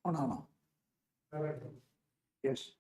On. Yes.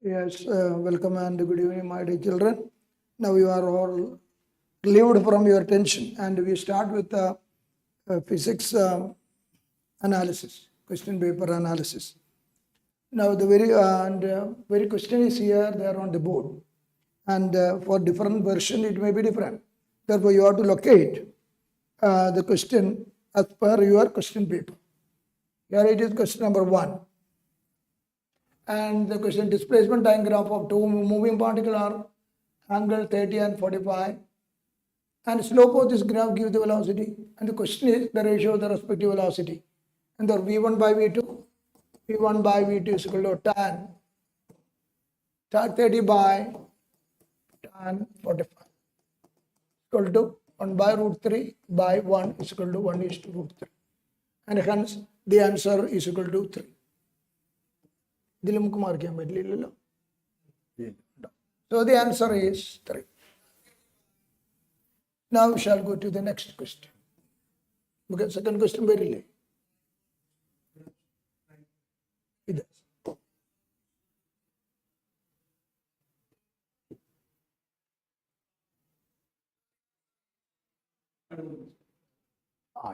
Yes, welcome and good evening, my dear children. Now you are all relieved from your tension, and we start with the physics analysis, question paper analysis. Now the very question is here, there on the board, and for different version it may be different. Therefore, you have to locate the question as per your question paper. Here it is question number 1. And the question, displacement diagram of two moving particles are angle 30 and 45. And slope of this graph gives the velocity. And the question is the ratio of the respective velocity. And the V1 by V2, V1 by V2 is equal to tan 30 by tan 45. Equal to 1 by root 3 by 1 is equal to 1 is to root 3. And hence the answer is equal to 3. So the answer is 3. Now we shall go to the next question. Because second question very late.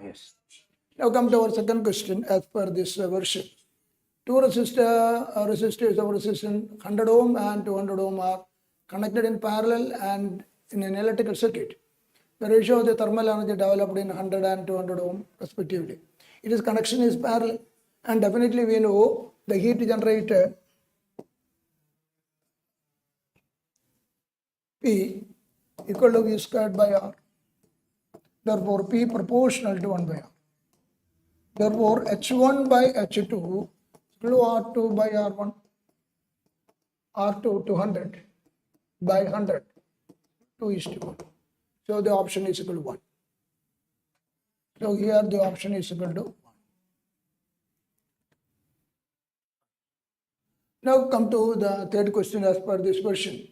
Yes. Now come to our second question as per this version. Two resistors of resistance 100 ohm and 200 ohm are connected in parallel and in an electrical circuit. The ratio of the thermal energy developed in 100 and 200 ohm respectively. Its connection is parallel, and definitely we know the heat generated P equal to V squared by R. Therefore, P proportional to 1 by R. Therefore, H1 by H2 R2 by R1, R2 200 by 100, 2 is to 1. So the option is equal to 1. So here the option is equal to 1. Now come to the third question as per this version.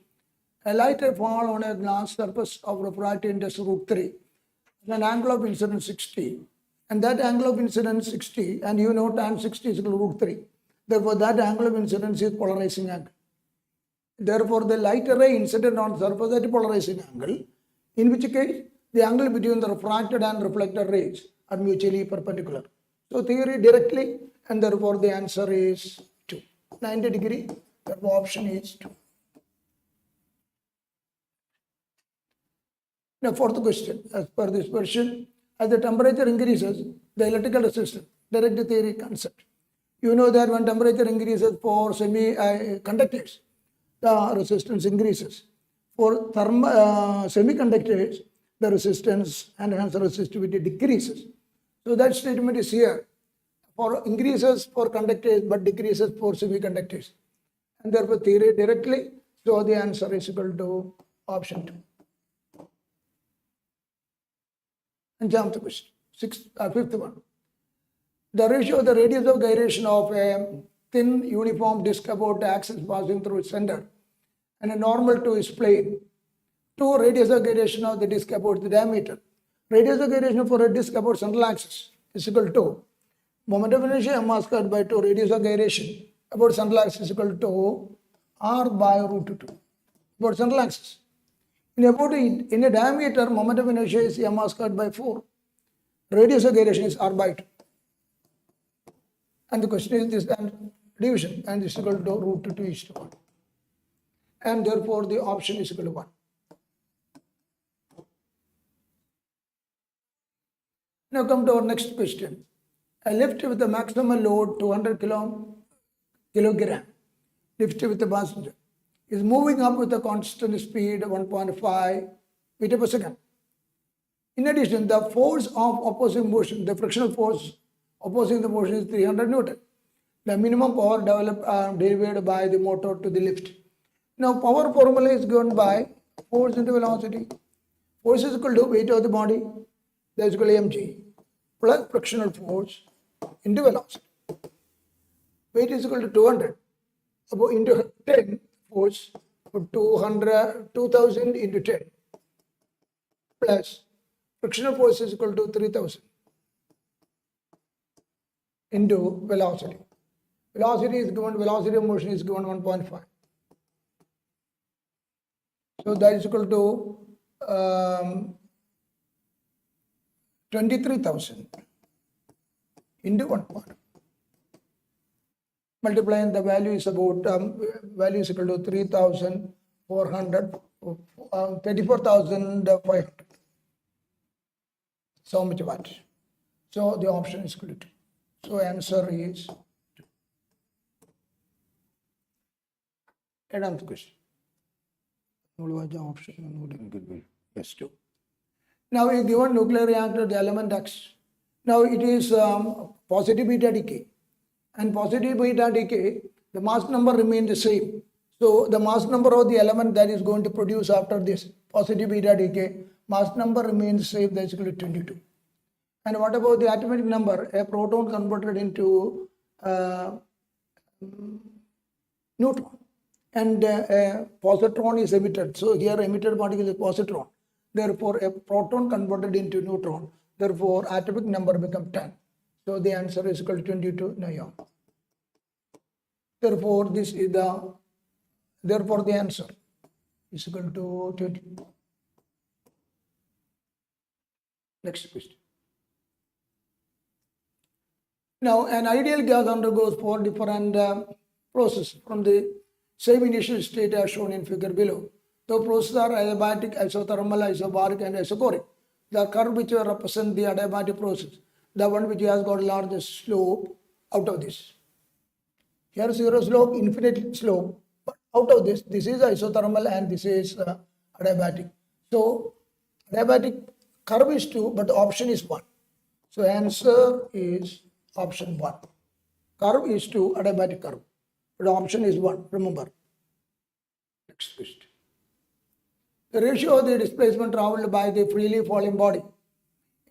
A light fall on a glass surface of refractive index root 3, an angle of incidence 60, and that angle of incidence 60, and you know tan 60 is equal to root 3. Therefore, that angle of incidence is polarizing angle. Therefore, the light ray incident on surface at polarizing angle, in which case the angle between the refracted and reflected rays are mutually perpendicular. So theory directly, and therefore the answer is 2. 90 degree, therefore option is 2. Now fourth question, as per this version, as the temperature increases, the electrical resistance, direct theory concept. You know that when temperature increases for semiconductors, the resistance increases. For semiconductors, the resistance and hence the resistivity decreases. So that statement is here. For increases for conductors but decreases for semiconductors. And therefore theory directly, so the answer is equal to option 2. And jump to question. Fifth one. The ratio of the radius of gyration of a thin uniform disc about the axis passing through its center and a normal to its plane. 2. Radius of gyration of the disc about the diameter. Radius of gyration for a disc about central axis is equal to moment of inertia m squared by 2. Radius of gyration about central axis is equal to r by root 2 about central axis. In a diameter, moment of inertia is m squared by 4. Radius of gyration is r by 2. And the question is this division, and this is equal to root 2 is to 1. And therefore the option is equal to 1. Now come to our next question. A lift with a maximum load 200 kilogram, lift with a passenger, is moving up with a constant speed 1.5 meter per second. In addition, the force of opposing motion, the frictional force Opposing the motion is 300 Newton. The minimum power delivered by the motor to the lift. Now power formula is given by force into velocity. Force is equal to weight of the body, that is equal to mg, plus frictional force into velocity. Weight is equal to 200 into 10 force, 2000 into 10 plus frictional force is equal to 3000 into velocity. Velocity of motion is given 1.5. So that is equal to 23,000 into 1.5. Multiplying the value is about value is equal to 3,400, 34,500. So much watt. So the option is equal to 2. So answer is 2. Another question. Option yes, 2. Now we given nuclear reactor, the element X. Now it is positive beta decay. And positive beta decay, the mass number remains the same. So the mass number of the element that is going to produce after this positive beta decay, mass number remains same, that is equal to 22. And what about the atomic number? A proton converted into neutron. And a positron is emitted. So here emitted particle is positron. Therefore, a proton converted into neutron. Therefore, atomic number becomes 10. So the answer is equal to 22 neon. Therefore, the answer is equal to 20. Next question. Now, an ideal gas undergoes 4 different processes from the same initial state as shown in figure below. The processes are adiabatic, isothermal, isobaric, and isochoric. The curve which represents the adiabatic process, the one which has got largest slope out of this. Here 0 slope, infinite slope, but out of this is isothermal and this is adiabatic. So adiabatic curve is 2, but the option is 1. So answer is option 1. Curve is 2, adiabatic curve, but option is 1. Remember. Next question. The ratio of the displacement traveled by the freely falling body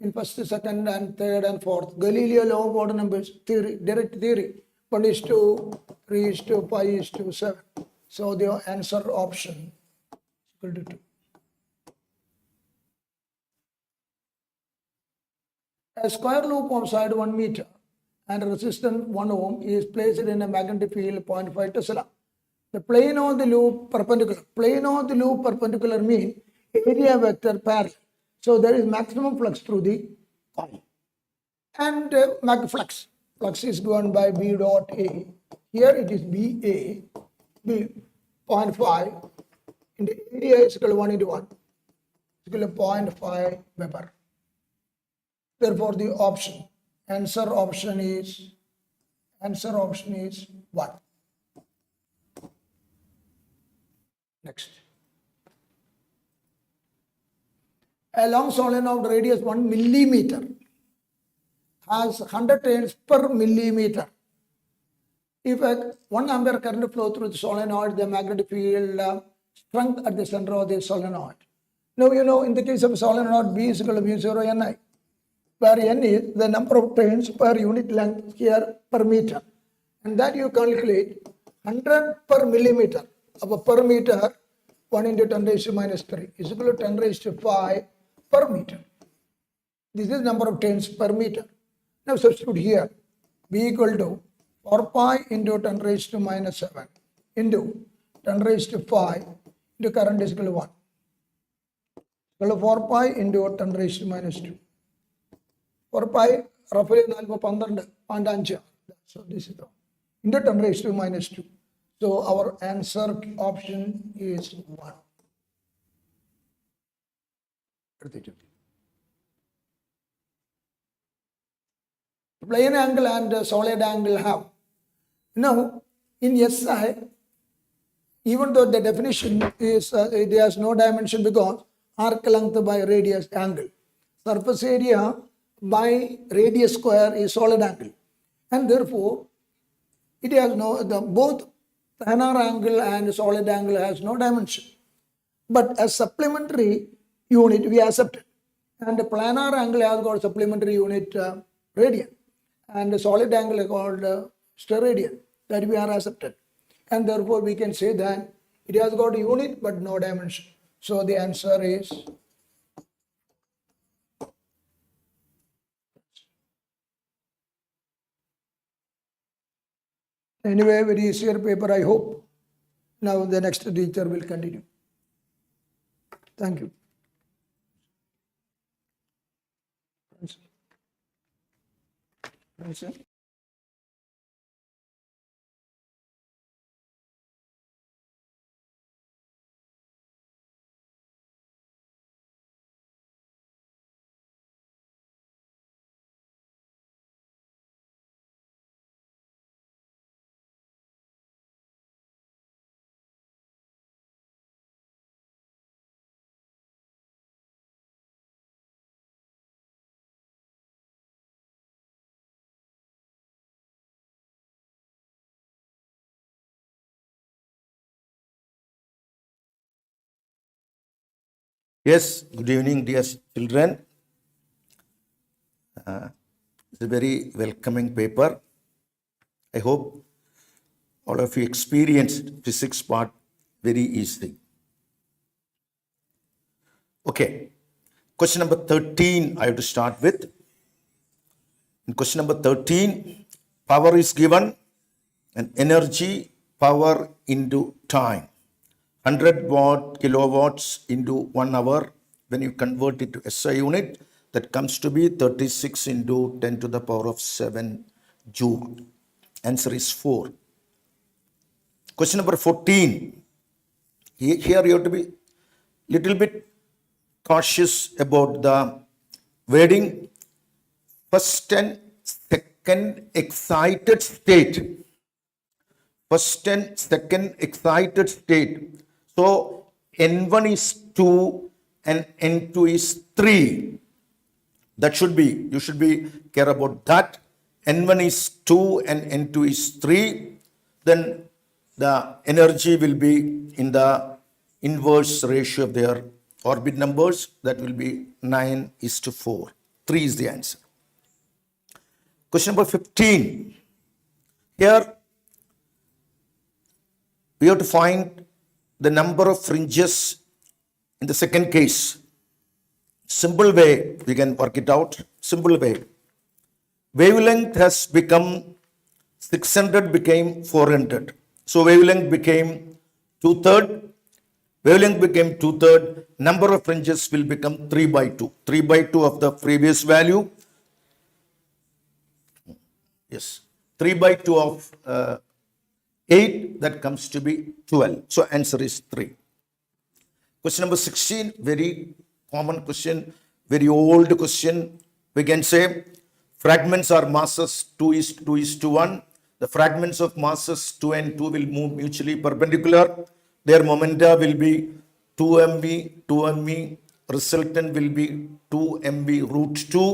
in first, second, and third, and fourth. Galileo law of odd numbers theory, direct theory. 1 is to 3 is to 5 is to 7. So the answer option is equal to 2. A square loop of side 1 meter and resistance 1 ohm is placed in a magnetic field 0.5 Tesla. The plane of the loop perpendicular. Plane of the loop perpendicular means area vector parallel. So there is maximum flux through the coil. And flux. Flux is given by B dot A. Here it is BA, B 0.5. And the area is equal to 1 into 1. It's equal to 0.5 Weber. Therefore, the answer option is 1. Next. A long solenoid radius 1 millimeter has 100 turns per millimeter. If a 1 ampere current flow through the solenoid, the magnetic field strength at the center of the solenoid. Now you know in the case of solenoid, B is equal to mu 0 Ni, where N is the number of turns per unit length here per meter. And that you calculate 100 per millimeter. Per meter, 1 into 10 raised to minus 3 is equal to 10 raised to 5 per meter. This is number of turns per meter. Now substitute here. B equal to 4 pi into 10 raised to minus 7 into 10 raised to 5 into current is equal to 1. Equal to 4 pi into 10 raised to minus 2. 4 pi roughly 12.5. So this is the into 10 raised to minus 2. So our answer option is 1. Plane angle and solid angle have. Now in SI, even though the definition is it has no dimension because arc length by radius angle. Surface area by radius square is solid angle, and therefore it has both planar angle and solid angle has no dimension. But as supplementary unit we accept it, and the planar angle has got supplementary unit radian, and the solid angle is called steradian, that we are accepted, and therefore we can say that it has got a unit but no dimension. So the answer is anyway very easier paper, I hope. Now the next teacher will continue. Thank you. Yes, good evening, dear children. It's a very welcoming paper. I hope all of you experienced physics part very easily. Okay, question number 13 I have to start with. In question number 13, power is given and energy, power into time. 100 watt kilowatts into 1 hour. When you convert it to SI unit, that comes to be 36 into 10 to the power of 7 joule. Answer is 4. Question number 14. Here you have to be little bit cautious about the wording. First and second excited state. First and second excited state. So N1 is 2 and N2 is 3. That should be, you should be care about that. N1 is 2 and N2 is 3. Then the energy will be in the inverse ratio of their orbit numbers. That will be 9:4. 3 is the answer. Question number 15. Here we have to find the number of fringes in the second case. Simple way we can work it out. Simple way. Wavelength has become 600 became 400. So wavelength became 2/3. Wavelength became 2/3. Number of fringes will become 3/2. 3/2 of the previous value. Yes. 3/2 of 8, that comes to be 12. So answer is 3. Question number 16, very common question, very old question. We can say fragments are masses 2:1. The fragments of masses 2 and 2 will move mutually perpendicular. Their momenta will be 2 mv, 2 mv. Resultant will be 2 mv root 2.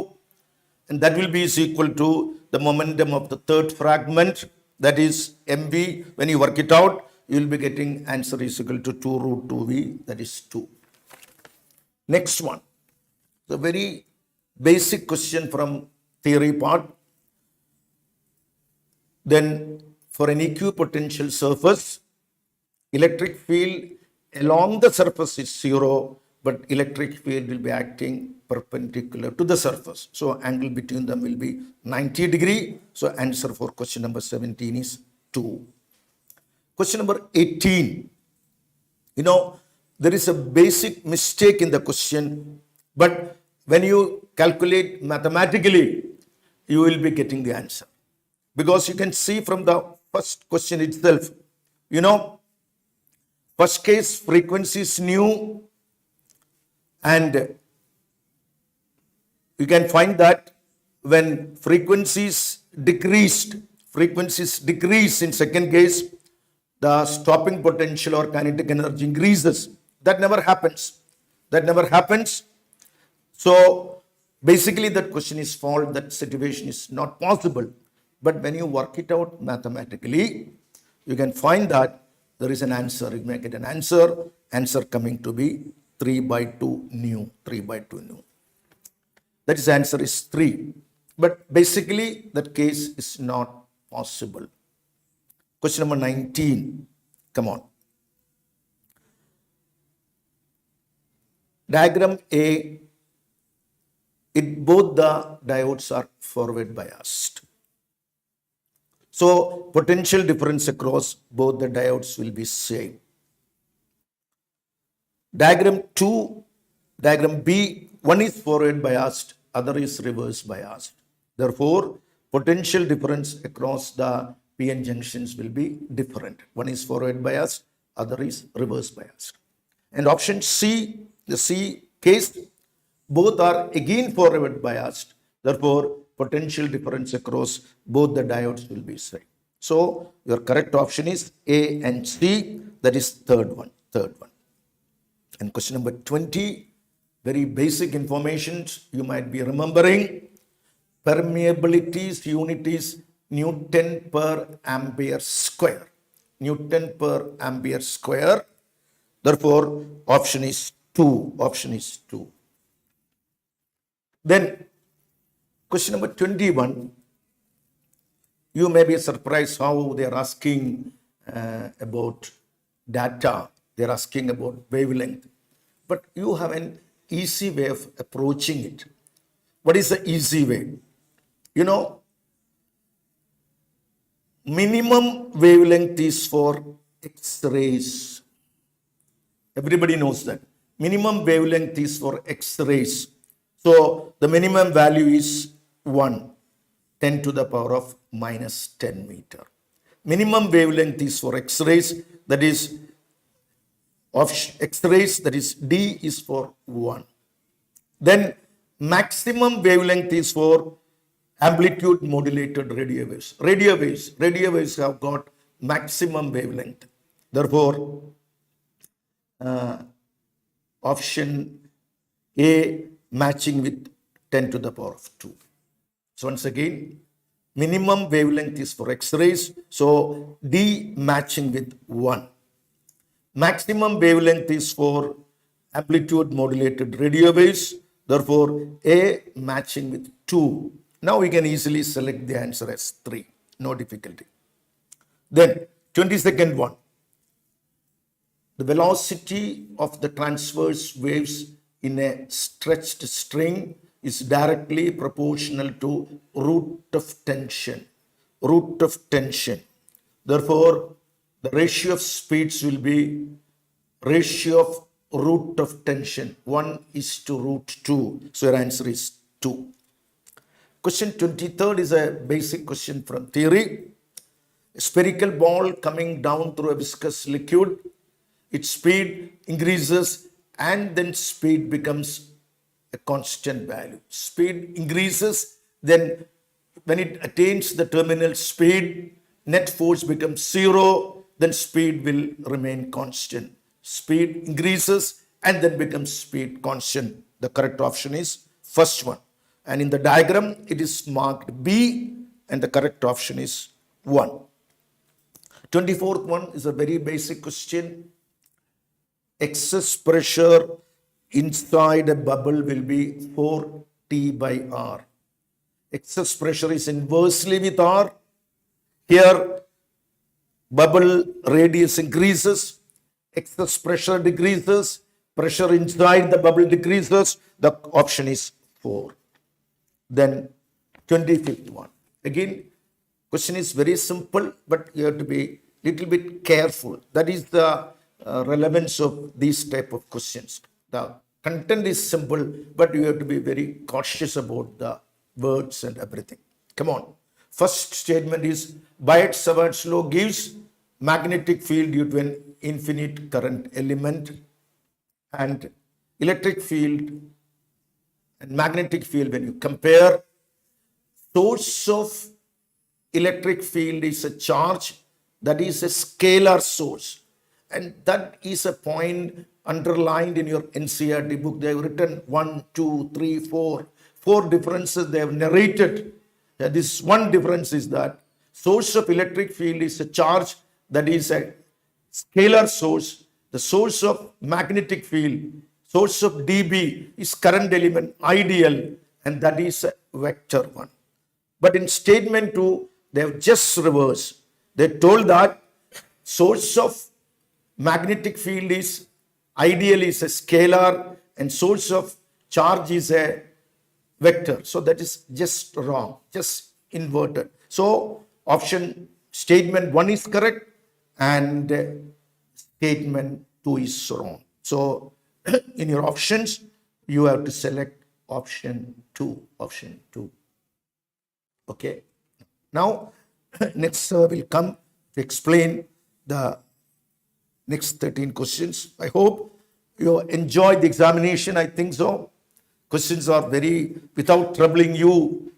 And that will be is equal to the momentum of the third fragment. That is mv. When you work it out, you will be getting answer is equal to 2 root 2v. That is 2. Next one. The very basic question from theory part. Then for an equipotential surface, electric field along the surface is 0, but electric field will be acting perpendicular to the surface. So angle between them will be 90 degree. So answer for question number 17 is 2. Question number 18. There is a basic mistake in the question, but when you calculate mathematically, you will be getting the answer. Because you can see from the first question itself, first case frequency is new, and you can find that when frequencies decrease in second case, the stopping potential or kinetic energy increases. That never happens. So Basically, that question is false, that situation is not possible. But when you work it out mathematically, you can find that there is an answer. You make it an answer coming to be 3 by 2 nu, 3 by 2 nu. That is, answer is 3. But basically, that case is not possible. Question number 19. Come on. Diagram A, both the diodes are forward biased. So, potential difference across both the diodes will be same. Diagram 2, diagram B, one is forward biased, other is reverse biased. Therefore, potential difference across the PN junctions will be different. One is forward biased, other is reverse biased. And option C, the C case, both are again forward biased. Therefore, potential difference across both the diodes will be same. So, your correct option is A and C, that is third one. And question number 20, very basic information you might be remembering. Permeability's unit is Newton per ampere square. Newton per ampere square. Therefore, option is 2. Option is 2. Then, question number 21. You may be surprised how they are asking about data. They are asking about wavelength. But you have an easy way of approaching it. What is the easy way? You know, minimum wavelength is for X-rays. Everybody knows that. Minimum wavelength is for X-rays. So, the minimum value is 1, 10 to the power of minus 10 meter. Minimum wavelength is for X-rays, that is of X-rays, that is D is for 1. Then maximum wavelength is for amplitude modulated radio waves. Radio waves have got maximum wavelength. Therefore, option A matching with 10 to the power of 2. So once again, minimum wavelength is for X-rays. So D matching with 1. Maximum wavelength is for amplitude modulated radio waves. Therefore, A matching with 2. Now we can easily select the answer as 3. No difficulty. Then, 22nd one. The velocity of the transverse waves in a stretched string is directly proportional to root of tension. Root of tension. Therefore, the ratio of speeds will be ratio of root of tension. 1 is to root 2. So your answer is 2. Question 23rd is a basic question from theory. A spherical ball coming down through a viscous liquid. Its speed increases and then speed becomes a constant value. Speed increases, then when it attains the terminal speed, net force becomes 0, then speed will remain constant. Speed increases and then becomes speed constant. The correct option is first one. And in the diagram, it is marked B and the correct option is 1. 24th one is a very basic question. Excess pressure inside a bubble will be 4T by R. Excess pressure is inversely with R. Here, bubble radius increases, excess pressure decreases, pressure inside the bubble decreases. The option is 4. Then 25th one. Again, question is very simple, but you have to be little bit careful. That is the relevance of these type of questions. The content is simple, but you have to be very cautious about the words and everything. Come on. First statement is Biot-Savart law gives magnetic field due to an infinite current element, and electric field and magnetic field, when you compare, source of electric field is a charge, that is a scalar source, and that is a point underlined in your NCERT book. They have written 1, 2, 3, 4, four differences they have narrated. This one difference is that source of electric field is a charge that is a scalar source. The source of magnetic field, source of dB is current element ideal, and that is a vector one. But in statement 2, they have just reversed. They told that source of magnetic field is ideal is a scalar and source of charge is a vector. So that is just wrong, just inverted. So option statement 1 is correct and statement 2 is wrong. So in your options, you have to select option 2. Option 2. Okay. Now, next will come to explain the next 13 questions. I hope you enjoyed the examination. I think so. Questions are very, without troubling you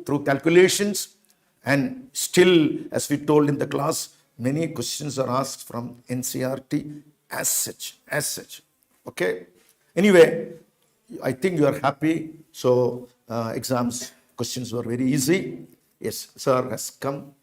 through calculations. And still, as we told in the class, many questions are asked from NCERT as such. Okay. Anyway, I think you are happy. So, exams questions were very easy. Yes, sir has come.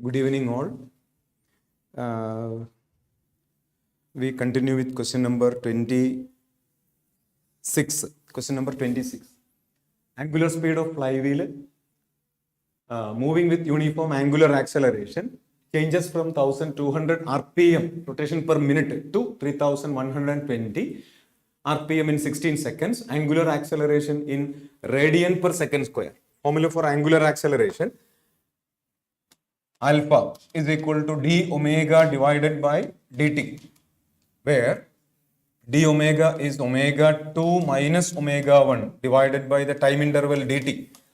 Good evening all. We continue with question number 26. Question number 26. Angular speed of flywheel moving with uniform angular acceleration changes from 1200 RPM rotation per minute to 3120 RPM in 16 seconds. Angular acceleration in radian per second square. Formula for angular acceleration: alpha is equal to d omega divided by dt, where d omega is omega 2 minus omega 1 divided by the time interval dt,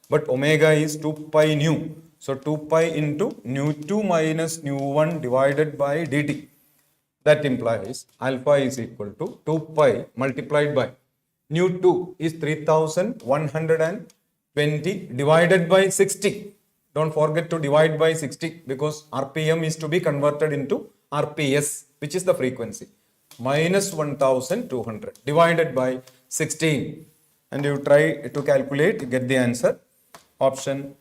but omega is 2 pi nu. So 2 pi into nu 2 minus nu 1 divided by dt. That implies alpha is equal to 2 pi multiplied by nu 2 is 3120 divided by 60. Don't forget to divide by 60 because RPM is to be converted into RPS, which is the frequency. Minus 1200 divided by 16. And you try to calculate, you get the answer. Option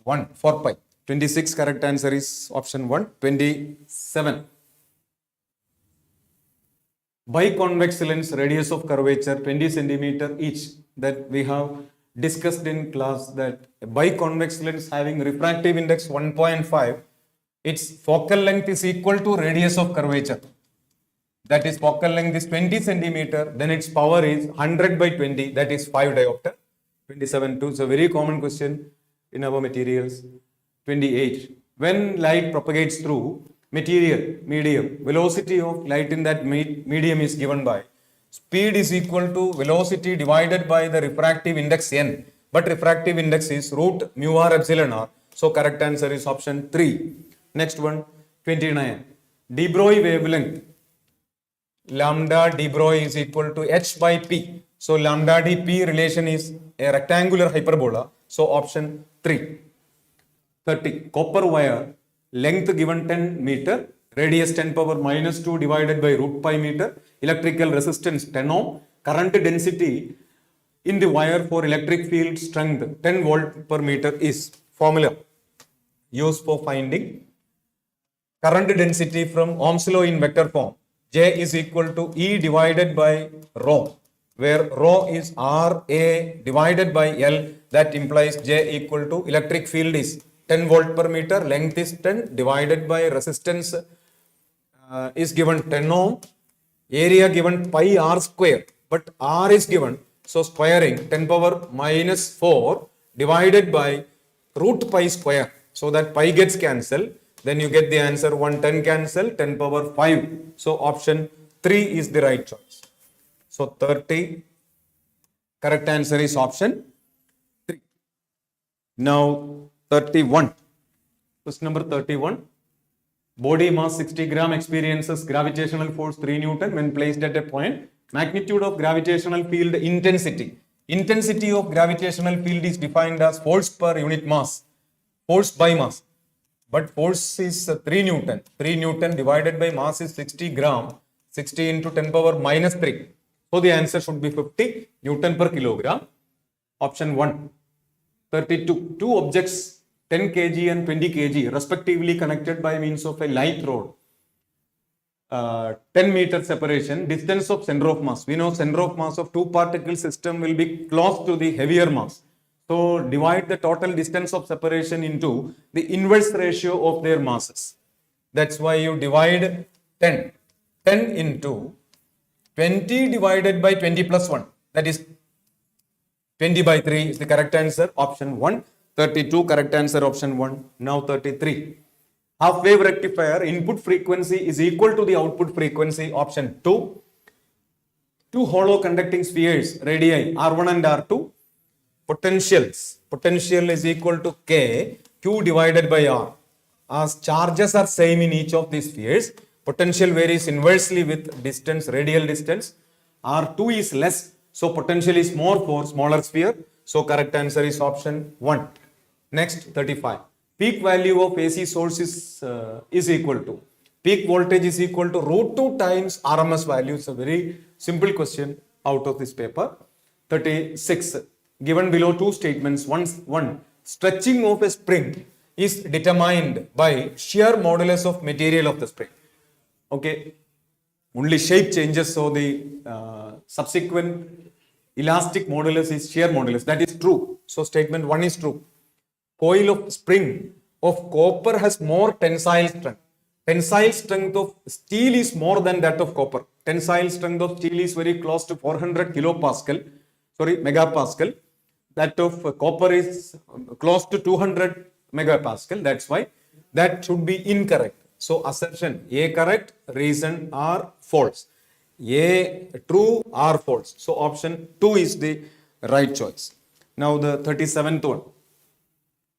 1, 4 pi. 26 correct answer is option 1. 27. Biconvex lens radius of curvature 20 centimeter each, that we have discussed in class, that a biconvex lens having refractive index 1.5, its focal length is equal to radius of curvature. That is, focal length is 20 centimeter, then its power is 100 by 20, that is 5 diopter. 27 too, it's a very common question in our materials. 28. When light propagates through material, medium, velocity of light in that medium is given by speed is equal to velocity divided by the refractive index n, but refractive index is root mu r epsilon r. So correct answer is option 3. Next one, 29. De Broglie wavelength lambda de Broglie is equal to h by p. So lambda dp relation is a rectangular hyperbola. So option 3. 30. Copper wire length given 10 meter, radius 10 power minus 2 divided by root pi meter, electrical resistance 10 ohm, current density in the wire for electric field strength 10 volt per meter is formula used for finding current density from Ohm's law in vector form. J is equal to E divided by rho, where rho is RA divided by L. That implies J equal to electric field is 10 volt per meter, length is 10 divided by resistance is given 10 ohm, area given pi r square, but r is given, so squaring 10 power minus 4 divided by root pi square, so that pi gets cancelled. then you get the answer 110 cancel, 10 power 5. So option 3 is the right choice. So 30, correct answer is option 3. Now 31. Question number 31. Body mass 60 gram experiences gravitational force 3 Newton when placed at a point. Magnitude of gravitational field intensity. Intensity of gravitational field is defined as force per unit mass. Force by mass. But force is 3 Newton. 3 Newton divided by mass is 60 gram. 60 into 10 power minus 3. So the answer should be 50 Newton per kilogram. Option 1. 32. Two objects 10 kg and 20 kg respectively connected by means of a light rod. 10 meter separation, distance of center of mass. We know center of mass of two particle system will be close to the heavier mass. So divide the total distance of separation into the inverse ratio of their masses. That's why you divide 10. 10 into 20 divided by 20 plus 1. That is 20 by 3 is the correct answer. Option 1. 32 correct answer. Option 1. Now 33. Half wave rectifier input frequency is equal to the output frequency. Option 2. Two hollow conducting spheres, radii R1 and R2. Potentials. Potential is equal to K, Q divided by R. As charges are same in each of these spheres, potential varies inversely with distance, radial distance. R2 is less, so potential is more for smaller sphere. So correct answer is option 1. Next, 35. Peak value of AC source is equal to, peak voltage is equal to root 2 times RMS value. It's a very simple question out of this paper. 36. Given below two statements. One, stretching of a spring is determined by shear modulus of material of the spring. Okay, only shape changes, so the subsequent elastic modulus is shear modulus. That is true. So statement 1 is true. Coil of spring of copper has more tensile strength. Tensile strength of steel is more than that of copper. Tensile strength of steel is very close to 400 megapascal. That of copper is close to 200 megapascal. That's why that should be incorrect. So assertion A correct, reason R false. A true, R false. So option 2 is the right choice. Now the 37th one.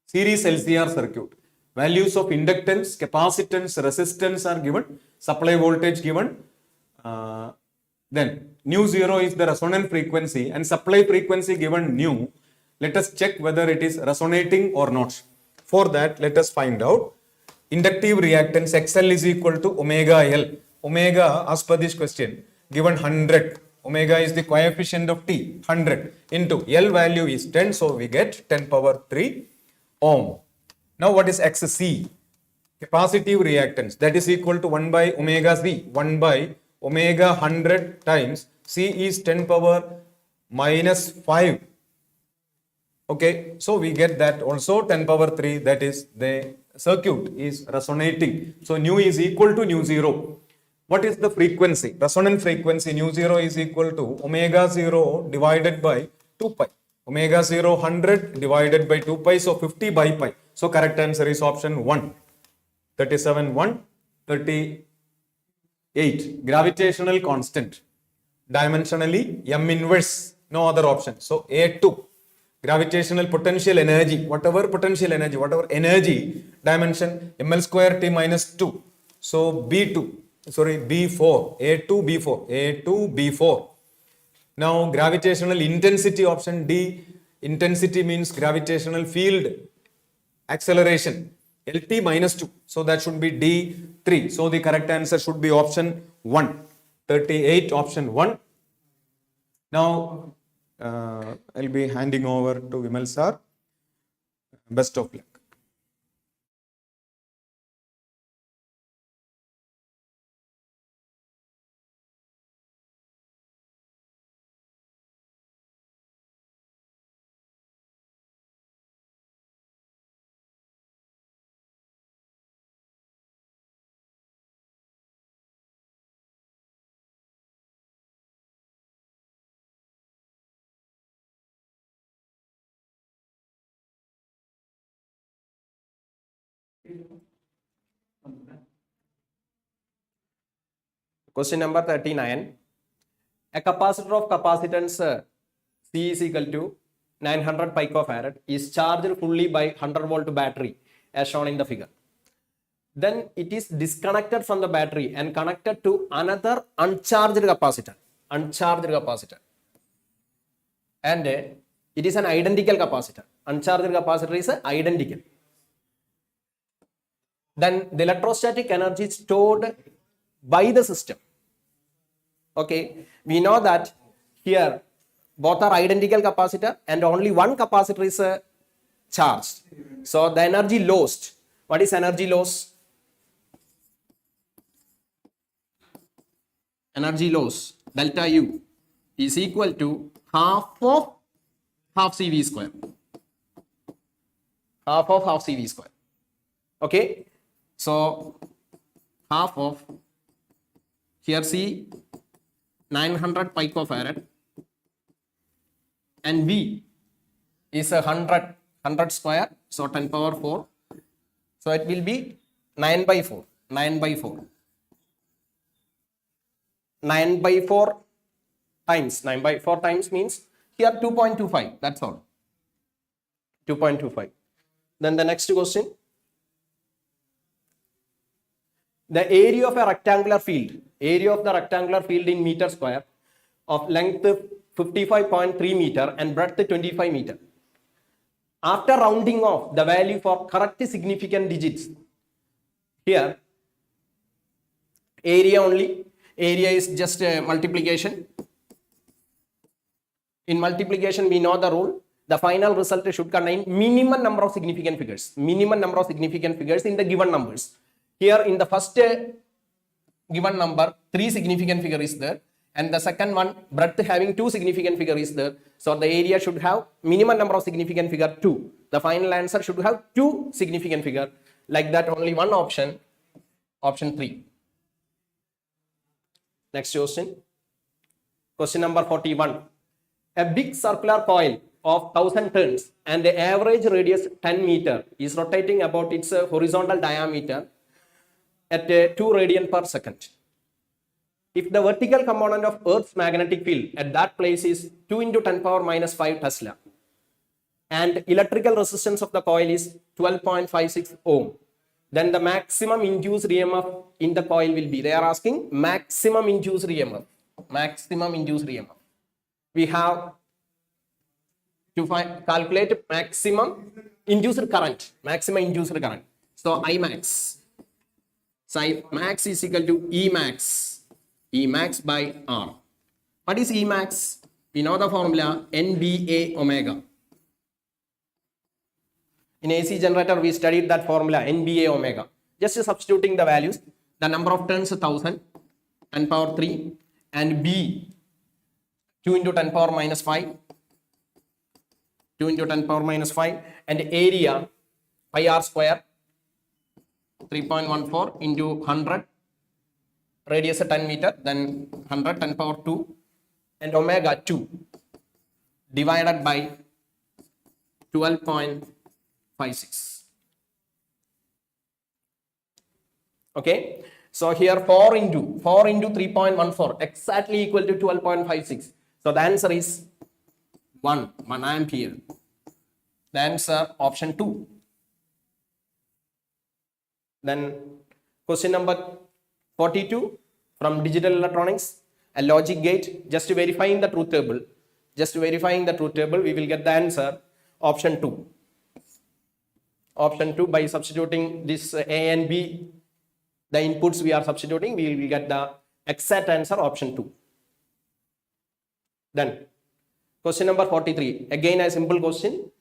Series LCR circuit. Values of inductance, capacitance, resistance are given. Supply voltage given. Then nu 0 is the resonant frequency and supply frequency given nu. Let us check whether it is resonating or not. For that, let us find out. Inductive reactance XL is equal to omega L. Omega, as per this question, given 100. Omega is the coefficient of T, 100 into L value is 10. So we get 10 power 3 ohm. Now what is XC? Capacitive reactance. That is equal to 1 by omega C. 1 by omega 100 times C is 10 power minus 5. Okay, so we get that also 10 power 3, that is the circuit is resonating. So nu is equal to nu 0. What is the frequency? Resonant frequency nu 0 is equal to omega 0 divided by 2 pi. Omega 0 100 divided by 2 pi, so 50 by pi. So correct answer is option 1. 37 1. 38. Gravitational constant. Dimensionally M inverse, no other option. So A2. Gravitational potential energy, whatever energy, dimension ml square T minus 2. So B4, A2, B4. Now gravitational intensity, option D. Intensity means gravitational field acceleration, LT minus 2. So that should be D3. So the correct answer should be option 1. 38, option 1. Now I'll be handing over to Vimal sir. Best of luck. Question number 39. A capacitor of capacitance C is equal to 900 picofarad is charged fully by 100 volt battery as shown in the figure. Then it is disconnected from the battery and connected to another uncharged capacitor. And it is an identical capacitor. Uncharged capacitor is identical. Then the electrostatic energy is stored by the system. Okay, we know that here both are identical capacitor and only one capacitor is charged. So the energy lost. What is energy loss? Energy loss delta U is equal to half of half CV square. Half of half CV square. Okay, so half of here C 900 picofarad and V is 100 square, so 10 power 4. So it will be 9 by 4 times means here 2.25, that's all. 2.25. Then the next question. The area of a rectangular field, in meter square of length 55.3 meter and breadth 25 meter. After rounding off the value for correct significant digits, here area is just a multiplication. In multiplication, we know the rule. The final result should contain minimum number of significant figures. In the given numbers. Here in the first given number, 3 significant figure is there. And the second one, breadth having 2 significant figure is there. So the area should have minimum number of significant figure 2. The final answer should have 2 significant figure. Like that, only one option, option 3. Next question. Question number 41. A big circular coil of 1000 turns and the average radius 10 meter is rotating about its horizontal diameter at 2 radian per second. If the vertical component of Earth's magnetic field at that place is 2 into 10 power minus 5 Tesla and electrical resistance of the coil is 12.56 ohm, then the maximum induced EMF in the coil will be, they are asking maximum induced EMF. We have to calculate maximum induced current. So Imax. So Imax is equal to Emax by R. What is Emax? We know the formula NBA omega. In AC generator, we studied that formula NBA omega. Just substituting the values. The number of turns 1000, 10 power 3, and B 2 into 10 power minus 5. 2 into 10 power minus 5, and area pi r square 3.14 into 100, radius 10 meter, then 100 10 power 2, and omega 2 divided by 12.56. Okay, so here 4 into 3.14 exactly equal to 12.56. So the answer is 1 ampere. The answer option 2. Then question number 42 from digital electronics, a logic gate, just verifying the truth table, we will get the answer option 2. Option 2, by substituting this A and B, the inputs we are substituting, we will get the exact answer option 2. Then question number 43, again a simple question.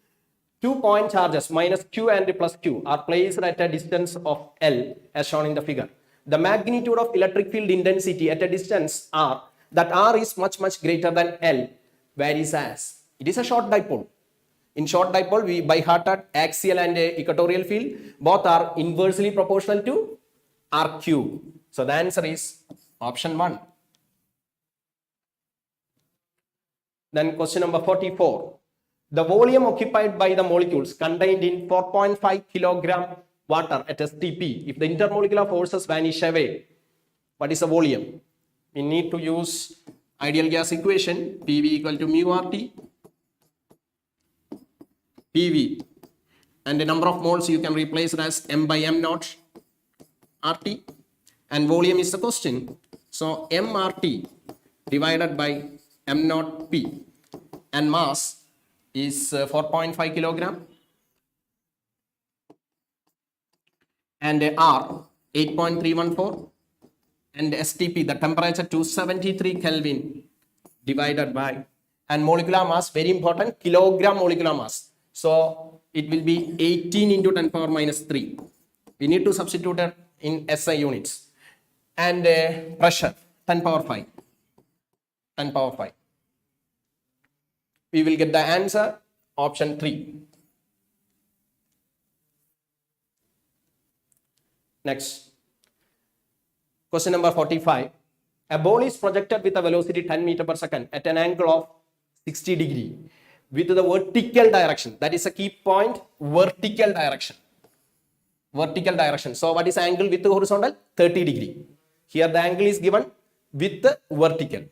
2 point charges minus Q and plus Q are placed at a distance of L as shown in the figure. The magnitude of electric field intensity at a distance R, that R is much greater than L, varies as. It is a short dipole. In short dipole, we by hearted axial and equatorial field, both are inversely proportional to R cube. So the answer is option 1. Then question number 44. The volume occupied by the molecules contained in 4.5 kilogram water at STP, if the intermolecular forces vanish away, what is the volume? we need to use ideal gas equation, PV equal to mu RT, PV, and the number of moles you can replace it as m by m naught RT, and volume is the question. So m RT divided by m naught P, and mass is 4.5 kilogram, and R 8.314, and STP, the temperature 273 Kelvin, divided by, and molecular mass, very important, kilogram molecular mass. So it will be 18 into 10 power minus 3. We need to substitute it in SI units. And pressure 10 power 5. 10 power 5. We will get the answer option 3. Next. Question number 45. A ball is projected with a velocity 10 meter per second at an angle of 60 degree with the vertical direction. That is a key point, vertical direction. Vertical direction. So what is angle with the horizontal? 30 degree. Here the angle is given with the vertical.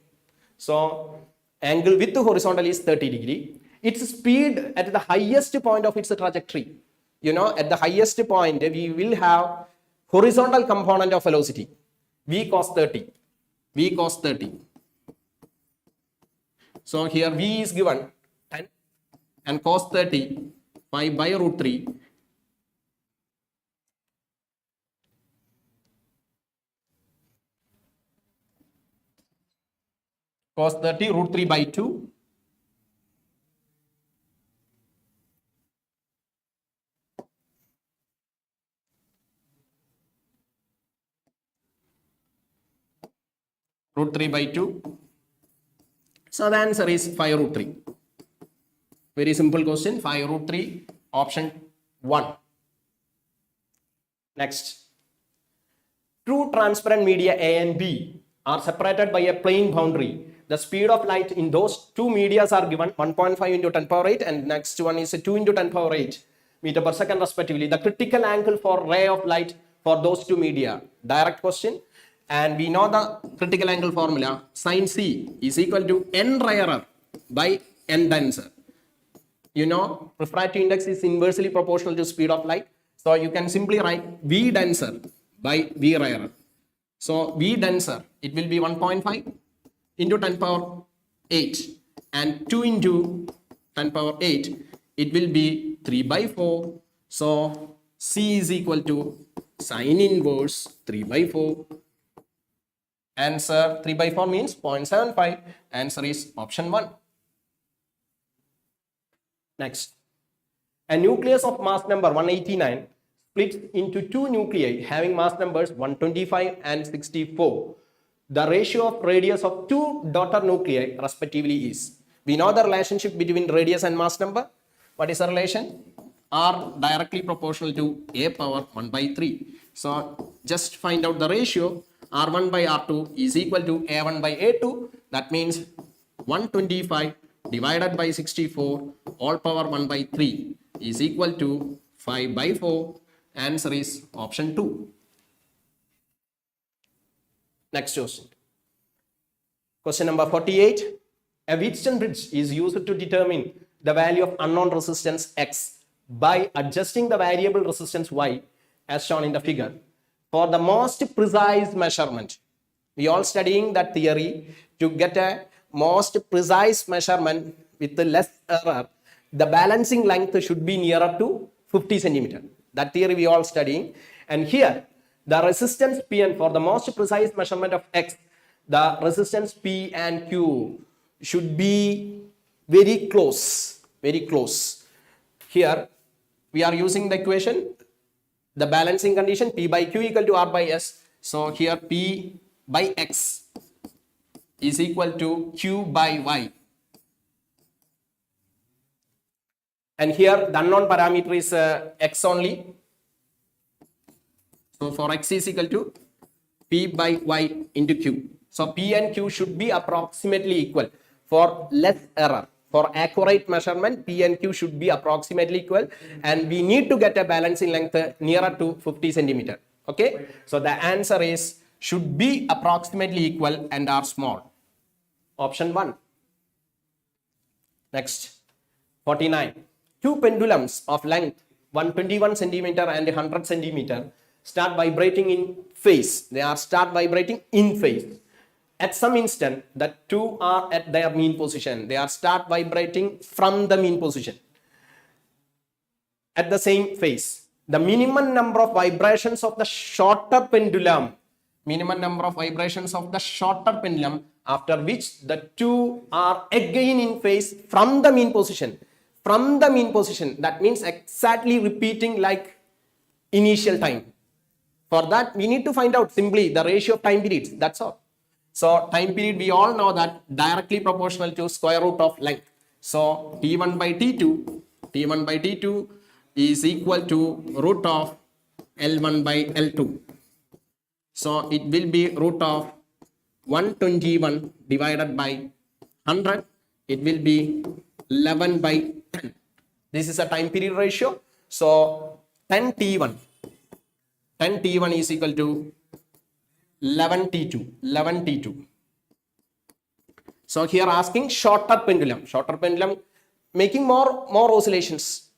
So angle with the horizontal is 30 degree. Its speed at the highest point of its trajectory. You know, at the highest point we will have horizontal component of velocity. V cos 30. V cos 30. So here V is given 10 and cos 30 5 by root 3. Cos 30 root 3 by 2. Root 3 by 2. So the answer is 5 root 3. Very simple question. 5 root 3. Option 1. Next. Two transparent media A and B are separated by a plane boundary. The speed of light in those two medias are given 1.5 into 10 power 8 and next one is 2 into 10 power 8 meter per second respectively. The critical angle for ray of light for those two media. Direct question. And we know the critical angle formula. Sin C is equal to n rarer by n denser. You know, refractive index is inversely proportional to speed of light. So you can simply write V denser by V rarer. So V denser, it will be 1.5 into 10 power 8 and 2 into 10 power 8, it will be 3 by 4. So C is equal to sin inverse 3 by 4. Answer 3 by 4 means 0.75. Answer is option 1. Next. A nucleus of mass number 189 splits into two nuclei having mass numbers 125 and 64. The ratio of radius of two daughter nuclei respectively is. We know the relationship between radius and mass number. What is the relation? R directly proportional to A power 1 by 3. So just find out the ratio. R1 by R2 is equal to A1 by A2. That means 125 divided by 64 all power 1 by 3 is equal to 5 by 4. Answer is option 2. Next question. Question number 48. A Wheatstone bridge is used to determine the value of unknown resistance X by adjusting the variable resistance Y as shown in the figure. For the most precise measurement, we all studying that theory. To get a most precise measurement with the less error, the balancing length should be nearer to 50 centimeter. That theory we all studying. And here, the resistance Pn for the most precise measurement of X, the resistance P and Q should be very close, very close. Here, we are using the equation, the balancing condition, P by Q equal to R by S. So here P by X is equal to Q by Y. And here the unknown parameter is X only. So for X is equal to P by Y into Q. So P and Q should be approximately equal. For less error, for accurate measurement, P and Q should be approximately equal. And we need to get a balancing length nearer to 50 centimeter. Okay. So the answer is should be approximately equal and are small. Option 1. Next, 49. Two pendulums of length 121 centimeter and 100 centimeter start vibrating in phase. They are start vibrating in phase. At some instant, the two are at their mean position. They are start vibrating from the mean position at the same phase. The minimum number of vibrations of the shorter pendulum, after which the two are again in phase from the mean position. From the mean position, that means exactly repeating like initial time. For that, we need to find out simply the ratio of time periods. That's all. So time period, we all know that directly proportional to square root of length. So T1 by T2 is equal to root of L1 by L2. So it will be root of 121 divided by 100. It will be 11 by 10. This is a time period ratio. So 10 T1 is equal to 11 T2. So here asking shorter pendulum making more oscillations.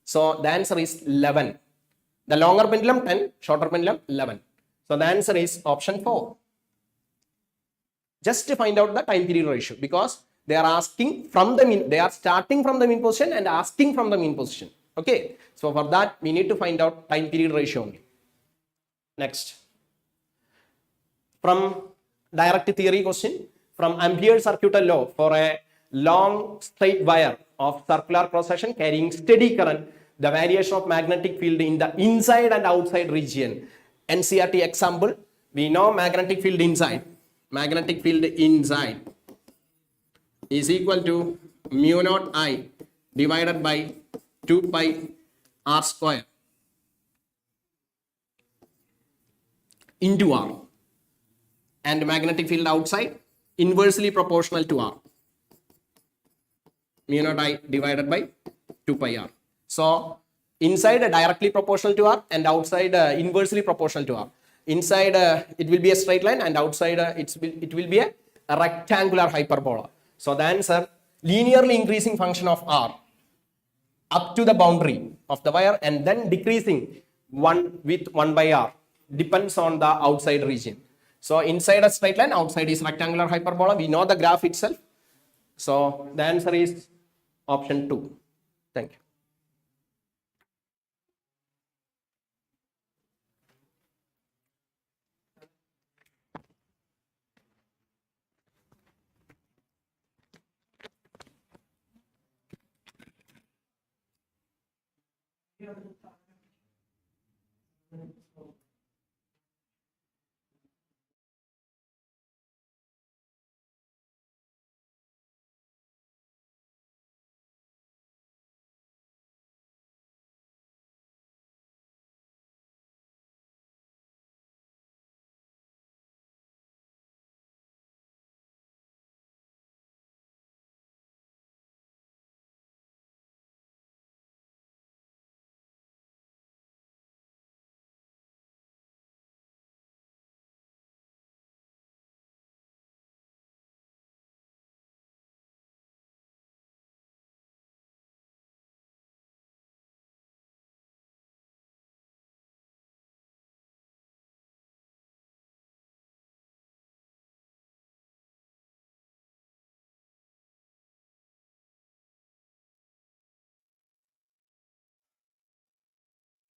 So the answer is 11. The longer pendulum 10, shorter pendulum 11. So the answer is option 4. Just to find out the time period ratio, because they are asking from the mean, they are starting from the mean position and asking from the mean position. Okay, so for that we need to find out time period ratio only. Next, from direct theory question, from Ampere's circuital law, for a long straight wire of circular cross section carrying steady current, the variation of magnetic field in the inside and outside region. NCERT example, we know magnetic field inside is equal to mu naught I divided by 2 pi r square into r, and magnetic field outside inversely proportional to r, mu naught I divided by 2 pi r. So inside directly proportional to r and outside inversely proportional to r. Inside it will be a straight line and outside it will be a rectangular hyperbola. So the answer, linearly increasing function of r up to the boundary of the wire and then decreasing 1 with 1 by r, depends on the outside region. So inside a straight line, outside is rectangular hyperbola. We know the graph itself. So the answer is option 2. Thank you.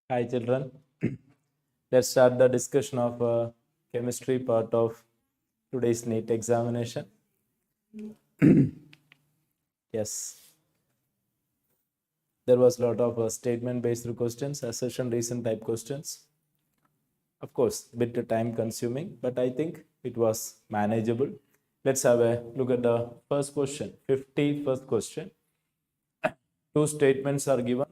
Hi children, let's start the discussion of chemistry part of today's NEET examination. Yes, there was a lot of statement based questions, assertion reason type questions. Of course, bit time consuming, but I think it was manageable. Let's have a look at the first question, 51st question. Two statements are given.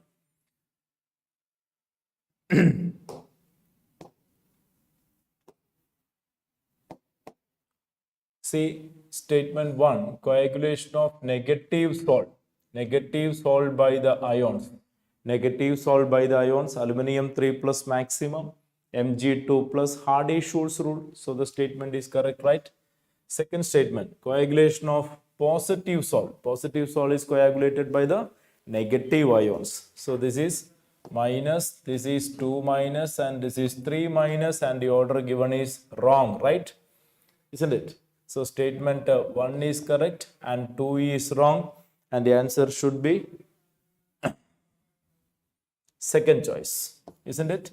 See, statement 1, coagulation of negative salt by the ions. Negative salt by the ions, aluminium 3 plus maximum, Mg2 plus Hardy-Schulz rule. So the statement is correct, right? Second statement, coagulation of positive salt. Positive salt is coagulated by the negative ions. So this is minus, this is 2 minus, and this is 3 minus, and the order given is wrong, right? Isn't it? So statement 1 is correct and 2 is wrong, and the answer should be second choice, isn't it?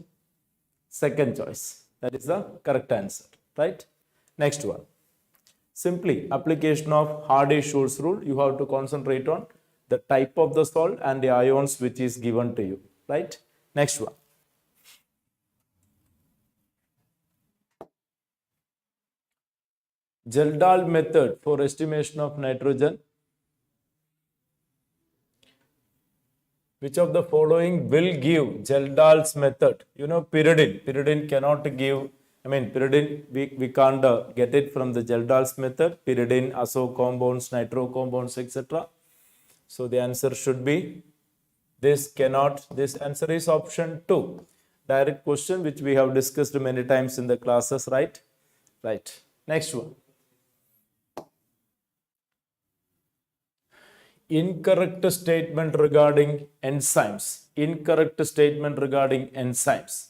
Second choice. That is the correct answer, right? Next one. Simply application of Hardy-Schulz rule. You have to concentrate on the type of the salt and the ions which is given to you, right? Next one. Geldal method for estimation of nitrogen. Which of the following will give Geldal's method? You know, pyridine. Pyridine cannot give, pyridine, we can't get it from the Geldal's method. Pyridine, azo compounds, nitro compounds, etc. So the answer should be, this cannot, this answer is option 2. Direct question which we have discussed many times in the classes, right? Right. Next one. Incorrect statement regarding enzymes. Incorrect statement regarding enzymes.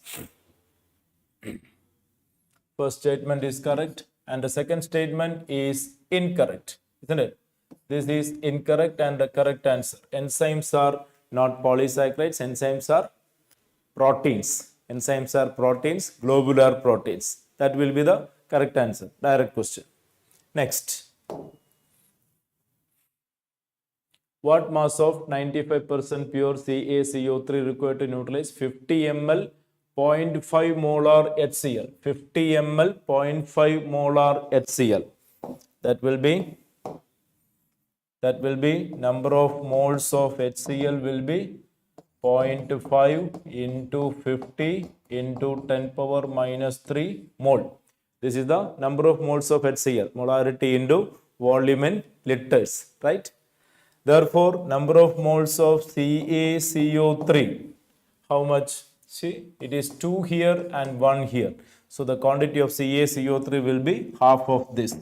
First statement is correct and the second statement is incorrect, isn't it? This is incorrect and the correct answer. Enzymes are not polysaccharides. Enzymes are proteins. Enzymes are proteins, globular proteins. That will be the correct answer. Direct question. Next. What mass of 95% pure CaCO3 required to neutralize 50 ml 0.5 molar HCl? 50 ml 0.5 molar HCl. That will be number of moles of HCl will be 0.5 into 50 into 10 power minus 3 mole. This is the number of moles of HCl. Molarity into volume in liters, right? Therefore, number of moles of CaCO3, how much? See, it is 2 here and 1 here. So, the quantity of CaCO3 will be half of this.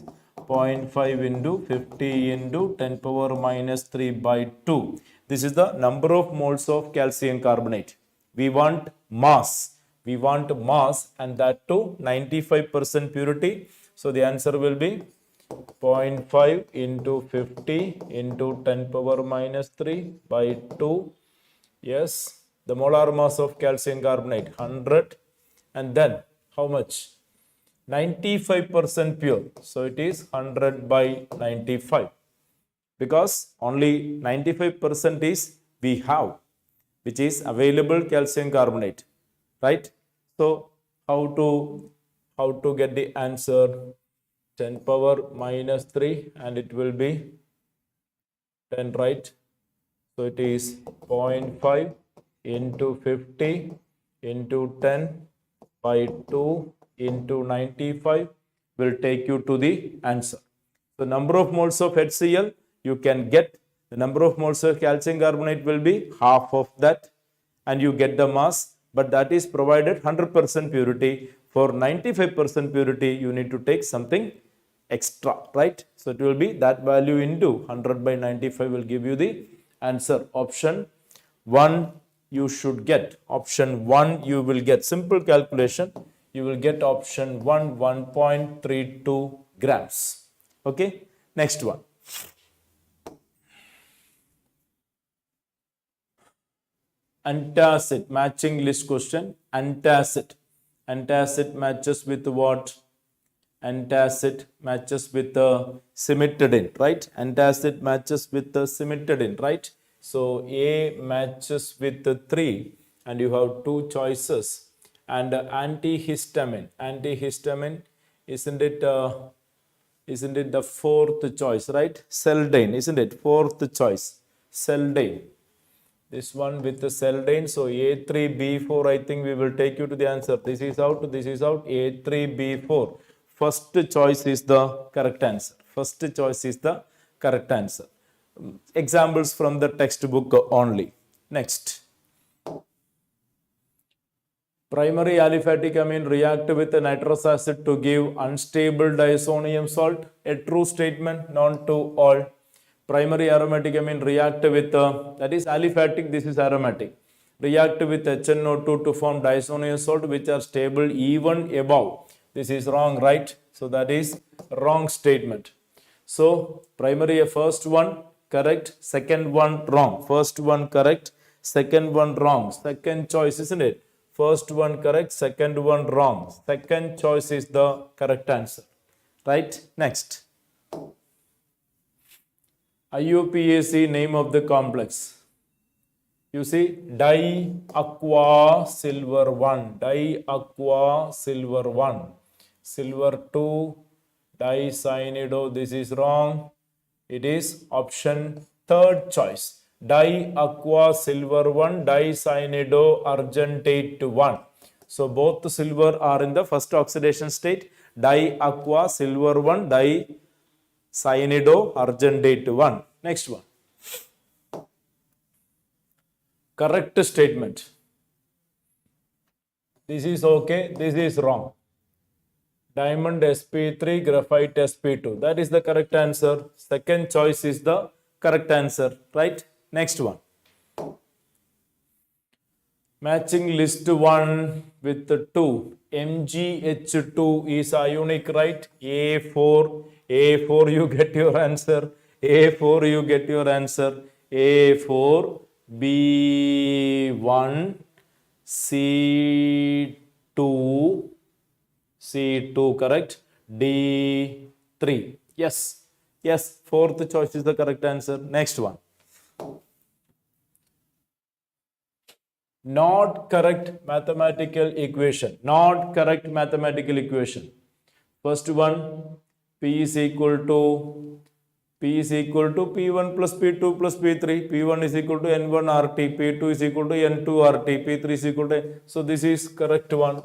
0.5 into 50 into 10 power minus 3 by 2. This is the number of moles of calcium carbonate. We want mass. We want mass and that to 95% purity. So, the answer will be 0.5 into 50 into 10 power minus 3 by 2. Yes, the molar mass of calcium carbonate 100 and then how much? 95% pure. So it is 100 by 95 because only 95% is we have, which is available calcium carbonate, right? So how to get the answer? 10 power minus 3 and it will be 10, right? So it is 0.5 into 50 into 10 by 2 into 95 will take you to the answer. So number of moles of HCl you can get, the number of moles of calcium carbonate will be half of that and you get the mass, but that is provided 100% purity. For 95% purity you need to take something extra, right? So it will be that value into 100 by 95 will give you the answer. Option 1 you should get. Option 1 you will get. Simple calculation. You will get option 1, 1.32 grams. Okay. Next one. Antacid matching list question. Antacid. Antacid matches with what? Antacid matches with the cimetidine, right? Antacid matches with the cimetidine, right? So A matches with the 3 and you have 2 choices. And antihistamine. Antihistamine, isn't it the 4th choice, right? Celdane, isn't it? 4th choice. Celdane. This one with the Celdane. So A3, B4, I think we will take you to the answer. This is out, this is out. A3, B4. First choice is the correct answer. First choice is the correct answer. Examples from the textbook only. Next. Primary aliphatic amine react with nitrous acid to give unstable diazonium salt. A true statement, known to all. Primary aromatic amine react with, that is aliphatic, this is aromatic. React with HNO2 to form diazonium salt which are stable even above. This is wrong, right? So that is wrong statement. So primary first one correct, second one wrong. First one correct, second one wrong. Second choice, isn't it? First one correct, second one wrong. Second choice is the correct answer. Right? Next. IUPAC name of the complex. You see, di-aqua silver 1, di-aqua silver 1, silver 2, di-cyanido, this is wrong. It is option third choice. Di-aqua silver 1, di-cyanido argentate 1. So both the silver are in the first oxidation state. Di-aqua silver 1, di-cyanido argentate 1. Next one. Correct statement. This is okay, this is wrong. Diamond sp3, graphite sp2. That is the correct answer. Second choice is the correct answer, right? Next one. Matching list 1 with 2. MgH2 is ionic, right? A4, A4 you get your answer. A4 you get your answer. A4, B1, C2, C2 correct, D3. Yes, yes, fourth choice is the correct answer. Next one. Not correct mathematical equation. Not correct mathematical equation. First one, P is equal to P1 plus P2 plus P3. P1 is equal to N1 RT. P2 is equal to N2 RT. P3 is equal to, so this is correct one.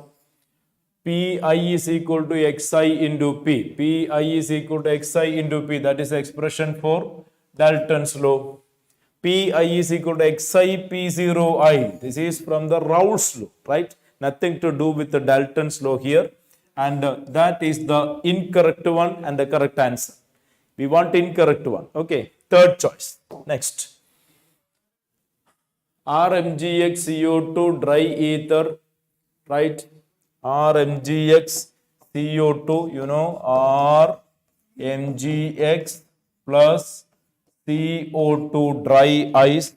Pi is equal to Xi into P. Pi is equal to Xi into P. That is the expression for Dalton's law. Pi is equal to Xi P0I. This is from the Raoult's law, right? Nothing to do with the Dalton's law here. And that is the incorrect one and the correct answer. We want incorrect one. Okay. Third choice. Next. RMGX CO2 dry ether, right? RMGX CO2, you know, RMGX plus CO2 dry ice.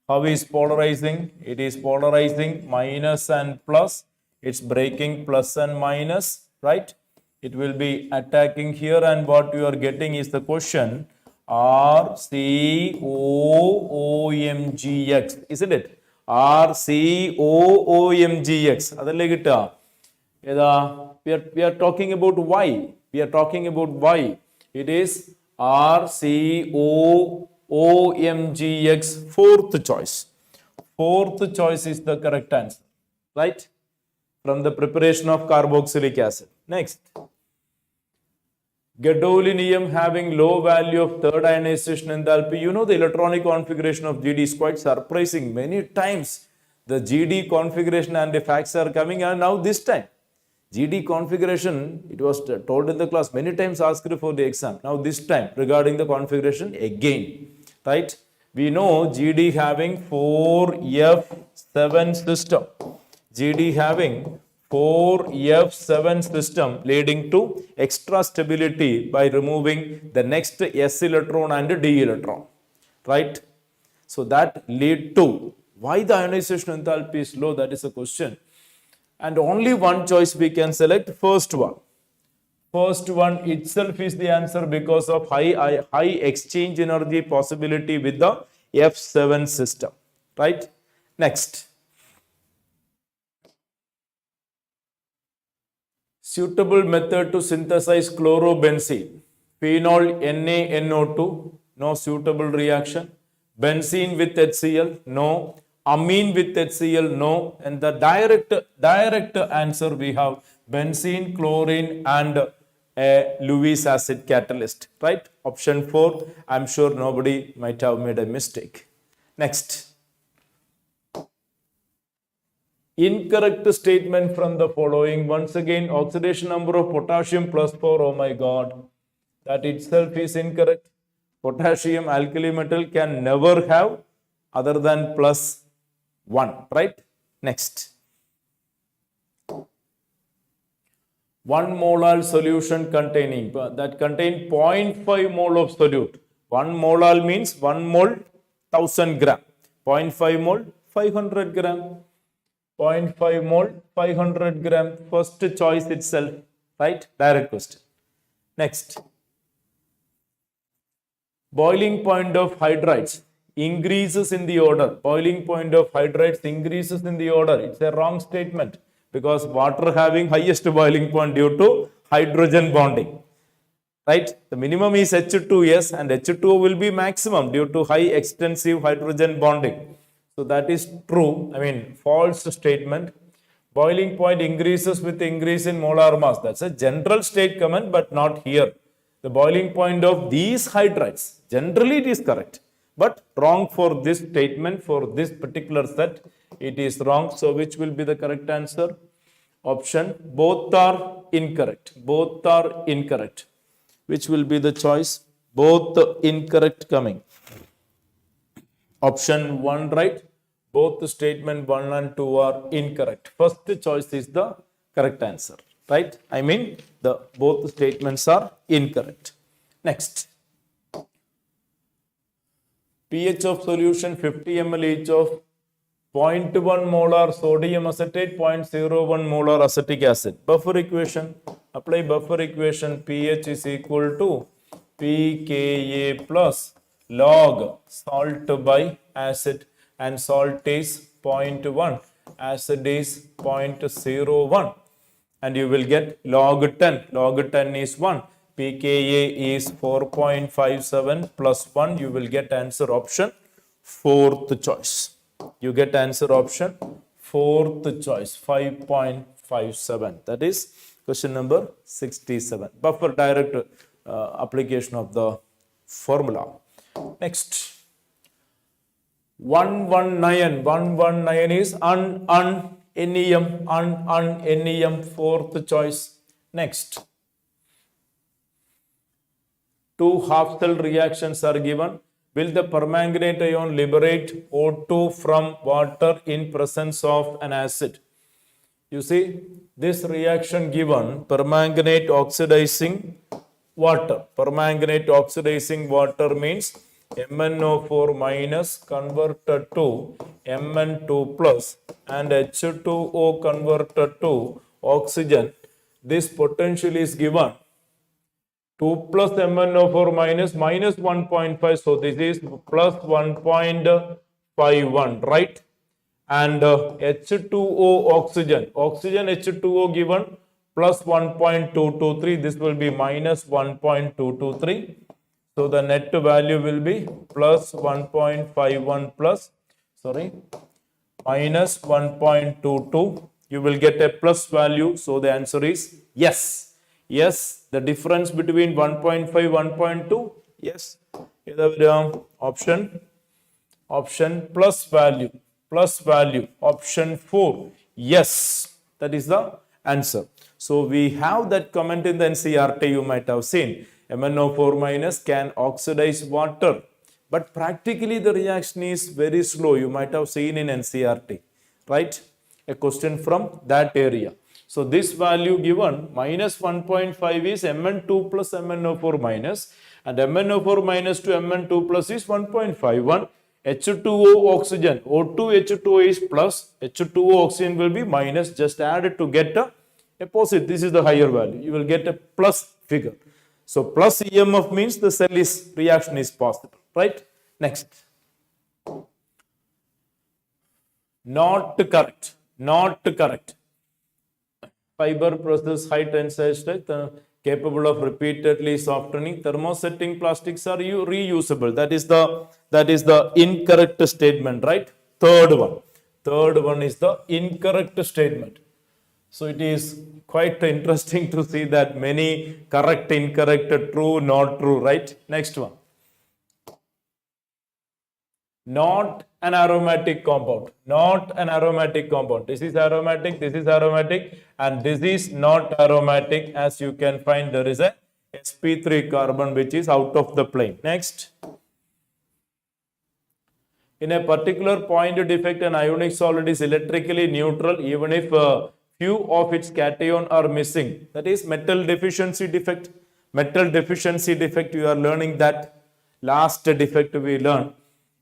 How is polarizing? It is polarizing minus and plus. It's breaking plus and minus, right? It will be attacking here, and what you are getting is the question RCOOMGX, isn't it? RCOOMGX. We are talking about Y. We are talking about Y. It is RCOOMGX, fourth choice. Fourth choice is the correct answer, right? From the preparation of carboxylic acid. Next. Gadolinium having low value of third ionization enthalpy. You know the electronic configuration of GD is quite surprising. Many times the GD configuration and the facts are coming, and now this time GD configuration, it was told in the class, many times asked for the exam. Now this time regarding the configuration again, right? We know GD having 4F7 system. GD having 4F7 system leading to extra stability by removing the next S electron and D electron, right? So that lead to why the ionization enthalpy is low, that is a question. And only one choice we can select, first one. First one itself is the answer because of high exchange energy possibility with the F7 system, right? Next. Suitable method to synthesize chlorobenzene. Phenol NaNO2, no suitable reaction. Benzene with HCl, no. Amine with HCl, no. And the direct answer we have benzene, chlorine and a Lewis acid catalyst, right? Option 4. I'm sure nobody might have made a mistake. Next. Incorrect statement from the following. Once again, oxidation number of potassium +4. Oh my God. That itself is incorrect. Potassium alkali metal can never have other than +1. Right? Next. 1 molar solution containing, that contain 0.5 mole of solute. 1 molar means 1 mole 1000 gram. 0.5 mole 500 gram. 0.5 mole 500 gram. First choice itself. Right? Direct question. Next. Boiling point of hydrides increases in the order. Boiling point of hydrides increases in the order. It's a wrong statement because water having highest boiling point due to hydrogen bonding. Right? The minimum is H2S and H2O will be maximum due to high extensive hydrogen bonding. So that is true. False statement. Boiling point increases with increase in molar mass. That's a general state comment, but not here. The boiling point of these hydrides, generally it is correct, but wrong for this statement, for this particular set, it is wrong. So which will be the correct answer? Option, both are incorrect. Both are incorrect. Which will be the choice? Both incorrect coming. Option 1 right, both the statement 1 and 2 are incorrect. First choice is the correct answer. Right? Both statements are incorrect. Next. pH of solution 50 ml each of 0.1 molar sodium acetate, 0.01 molar acetic acid. Buffer equation. Apply buffer equation. pH is equal to pKa plus log salt by acid, and salt is 0.1, acid is 0.01. And you will get log 10. Log 10 is 1. pKa is 4.57 plus 1. You will get answer option 4th choice. You get answer option 4th choice, 5.57. That is question number 67. Buffer direct application of the formula. Next. 119 is NEM, NEM, 4th choice. Next. 2 Hostel reactions are given. Will the permanganate ion liberate O2 from water in presence of an acid? You see, this reaction given, permanganate oxidizing water. Permanganate oxidizing water means MnO4 minus converted to Mn2 plus and H2O converted to oxygen. This potential is given 2 plus MnO4 minus 1.5. So this is plus 1.51, right? And H2O oxygen. Oxygen H2O given plus 1.223. This will be minus 1.223. So the net value will be plus 1.51 plus, minus 1.22. You will get a plus value. So the answer is yes. Yes, the difference between 1.5 1.2. Yes. Option plus value. Option 4. Yes. That is the answer. So we have that comment in the NCERT, you might have seen. MnO4 minus can oxidize water. But practically the reaction is very slow. You might have seen in NCERT. Right? A question from that area. So this value given minus 1.5 is Mn2 plus MnO4 minus, and MnO4 minus to Mn2 plus is 1.51. H2O oxygen, O2 H2O is plus, H2O oxygen will be minus. Just add it to get a positive. This is the higher value. You will get a plus figure. So plus EMF means the cell reaction is possible. Right? Next. Not correct. Fiber process high tensile strength capable of repeatedly softening. Thermosetting plastics are reusable. That is the incorrect statement, right? Third one is the incorrect statement. So it is quite interesting to see that many correct, incorrect, true, not true, right? Next one. Not an aromatic compound. Not an aromatic compound. This is aromatic, and this is not aromatic. As you can find, there is a sp3 carbon which is out of the plane. Next. In a particular point defect, an ionic solid is electrically neutral even if few of its cation are missing. That is metal deficiency defect. Metal deficiency defect, you are learning that. Last defect we learned.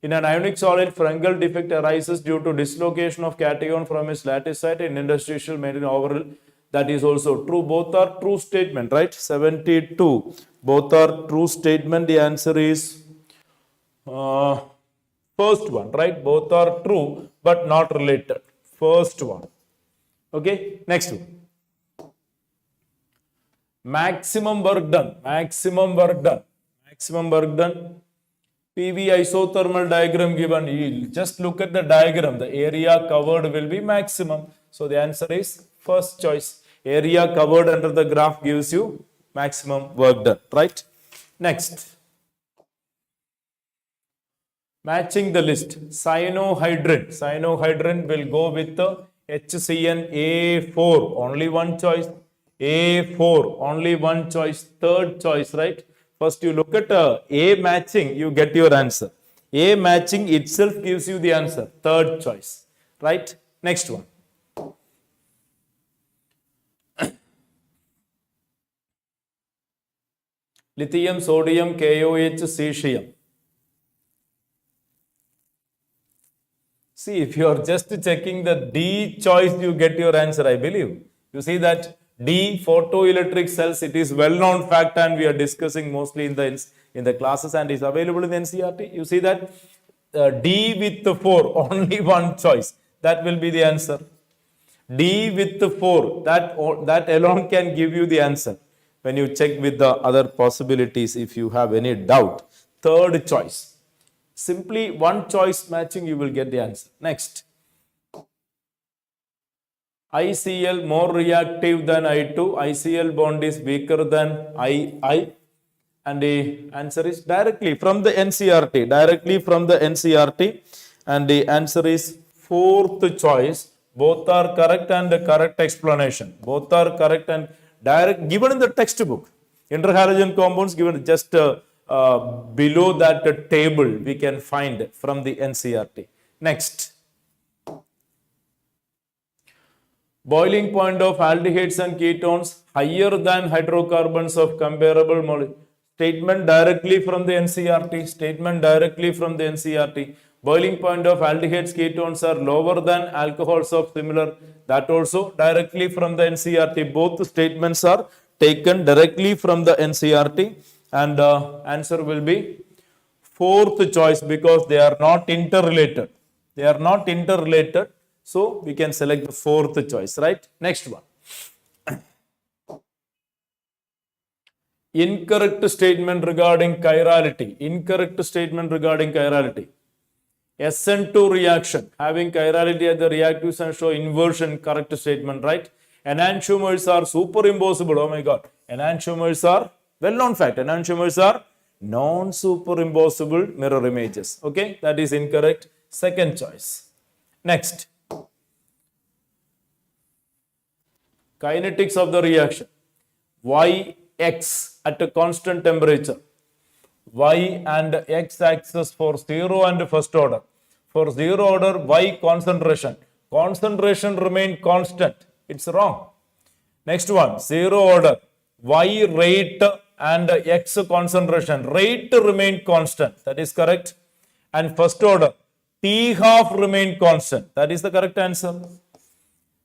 In an ionic solid, Frankel defect arises due to dislocation of cation from its lattice site in interstitial medium overall. That is also true. Both are true statement, right? 72. Both are true statement. The answer is first one, right? Both are true but not related. First one. Okay, next one. Maximum work done. Maximum work done. Maximum work done. PV isothermal diagram given. You just look at the diagram. The area covered will be maximum. So the answer is first choice. Area covered under the graph gives you maximum work done, right? Next. Matching the list. Cyanohydrin. Cyanohydrin will go with the HCN A4. Only one choice. A4. Only one choice. Third choice, right? First you look at A matching, you get your answer. A matching itself gives you the answer. Third choice, right? Next one. Lithium, sodium, KOH, cesium. See, if you are just checking the D choice, you get your answer, I believe. You see that D, photoelectric cells, it is well-known fact and we are discussing mostly in the classes and is available in the NCRT. You see that D with the 4, only one choice. That will be the answer. D with the 4, that alone can give you the answer. When you check with the other possibilities, if you have any doubt. Third choice. Simply one choice matching, you will get the answer. Next. ICl more reactive than I2. ICl bond is weaker than II. And the answer is directly from the NCRT. Directly from the NCRT. And the answer is fourth choice. Both are correct and the correct explanation. Both are correct and direct given in the textbook. Interhalogen compounds given just below that table we can find from the NCRT. Next. Boiling point of aldehydes and ketones higher than hydrocarbons of comparable molecule. Statement directly from the NCRT. Statement directly from the NCRT. Boiling point of aldehydes, ketones are lower than alcohols of similar. That also directly from the NCRT. Both statements are taken directly from the NCRT. And answer will be fourth choice because they are not interrelated. They are not interrelated. So we can select the fourth choice, right? Next one. Incorrect statement regarding chirality. Incorrect statement regarding chirality. SN2 reaction having chirality at the reactive site show inversion. Correct statement, right? Enantiomers are superimposable. Oh my God. Enantiomers are well-known fact. Enantiomers are non-superimposable mirror images. Okay, that is incorrect. Second choice. Next. Kinetics of the reaction. Yx at a constant temperature. Y and x axis for 0 and first order. For 0 order, Y concentration. Concentration remain constant. It's wrong. Next one, 0 order. Y rate and x concentration. Rate remain constant. That is correct. And first order, T half remain constant. That is the correct answer.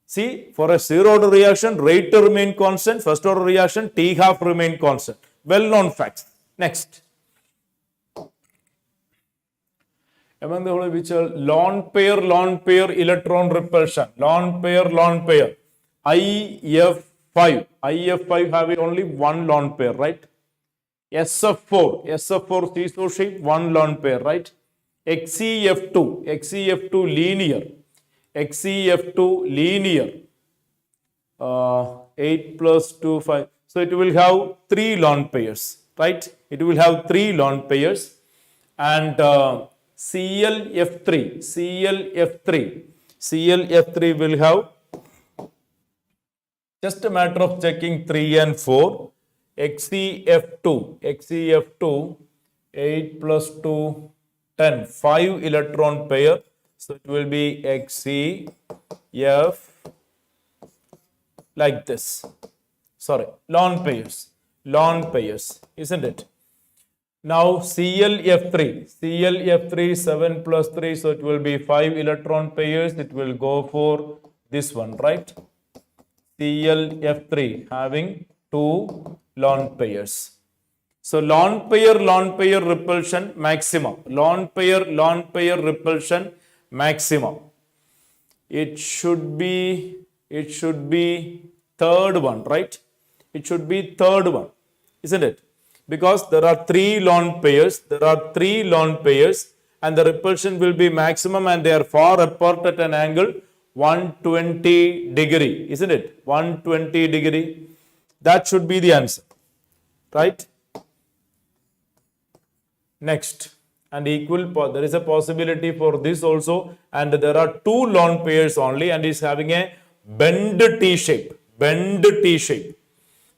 See, for a 0 order reaction, rate to remain constant. First order reaction, T half remain constant. Well-known facts. Next. Among the whole which are lone pair electron repulsion. Lone pair. IF5. IF5 having only one lone pair, right? SF4 CSO shape, one lone pair, right? XEF2 linear. XEF2 linear, 8 plus 2, 5. So it will have 3 lone pairs, right? It will have 3 lone pairs. And ClF3 will have just a matter of checking 3 and 4. XeF2, 8 plus 2, 10, 5 electron pair. So it will be XeF like this. Sorry, lone pairs, isn't it? Now ClF3, 7 plus 3, so it will be 5 electron pairs. It will go for this one, right? ClF3 having 2 lone pairs. So lone pair repulsion maximum. Lone pair repulsion maximum. It should be third one, right? It should be third one, isn't it? Because there are 3 lone pairs, and the repulsion will be maximum, and they are far apart at an angle 120 degree, isn't it? 120 degree. That should be the answer, right? Next, and there is a possibility for this also, and there are 2 lone pairs only, and is having a bend T shape.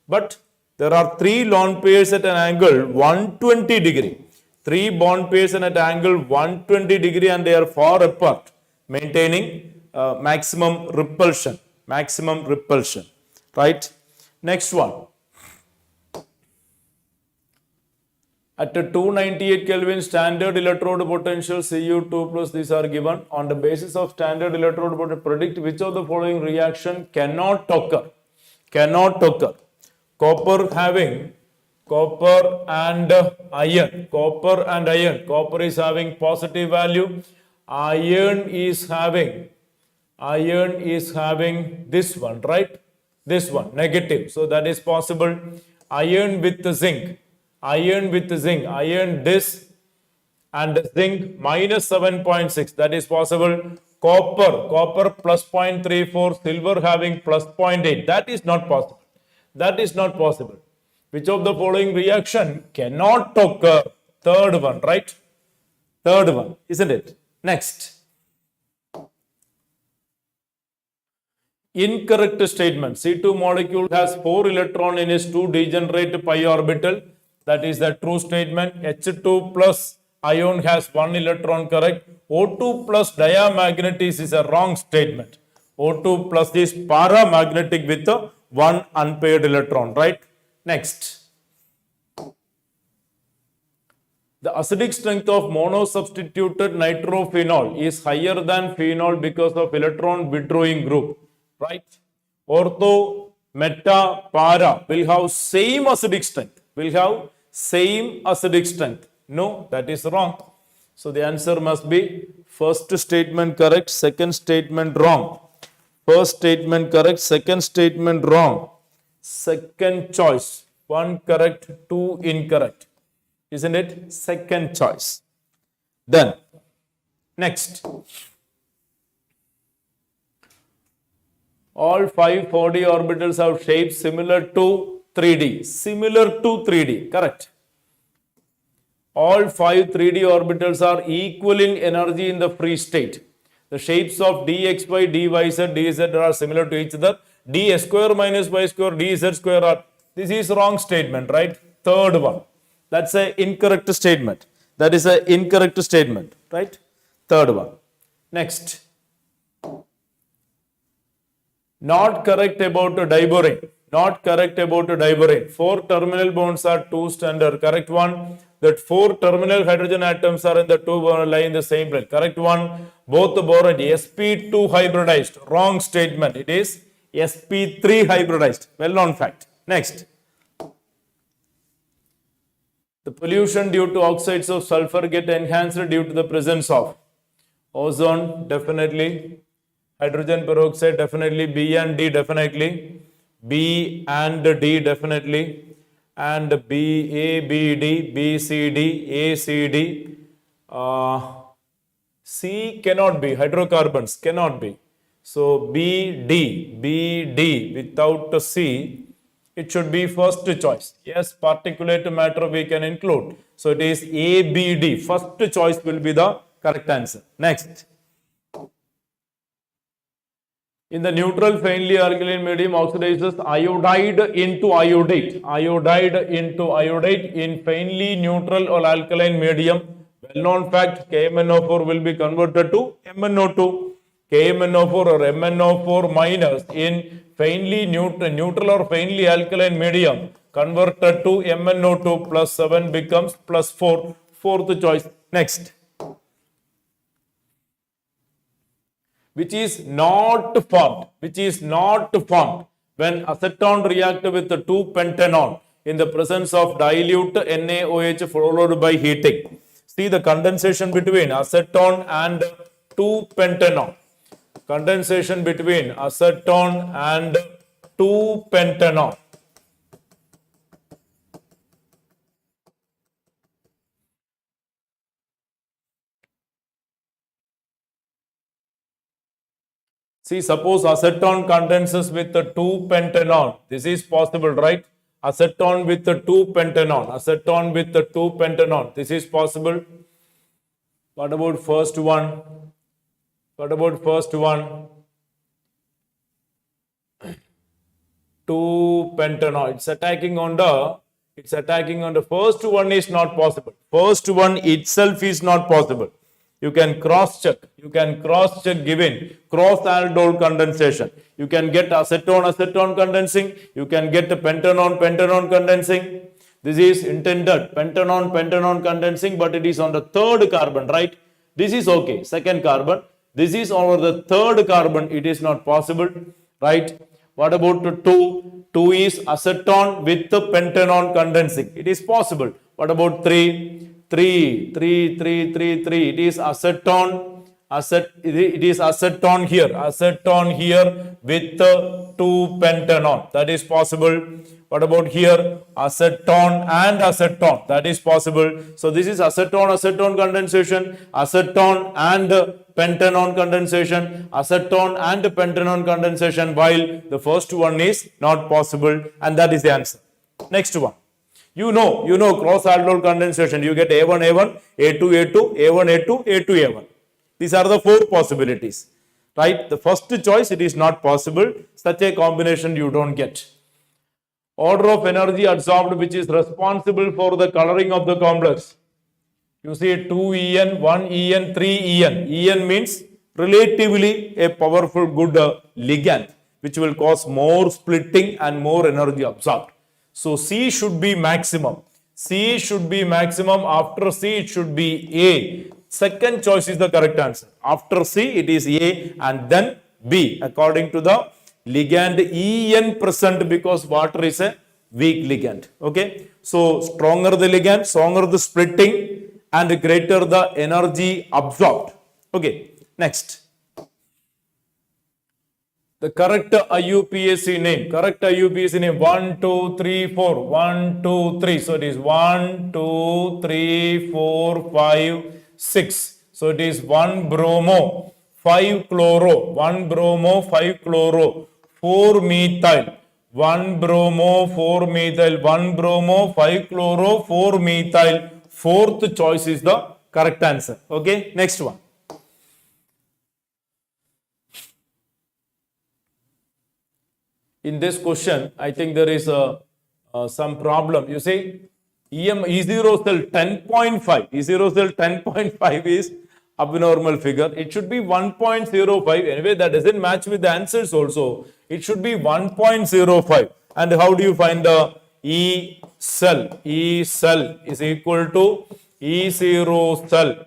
But there are 3 lone pairs at an angle 120 degree. 3 bond pairs at an angle 120 degree, and they are far apart, maintaining maximum repulsion, right? Next one. At a 298 Kelvin standard electrode potential Cu2 plus, these are given. On the basis of standard electrode potential, predict which of the following reaction cannot occur. Copper and iron. Copper is having positive value. Iron is having this one, right? This one, negative. So that is possible. Iron with zinc. Iron this and zinc minus 7.6. That is possible. Copper plus 0.34. Silver having plus 0.8. That is not possible. Which of the following reaction cannot occur? Third one, right? Third one, isn't it? Next. Incorrect statement. C2 molecule has 4 electrons in its 2 degenerate pi orbital. That is the true statement. H2 plus ion has 1 electron, correct. O2 plus diamagnetic is a wrong statement. O2 plus is paramagnetic with 1 unpaired electron, right? Next. The acidic strength of monosubstituted nitrophenol is higher than phenol because of electron withdrawing group, right? Ortho, meta, para will have same acidic strength. No, that is wrong. So the answer must be first statement correct, second statement wrong. First statement correct, second statement wrong. Second choice, 1 correct, 2 incorrect. Isn't it? Second choice. Then, next. All 5 4D orbitals have shapes similar to 3D. Correct. All 5 3D orbitals are equal in energy in the free state. The shapes of dxy, dyz, dz are similar to each other. D square minus y square, dz square are. This is wrong statement, right? Third one. That's an incorrect statement. That is an incorrect statement, right? Third one. Next. Not correct about diborane. 4 terminal bonds are 2 standard. Correct one. That 4 terminal hydrogen atoms are in the 2 lie in the same plane. Correct one. Both boron sp2 hybridized. Wrong statement. It is sp3 hybridized. Well known fact. Next. The pollution due to oxides of sulfur get enhanced due to the presence of ozone, definitely. Hydrogen peroxide, definitely. B and D, definitely. B and D, definitely. And B, A, B, D, B, C, D, A, C, D. C cannot be. Hydrocarbons cannot be. So B, D without C. It should be first choice. Yes, particulate matter we can include. So it is A, B, D. First choice will be the Correct answer. Next. In the neutral faintly alkaline medium oxidizes iodide into iodate. Iodide into iodate in faintly neutral or alkaline medium. Well-known fact, KMnO4 will be converted to MnO2. KMnO4 or MnO4 minus in faintly neutral or faintly alkaline medium converted to MnO2 plus 7 becomes plus 4. Fourth choice. Next. Which is not formed when acetone react with the 2-pentanone in the presence of dilute NaOH followed by heating. See the condensation between acetone and 2-pentanone. Condensation between acetone and 2-pentanone. See, suppose acetone condenses with the 2-pentanone. This is possible, right? Acetone with the 2-pentanone. Acetone with the 2-pentanone. This is possible. What about first one? 2-pentanone. It's attacking on the first one is not possible. First one itself is not possible. You can cross check given cross aldol condensation. You can get acetone condensing. You can get pentanone condensing. This is intended pentanone condensing, but it is on the third carbon, right? This is okay, second carbon. This is over the third carbon. It is not possible, right? What about the 2? 2 is acetone with the pentanone condensing. It is possible. What about 3? 3. It is acetone here with the 2-pentanone. That is possible. What about here? Acetone and acetone. That is possible. So this is acetone condensation, acetone and pentanone condensation, acetone and pentanone condensation, while the first one is not possible, and that is the answer. Next one. You know cross aldol condensation. You get A1, A2, A2, A1, A2, A2, A1. These are the 4 possibilities, right? The first choice, it is not possible. Such a combination you don't get. Order of energy absorbed which is responsible for the coloring of the complex. You see 2En, 1En, 3En. En means relatively a powerful good ligand which will cause more splitting and more energy absorbed. So C should be maximum. After C it should be A. Second choice is the correct answer. After C it is A and then B according to the ligand En present, because water is a weak ligand. Okay. So stronger the ligand, stronger the splitting and greater the energy absorbed. Okay. Next. The correct IUPAC name. 1, 2, 3, 4. 1, 2, 3. So it is 1, 2, 3, 4, 5, 6. So it is 1 bromo, 5 chloro, 1 bromo, 5 chloro, 4 methyl, 1 bromo, 4 methyl, 1 bromo, 5 chloro, 4 methyl. Fourth choice is the correct answer. Okay. Next one. In this question, I think there is some problem. You see, E0 cell 10.5. E0 cell 10.5 is abnormal figure. It should be 1.05. Anyway, that doesn't match with the answers also. It should be 1.05. And how do you find the E cell? E cell is equal to E0 cell.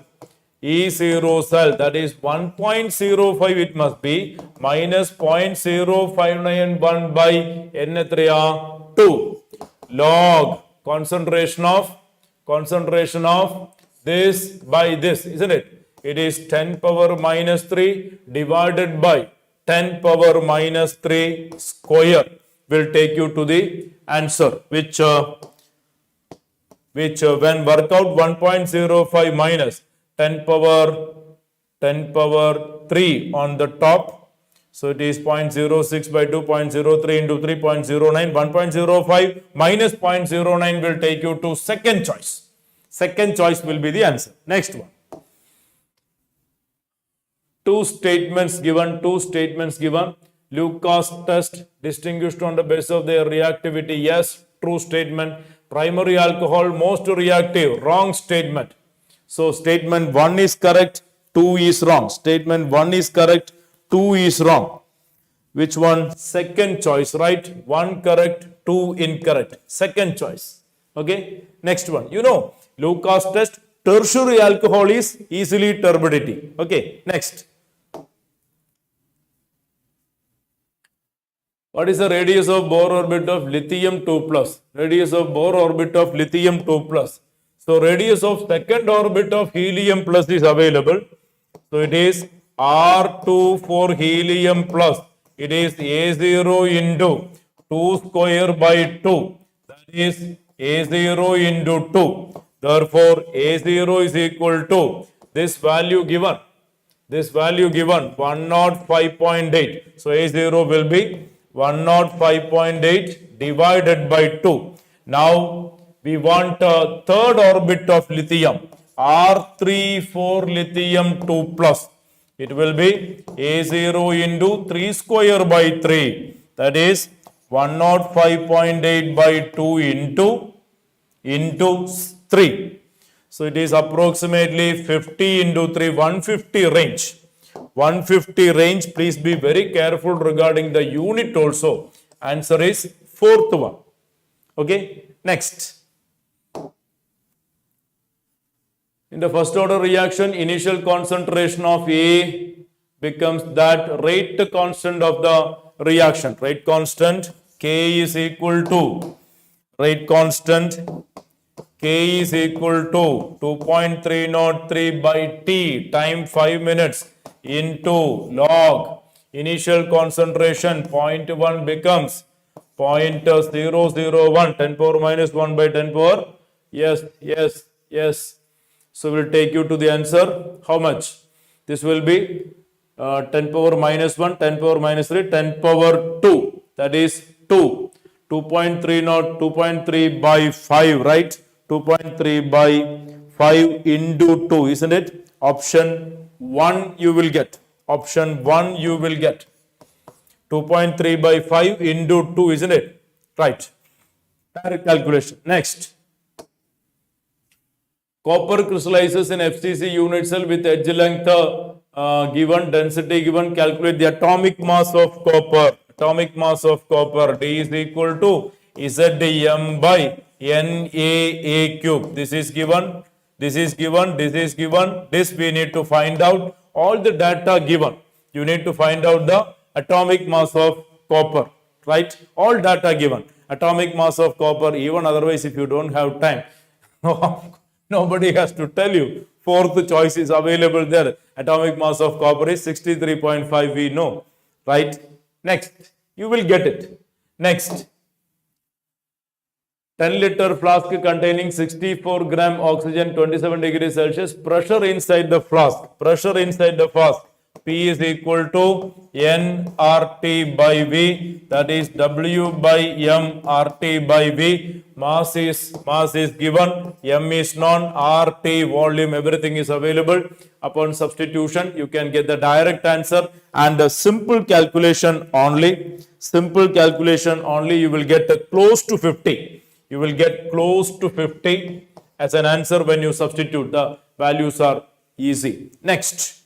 E0 cell, that is 1.05 it must be, minus 0.0591 by N3 2 log concentration of this by this, isn't it? It is 10 power minus 3 divided by 10 power minus 3 square will take you to the answer, which when work out 1.05 minus 10 power 3 on the top. So it is 0.06 by 2, 0.03 into 3.09, 1.05 minus 0.09 will take you to second choice. Second choice will be the answer. Next one. two statements given. Lucas test distinguished on the basis of their reactivity. Yes, true statement. Primary alcohol most reactive. Wrong statement. So statement 1 is correct, 2 is wrong. Statement 1 is correct, 2 is wrong. Which one? Second choice, right? 1 correct, 2 incorrect. Second choice. Okay. Next one. You know, Lucas test, tertiary alcohol is easily turbidity. Okay. Next. What is the radius of Bohr orbit of lithium 2 plus? Radius of Bohr orbit of lithium 2 plus. So radius of second orbit of helium plus is available. So it is R2 for helium plus. It is A0 into 2 square by 2. That is A0 into 2. Therefore, A0 is equal to this value given. 105.8. So A0 will be 105.8 divided by 2. Now we want a third orbit of lithium, R3 for lithium 2 plus. It will be A0 into 3 square by 3. That is 105.8 by 2 into 3. So it is approximately 50 into 3, 150 range. 150 range. Please be very careful regarding the unit also. Answer is fourth one. Okay. Next. In the first order reaction, initial concentration of A becomes that rate constant of the reaction. Rate constant K is equal to rate constant K is equal to 2.303 by T time 5 minutes into log initial concentration 0.1 becomes 0.001 10 power minus 1 by 10 power. Yes. So we'll take you to the answer. How much? This will be 10 power minus 1, 10 power minus 3, 10 power 2. That is 2. 2.3 by 5, right? 2.3 by 5 into 2, isn't it? Option 1 you will get. Option 1 you will get. 2.3 by 5 into 2, isn't it? Right. Direct calculation. Next. Copper crystallizes in FCC unit cell with edge length given, density given. Calculate the atomic mass of copper. Atomic mass of copper. D is equal to Zm by NaA cube. This is given. This is given. This is given. This we need to find out. All the data given. You need to find out the atomic mass of copper. Right? All data given. Atomic mass of copper. Even otherwise, if you don't have time. Nobody has to tell you. Fourth choice is available there. Atomic mass of copper is 63.5. We know. Right? Next. You will get it. Next. 10-liter flask containing 64 gram oxygen, 27 degrees Celsius. Pressure inside the flask. Pressure inside the flask. P is equal to nRT by V. That is W by M RT by V. Mass is given. M is known. RT volume. Everything is available. Upon substitution, you can get the direct answer and the simple calculation only. Simple calculation only. You will get close to 50. You will get close to 50 as an answer when you substitute. The values are easy. Next.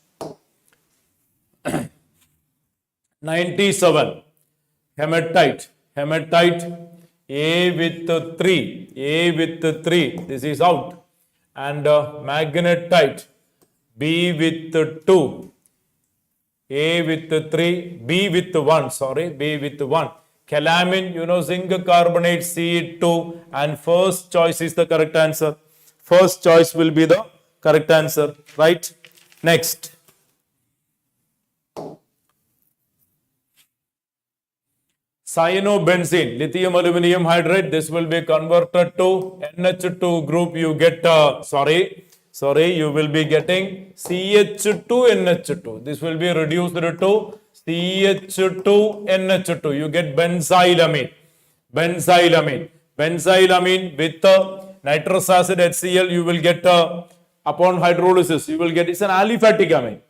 97. Hematite. A with 3. This is out. And magnetite. B with 2. A with 3. B with 1. Calamine, zinc carbonate C2, and first choice is the correct answer. First choice will be the correct answer, right? Next. Cyanobenzene, lithium aluminum hydride, this will be converted to NH2 group. You get, you will be getting CH2NH2. This will be reduced to CH2NH2. You get benzylamine. Benzylamine with nitrous acid HCl, you will get upon hydrolysis, you will get, it's an aliphatic amine.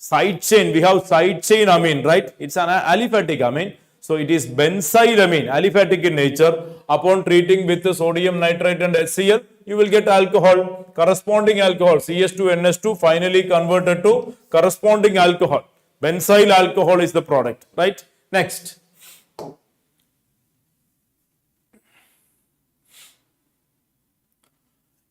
Side chain, we have side chain amine, right? It's an aliphatic amine. So it is benzyl amine, aliphatic in nature. Upon treating with the sodium nitrate and HCl, you will get alcohol, corresponding alcohol, CH2NH2 finally converted to corresponding alcohol. Benzyl alcohol is the product, right? Next.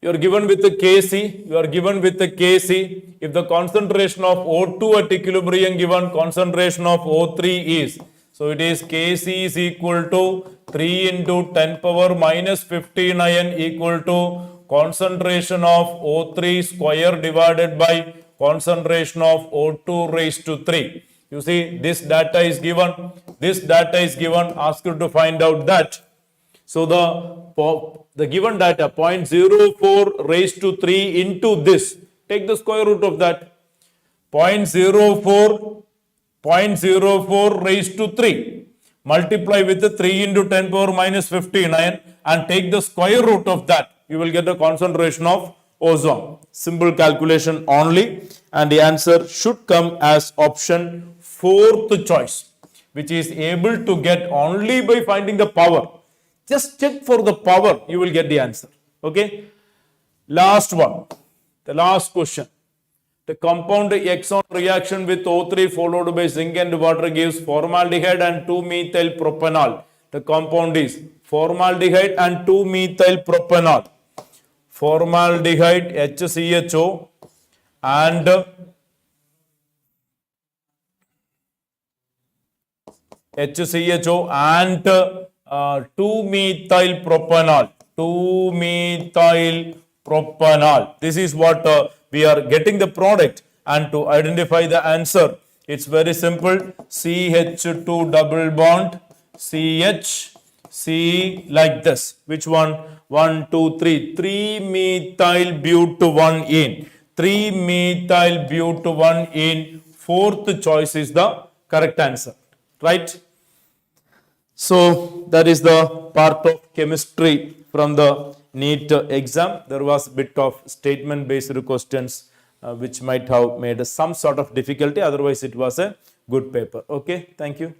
You are given with the Kc, you are given with the Kc. If the concentration of O2 at equilibrium given concentration of O3 is, so it is Kc is equal to 3 into 10 power minus 59 equal to concentration of O3 square divided by concentration of O2 raised to 3. You see, this data is given, ask you to find out that. So the given data 0.04 raised to 3 into this, take the square root of that. 0.04 raised to 3, multiply with the 3 into 10 power minus 59 and take the square root of that. You will get the concentration of ozone. Simple calculation only, and the answer should come as option 4th choice, which is able to get only by finding the power. Just check for the power, you will get the answer. Okay. Last one, the last question. The compound Exxon reaction with O3 followed by zinc and water gives formaldehyde and 2-methyl propanol. The compound is formaldehyde and 2-methyl propanol. Formaldehyde HCHO and HCHO and 2-methyl propanol. 2-methyl propanol. This is what we are getting the product, and to identify the answer, it's very simple. CH2 double bond CH C like this. Which one? 1, 2, 3. 3-methyl but1ene. 3-methyl but1ene. 4th choice is the correct answer. Right? So that is the part of chemistry from the NEET exam. There was a bit of statement based questions which might have made some sort of difficulty. Otherwise, it was a good paper. Okay, thank you.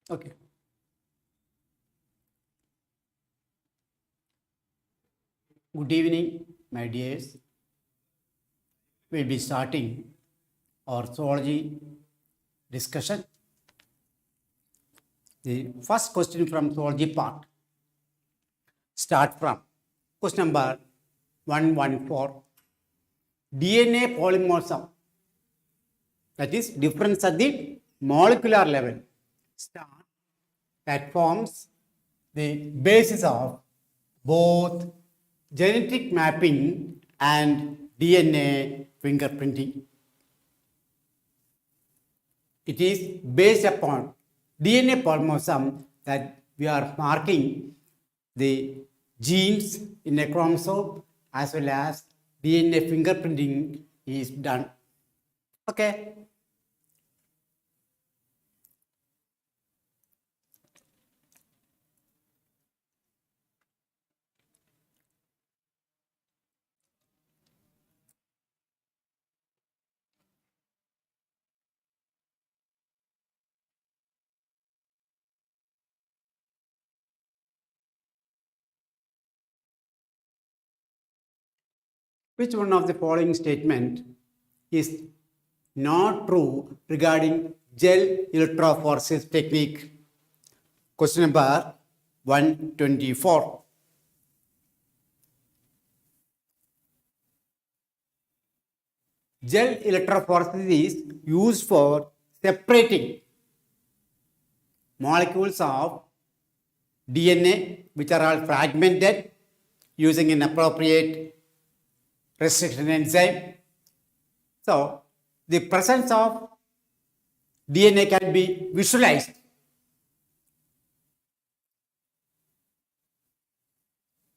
Okay. Good evening, my dears. We'll be starting our zoology discussion. The first question from zoology part. Start from question number 114. DNA polymorphism, that is difference at the molecular level, that forms the basis of both genetic mapping and DNA fingerprinting. It is based upon DNA polymorphism that we are marking the genes in a chromosome as well as DNA fingerprinting is done. Okay. Which one of the following statement is not true regarding gel electrophoresis technique? Question number 124. Gel electrophoresis is used for separating molecules of DNA which are all fragmented using an appropriate restriction enzyme. So, the presence of DNA can be visualized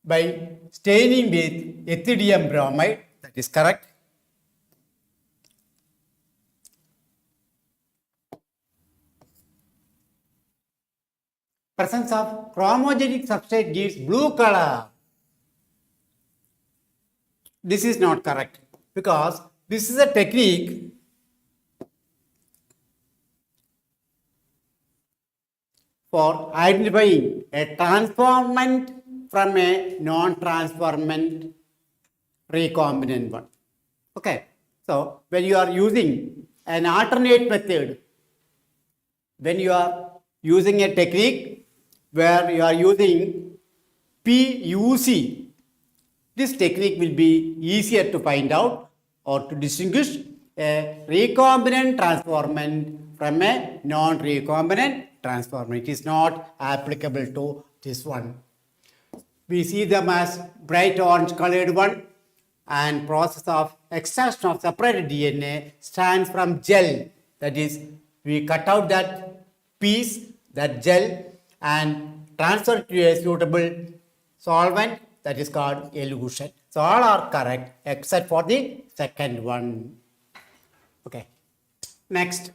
by staining with ethidium bromide. That is correct. Presence of chromogenic substrate gives blue color. This is not correct because this is a technique for identifying a transformant from a non-transformant recombinant one. Okay. So, when you are using an alternate method, when you are using a technique where you are using PUC, this technique will be easier to find out or to distinguish a recombinant transformant from a non-recombinant transformant. It is not applicable to this one. We see them as bright orange colored one, and process of extraction of separated DNA stands from gel. That is, we cut out that piece, that gel, and transfer it to a suitable solvent, that is called elution. So all are correct except for the second one. Okay. Next.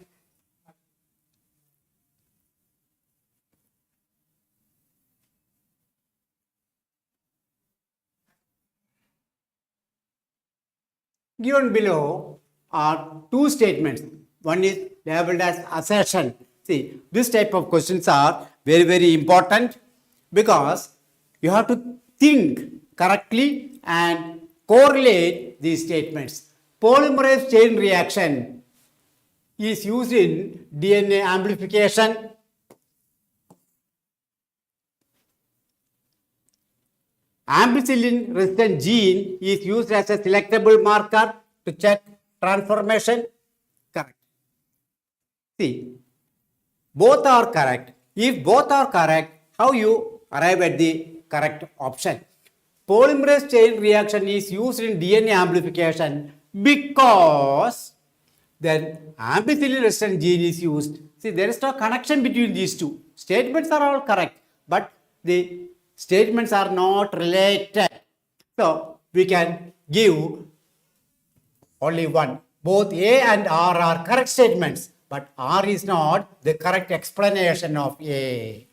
Given below are two statements. One is labeled as assertion. See, this type of questions are very, very important because you have to think correctly and correlate these statements. Polymerase chain reaction is used in DNA amplification. Ampicillin resistant gene is used as a selectable marker to check transformation. Correct. See, both are correct. If both are correct, how you arrive at the correct option. Polymerase chain reaction is used in DNA amplification because then ampicillin resistant gene is used. See, there is no connection between these two. Statements are all correct, but the statements are not related. So we can give only one. Both A and R are correct statements, but R is not the correct explanation of A.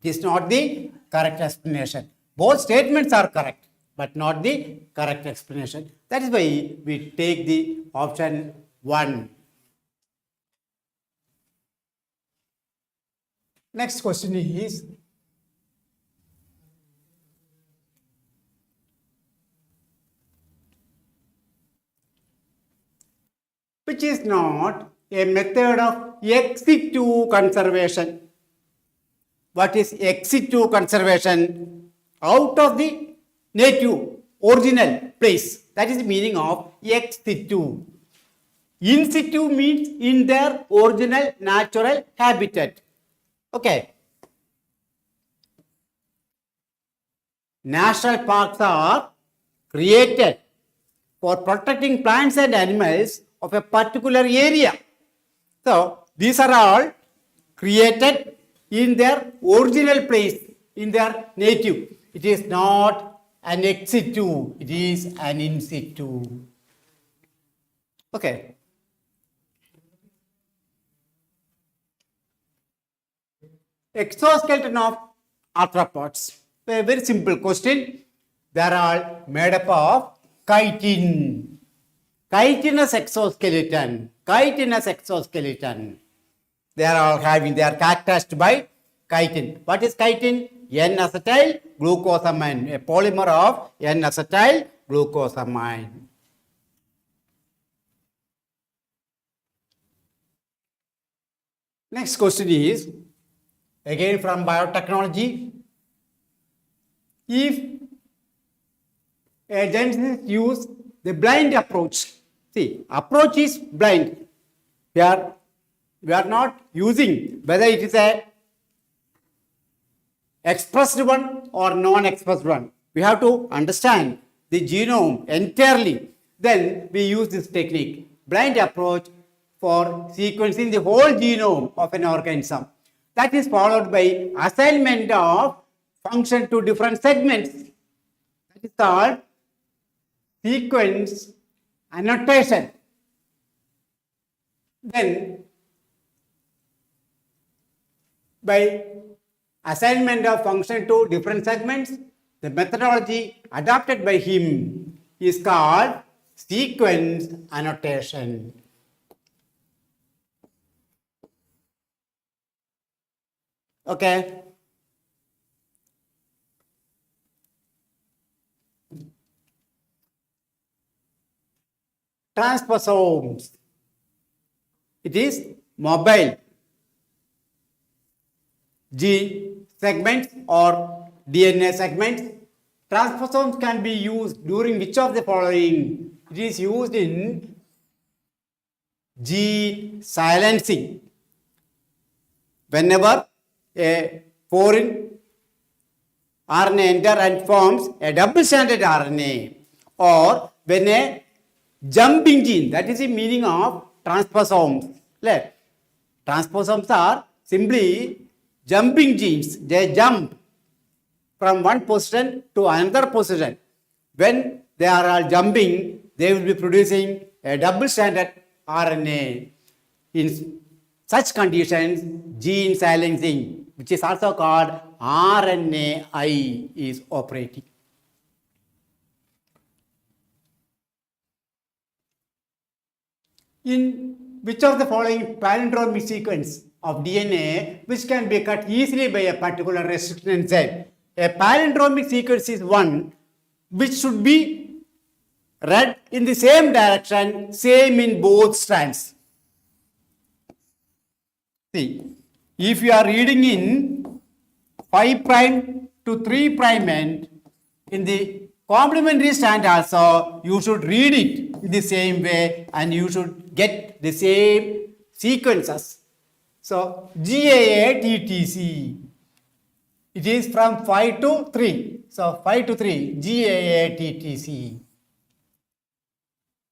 It is not the correct explanation. Both statements are correct, but not the correct explanation. That is why we take the option 1. Next question is, which is not a method of ex situ conservation. What is ex situ conservation? Out of the native original place. That is the meaning of ex situ. In situ means in their original natural habitat. Okay. National parks are created for protecting plants and animals of a particular area. So these are all created in their original place, in their native. It is not an ex situ, it is an in situ. Okay. Exoskeleton of arthropods. A very simple question. They are all made up of chitin. Chitinous exoskeleton. Chitinous exoskeleton. They are characterized by chitin. What is chitin? N-acetyl glucosamine, a polymer of N-acetyl glucosamine. Next question is, again from biotechnology. If a geneticist use the blind approach, see, approach is blind. We are not using whether it is a expressed one or non-expressed one. We have to understand the genome entirely. Then we use this technique, blind approach, for sequencing the whole genome of an organism. That is followed by assignment of function to different segments. That is called sequence annotation. Then by assignment of function to different segments, the methodology adopted by him is called sequence annotation. Okay. Transposomes. It is mobile gene segments or DNA segments. Transposomes can be used during which of the following? It is used in gene silencing. Whenever a foreign RNA enters and forms a double-stranded RNA, or when a jumping gene, that is the meaning of transposomes. Transposomes are simply jumping genes. They jump from one position to another position. When they are all jumping, they will be producing a double-stranded RNA. In such conditions, gene silencing, which is also called RNAi, is operating. In which of the following palindromic sequence of DNA which can be cut easily by a particular restriction enzyme? A palindromic sequence is one which should be read in the same direction, same in both strands. See, if you are reading in 5' to 3' end, in the complementary strand also, you should read it in the same way and you should get the same sequences. So, GAA, TTC. It is from 5 to 3. So 5 to 3, GAATTC.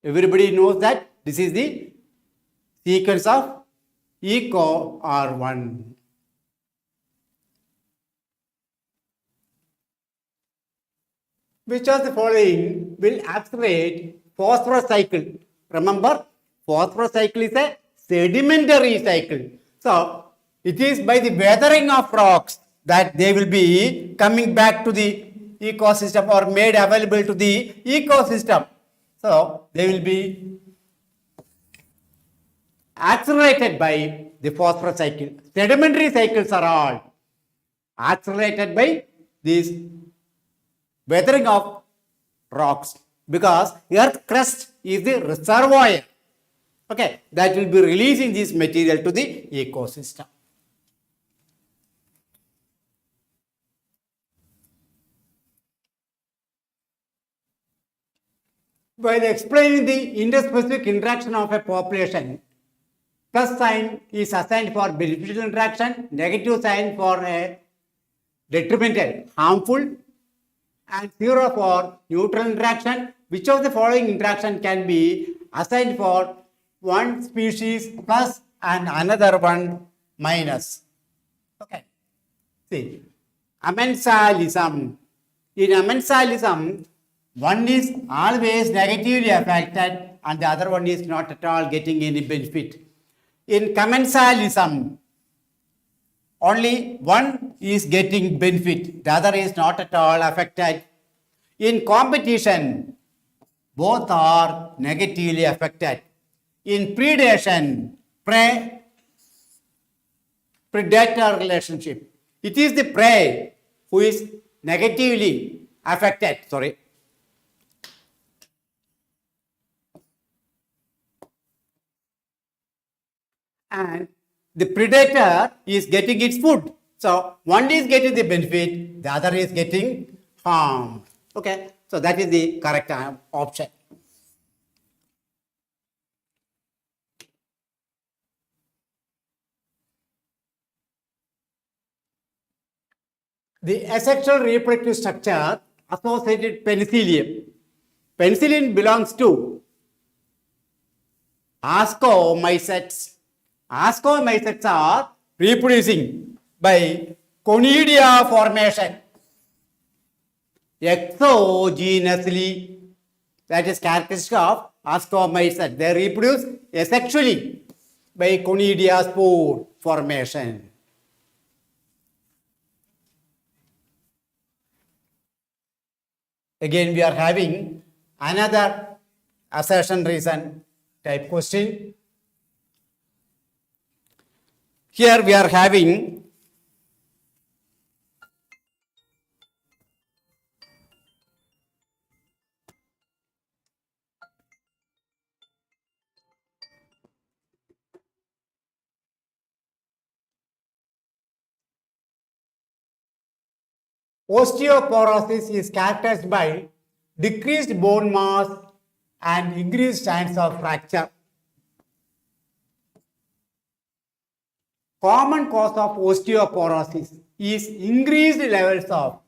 Everybody knows that this is the sequence of echo R1. Which of the following will accelerate phosphorus cycle? Remember, phosphorus cycle is a sedimentary cycle. So, it is by the weathering of rocks that they will be coming back to the ecosystem or made available to the ecosystem. So, they will be accelerated by the phosphorus cycle. Sedimentary cycles are all accelerated by these weathering of rocks, because earth crust is the reservoir, okay, that will be releasing this material to the ecosystem. While explaining the interspecific interaction of a population, plus sign is assigned for beneficial interaction, negative sign for a detrimental, harmful, and 0 for neutral interaction. Which of the following interaction can be assigned for one species plus and another one minus? Okay. See, amensalism. In amensalism, one is always negatively affected and the other one is not at all getting any benefit. In commensalism, only one is getting benefit, the other is not at all affected. In competition, both are negatively affected. In predation, prey-predator relationship, it is the prey who is negatively affected. Sorry. And the predator is getting its food. So one is getting the benefit, the other is getting harm. Okay, so that is the correct option. The asexual reproductive structure associated penicillium. Penicillin belongs to ascomycetes. Ascomycetes are reproducing by conidia formation exogenously. That is characteristic of ascomycetes. They reproduce asexually by conidia spore formation. Again, we are having another assertion reason type question. Here we are having osteoporosis is characterized by decreased bone mass and increased chance of fracture. Common cause of osteoporosis is increased levels of,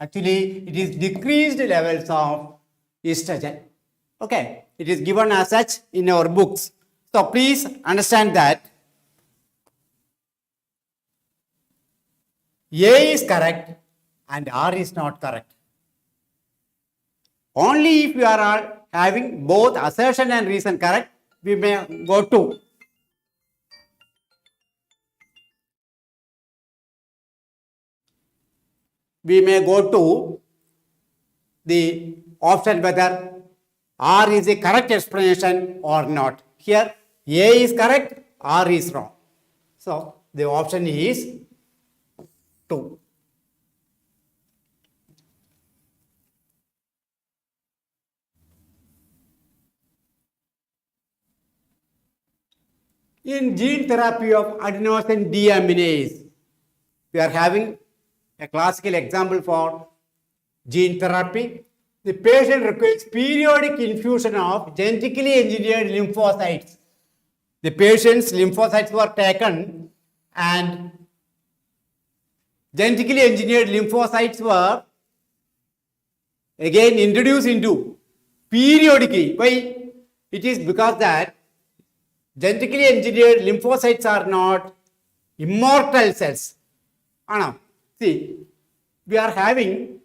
actually it is decreased levels of estrogen. Okay, it is given as such in our books. So please understand that A is correct and R is not correct. Only if you are having both assertion and reason correct, we may go to the option whether R is a correct explanation or not. Here A is correct, R is wrong. So the option is 2. In gene therapy of adenosine deaminase, we are having a classical example for gene therapy. The patient requires periodic infusion of genetically engineered lymphocytes. The patient's lymphocytes were taken and genetically engineered lymphocytes were again introduced into periodically. Why? It is because that genetically engineered lymphocytes are not immortal cells. Anna, see, we are having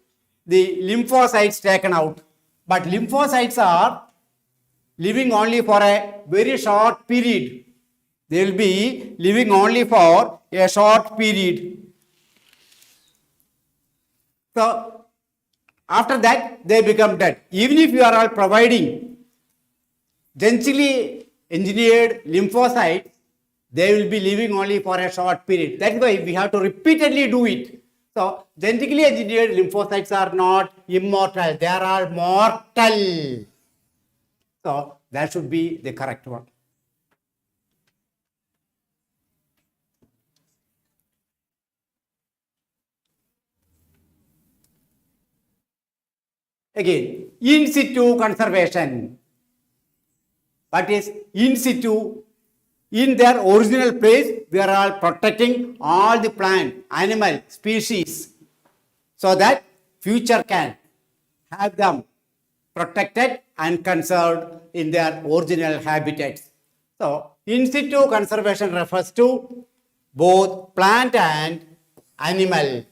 the lymphocytes taken out, but lymphocytes are living only for a very short period. They will be living only for a short period. So, after that, they become dead. Even if you are all providing genetically engineered lymphocytes, they will be living only for a short period. That's why we have to repeatedly do it. So, genetically engineered lymphocytes are not immortal, they are all mortal. So, that should be the correct one. Again, in situ conservation. What is in situ? In their original place, we are all protecting all the plant, animal, species, so that future can have them protected and conserved in their original habitats. So, in situ conservation refers to both plant and animal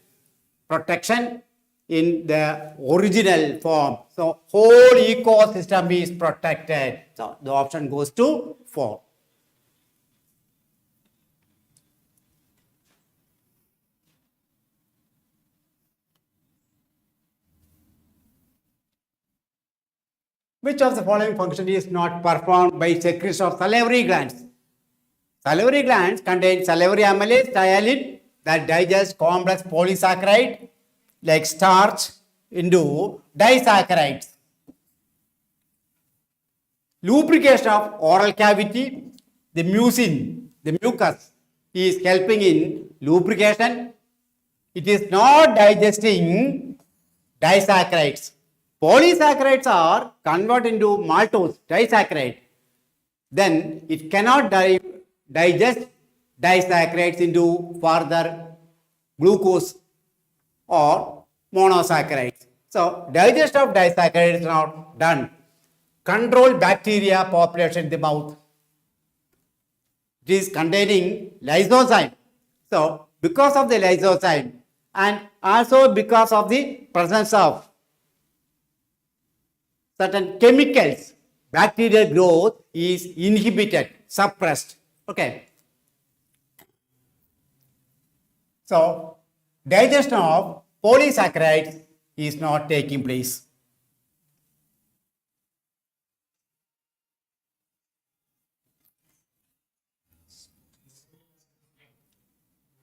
protection in the original form. So, whole ecosystem is protected. So, the option goes to 4. Which of the following function is not performed by secretion of salivary glands? Salivary glands contain salivary amylase, tyalin that digest complex polysaccharide like starch into disaccharides. Lubrication of oral cavity, the mucin, the mucus is helping in lubrication. It is not digesting disaccharides. Polysaccharides are converted into maltose, disaccharide. Then it cannot digest disaccharides into further glucose or monosaccharides. So, digestion of disaccharides is not done. Control bacteria population in the mouth. It is containing lysozyme. So, because of the lysozyme and also because of the presence of certain chemicals, bacterial growth is inhibited, suppressed. Okay. So, digestion of polysaccharides is not taking place.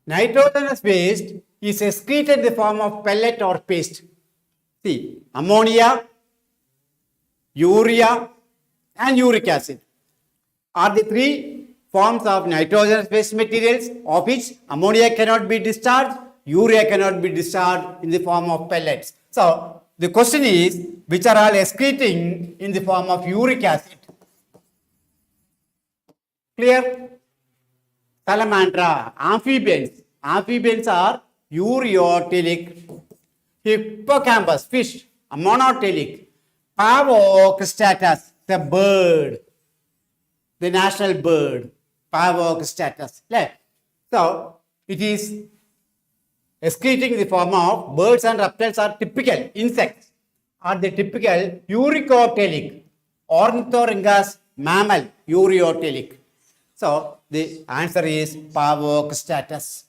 Nitrogenous waste is excreted in the form of pellet or paste. See, ammonia, urea and uric acid are the 3 forms of nitrogenous waste materials, of which ammonia cannot be discharged, urea cannot be discharged in the form of pellets. So, the question is, which are all excreting in the form of uric acid? Clear? Salamandra, amphibians. Amphibians are ureotelic. Hippocampus, fish, monotelic. Pavocristatus, the bird, the national bird, Pavocristatus. So, it is excreting in the form of birds and reptiles are typical, insects are the typical uricotelic, ornithorhynchus mammal, ureotelic. So, the answer is Pavocristatus.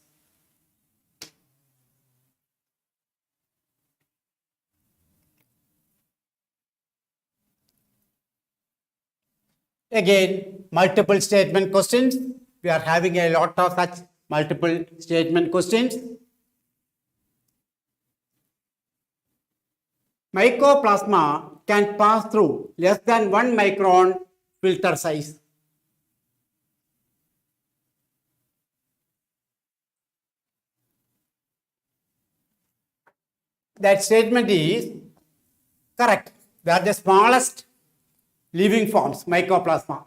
Again, multiple statement questions. We are having a lot of such multiple statement questions. Mycoplasma can pass through less than 1 micron filter size. That statement is correct. They are the smallest living forms, mycoplasma.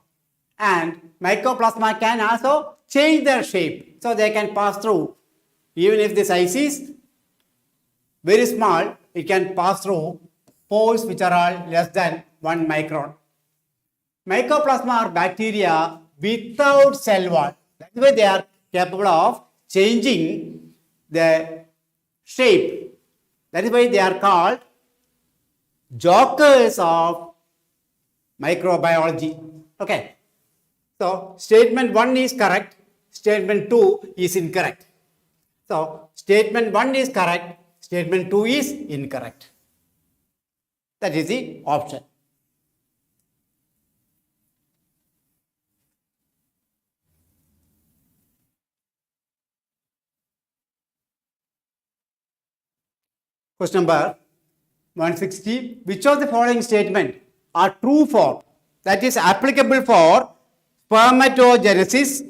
And mycoplasma can also change their shape. So they can pass through even if the size is very small, it can pass through pores which are all less than 1 micron. Mycoplasma are bacteria without cell wall. That's why they are capable of changing the shape. That is why they are called jokers of microbiology. Okay. So statement 1 is correct, statement 2 is incorrect. So statement 1 is correct, statement 2 is incorrect. That is the option. Question number 160. Which of the following statement are true for, that is applicable for spermatogenesis,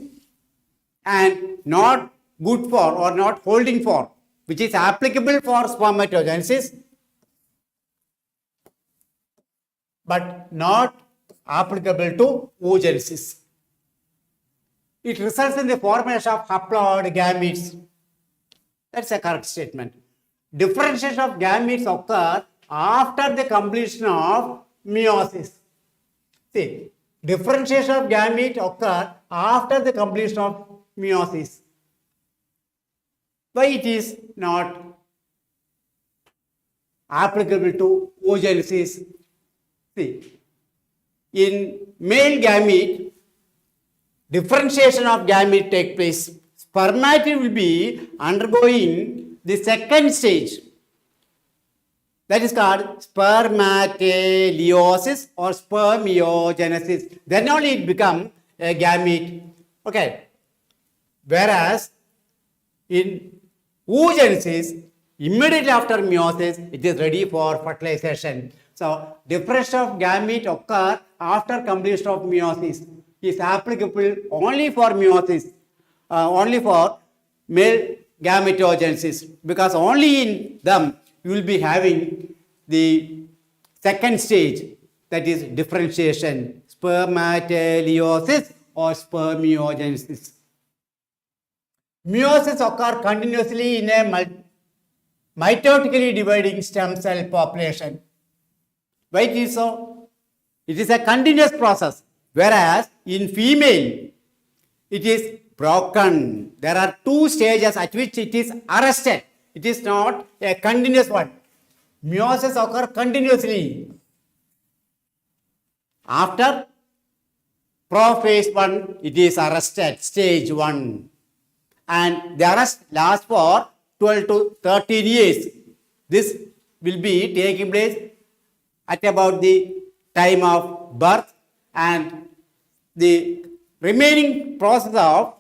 and not good for or not holding for, which is applicable for spermatogenesis but not applicable to oogenesis? It results in the formation of haploid gametes. That's a correct statement. Differentiation of gametes occur after the completion of meiosis. See, differentiation of gametes occur after the completion of meiosis. Why it is not applicable to oogenesis? See, in male gamete, differentiation of gamete take place. Spermatid will be undergoing the second stage. That is called spermatoleiosis or spermiogenesis. Then only it becomes a gamete. Okay. Whereas in oogenesis, immediately after meiosis, it is ready for fertilization. So differentiation of gamete occur after completion of meiosis. Is applicable only for meiosis, only for male gametogenesis, because only in them you will be having the second stage, that is differentiation, spermatoleiosis or spermiogenesis. Meiosis occurs continuously in a mitotically dividing stem cell population. Why it is so? It is a continuous process, whereas in female it is broken. There are two stages at which it is arrested. It is not a continuous one. Meiosis occurs continuously. After prophase 1, it is arrested, stage 1. And the arrest lasts for 12 to 13 years. This will be taking place at about the time of birth, and the remaining process of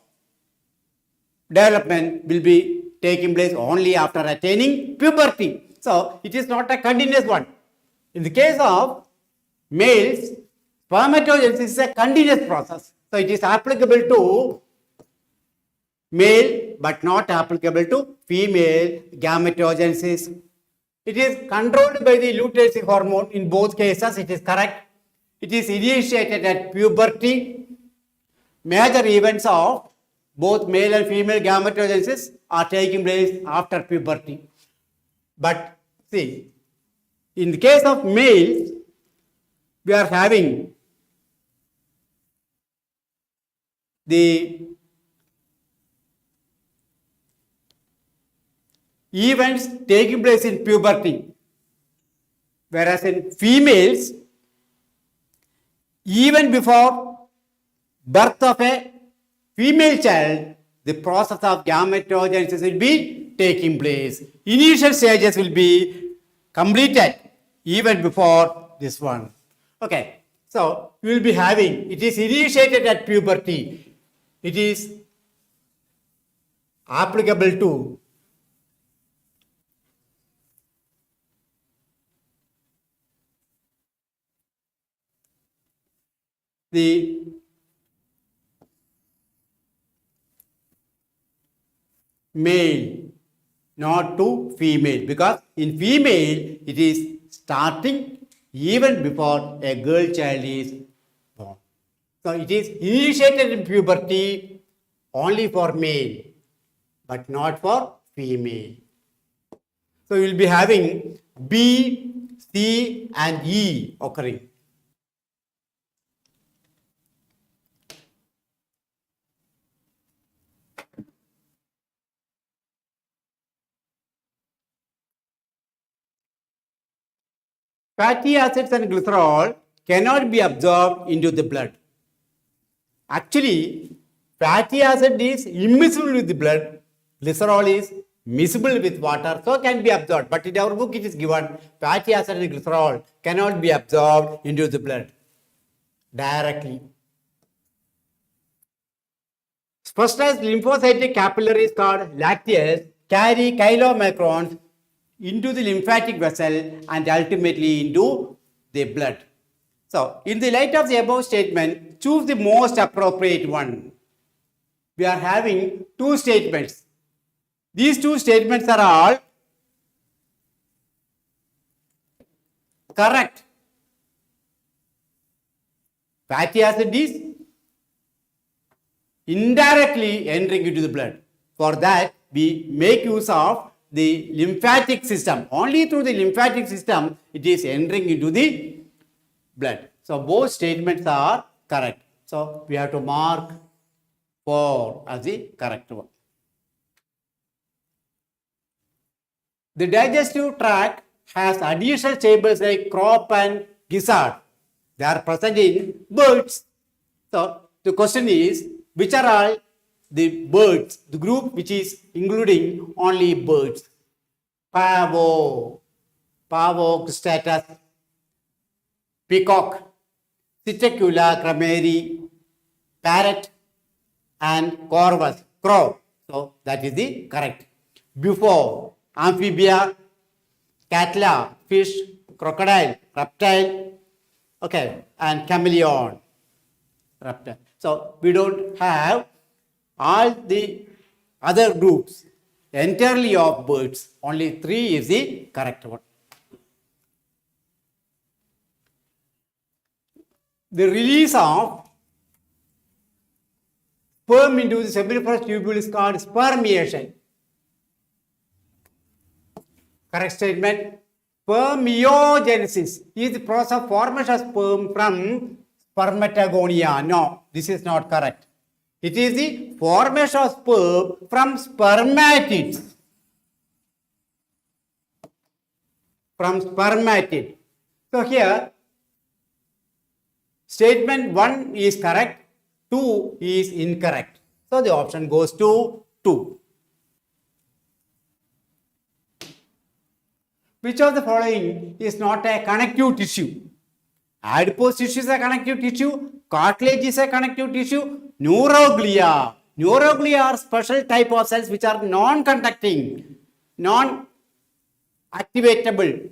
development will be taking place only after attaining puberty. So it is not a continuous one. In the case of males, spermatogenesis is a continuous process. So it is applicable to male but not applicable to female gametogenesis. It is controlled by the luteinizing hormone. In both cases, it is correct. It is initiated at puberty. Major events of both male and female gametogenesis are taking place after puberty. But see, in the case of males, we are having the events taking place in puberty, whereas in females, even before birth of a female child, the process of gametogenesis will be taking place. Initial stages will be completed even before this one. Okay, so we will be having, it is initiated at puberty. It is applicable to the male, not to female, because in female it is starting even before a girl child is born. So it is initiated in puberty only for male. but not for female. So you will be having B, C and E occurring. Fatty acids and glycerol cannot be absorbed into the blood. Actually, fatty acid is immiscible with the blood, glycerol is miscible with water, so can be absorbed. But in our book it is given fatty acid and glycerol cannot be absorbed into the blood directly. Specialized lymphocytic capillaries called lacteals carry chylomicrons into the lymphatic vessel and ultimately into the blood. So, in the light of the above statement, choose the most appropriate one. We are having two statements. These two statements are all correct. Fatty acid is indirectly entering into the blood. For that, we make use of the lymphatic system. Only through the lymphatic system, it is entering into the blood. So, both statements are correct. So, we have to mark 4 as the correct one. The digestive tract has additional chambers like crop and gizzard. They are present in birds. So, the question is, which are all the birds, the group which is including only birds? Pavo, Pavocristatus, peacock, Citecula crameri, parrot and corvus, crow. So, that is the correct. Before, amphibia, catla, fish, crocodile, reptile, okay, and chameleon, reptile. So, we don't have all the other groups entirely of birds. Only 3 is the correct one. The release of sperm into the seminiferous tubule is called spermiation. Correct statement. Spermiogenesis is the process of formation of sperm from spermatogonia. No, this is not correct. It is the formation of sperm from spermatids. From spermatid. So here, statement 1 is correct, 2 is incorrect. So the option goes to 2. Which of the following is not a connective tissue? Adipose tissue is a connective tissue, cartilage is a connective tissue, neuroglia. Neuroglia are special type of cells which are non-conducting, non-activatable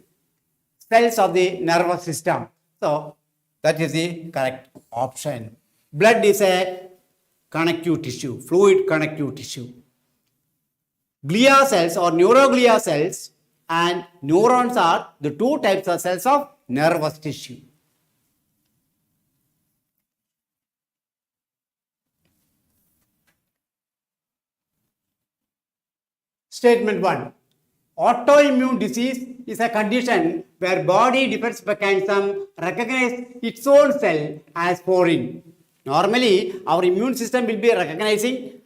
cells of the nervous system. So, that is the correct option. Blood is a connective tissue, fluid connective tissue. Glia cells or neuroglia cells and neurons are the two types of cells of nervous tissue. Statement 1. Autoimmune disease is a condition where body defense mechanism recognize its own cell as foreign. Normally, our immune system will be recognizing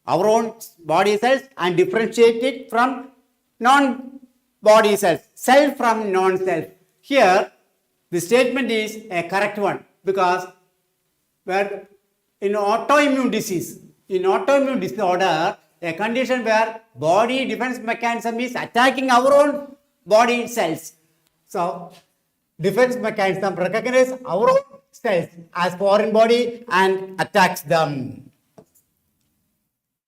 our own body cells and differentiate it from non-body cells, self from non-self. Here, the statement is a correct one because where in autoimmune disorder, a condition where body defense mechanism is attacking our own body cells. So, defense mechanism recognizes our own cells as foreign body and attacks them.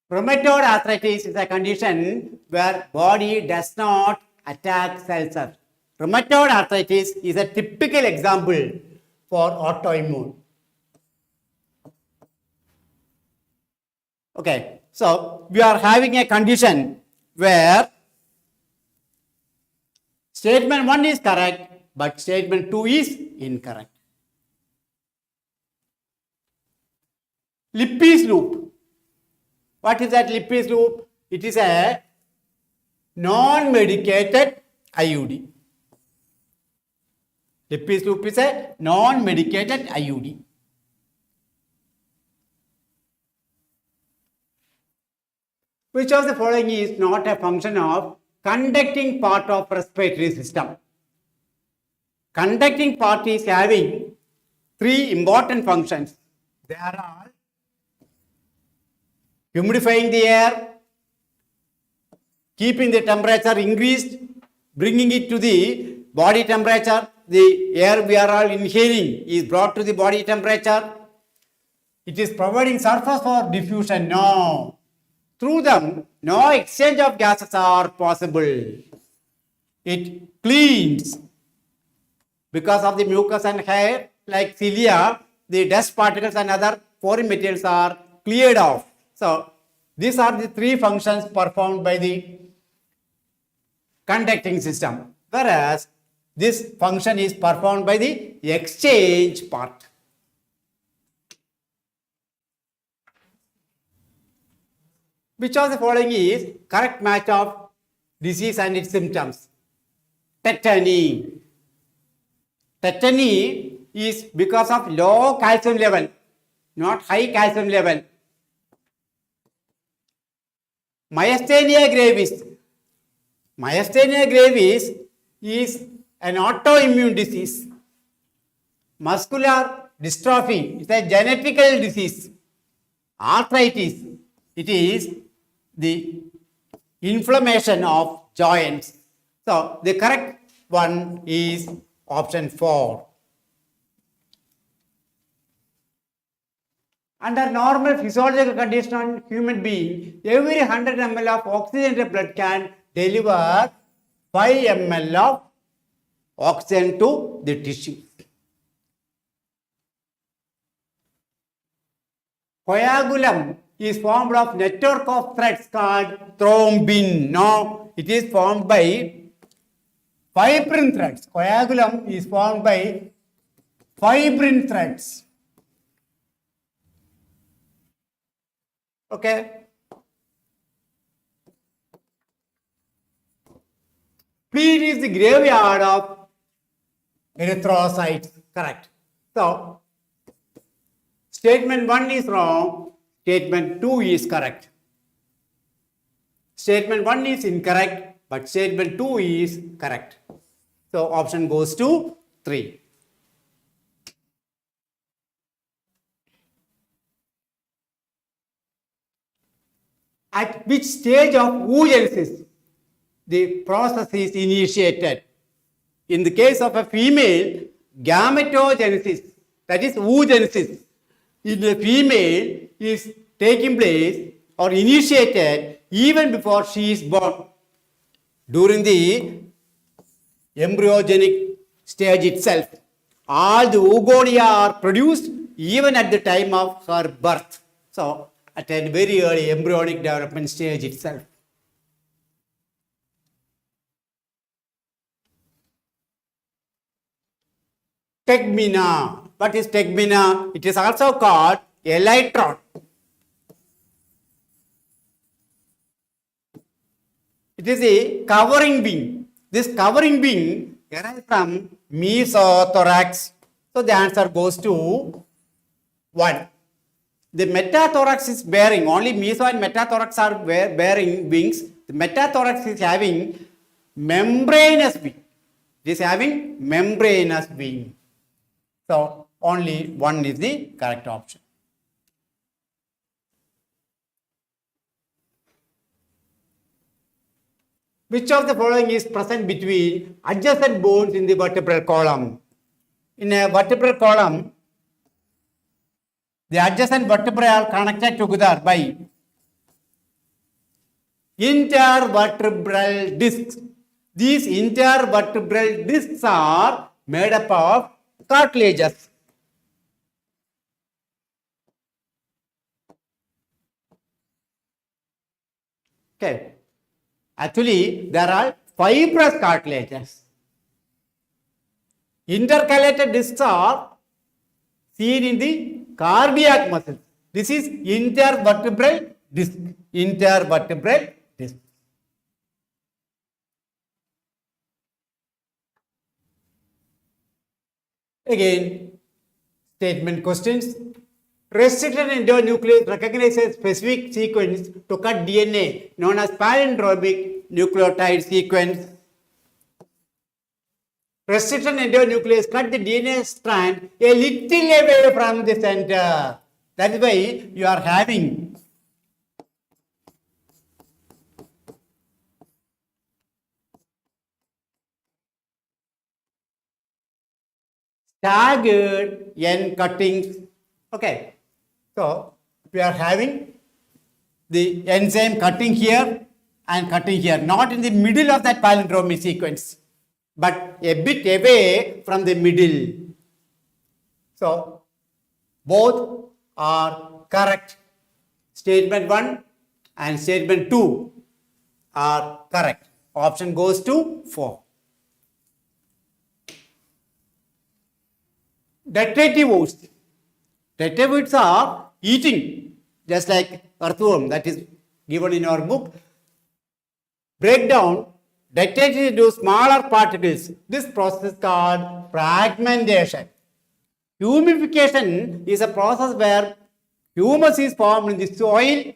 Rheumatoid arthritis is a condition where body does not attack cells. Rheumatoid arthritis is a typical example for autoimmune. Okay, so we are having a condition where statement 1 is correct, but statement 2 is incorrect. Lippi's loop. What is that Lippi's loop? it is a non-medicated IUD. Lippis loop is a non-medicated IUD. Which of the following is not a function of conducting part of respiratory system? Conducting part is having three important functions. They are all humidifying the air, keeping the temperature increased, bringing it to the body temperature. The air we are all inhaling is brought to the body temperature. It is providing surface for diffusion. No. Through them, no exchange of gases are possible. It cleans. Because of the mucus and hair, like cilia, the dust particles and other foreign materials are cleared off. So, these are the three functions performed by the conducting system. Whereas, this function is performed by the exchange part. Which of the following is correct match of disease and its symptoms? Tetany. Tetany is because of low calcium level, not high calcium level. Myasthenia gravis. Myasthenia gravis is an autoimmune disease. Muscular dystrophy is a genetical disease. Arthritis, it is the inflammation of joints. So, the correct one is option 4. Under normal physiological condition on human being, every 100 ml of oxygenated blood can deliver 5 ml of oxygen to the tissue. Coagulum is formed of network of threads called thrombin. No, it is formed by fibrin threads. Coagulum is formed by fibrin threads. Okay. Fleet is the graveyard of erythrocytes. Correct. So, statement 1 is wrong. Statement 2 is correct. Statement 1 is incorrect, but statement 2 is correct. So, option goes to 3. At which stage of oogenesis the process is initiated? In the case of a female, gametogenesis, that is oogenesis, in a female is taking place or initiated even before she is born. During the embryogenic stage itself, all the oogonia are produced even at the time of her birth. So, at a very early embryonic development stage itself. Tegmina. What is tegmina? It is also called elytron. It is a covering wing. This covering wing arises from mesothorax. So the answer goes to 1. The metathorax is bearing, only meso and metathorax are bearing wings. The metathorax is having membranous wing. It is having membranous wing. So, only 1 is the correct option. Which of the following is present between adjacent bones in the vertebral column? In a vertebral column, the adjacent vertebrae are connected together by intervertebral discs. These intervertebral discs are made up of cartilages. Okay. Actually, there are fibrous cartilages. Intercalated discs are seen in the cardiac muscle. This is intervertebral disc. Intervertebral Again, statement questions. Restricted endonuclease recognizes a specific sequence to cut DNA known as palindromic nucleotide sequence. Restricted endonuclease cut the DNA strand a little away from the center. That is why you are having staggered N cuttings. Okay, so we are having the enzyme cutting here and cutting here, not in the middle of that palindromic sequence, but a bit away from the middle. So both are correct. Statement 1 and statement 2 are correct. Option goes to 4. Detritivores. Detritivores are eating, just like earthworm that is given in our book. Breakdown detritivores into smaller particles. This process is called fragmentation. Humidification is a process where humus is formed in the soil.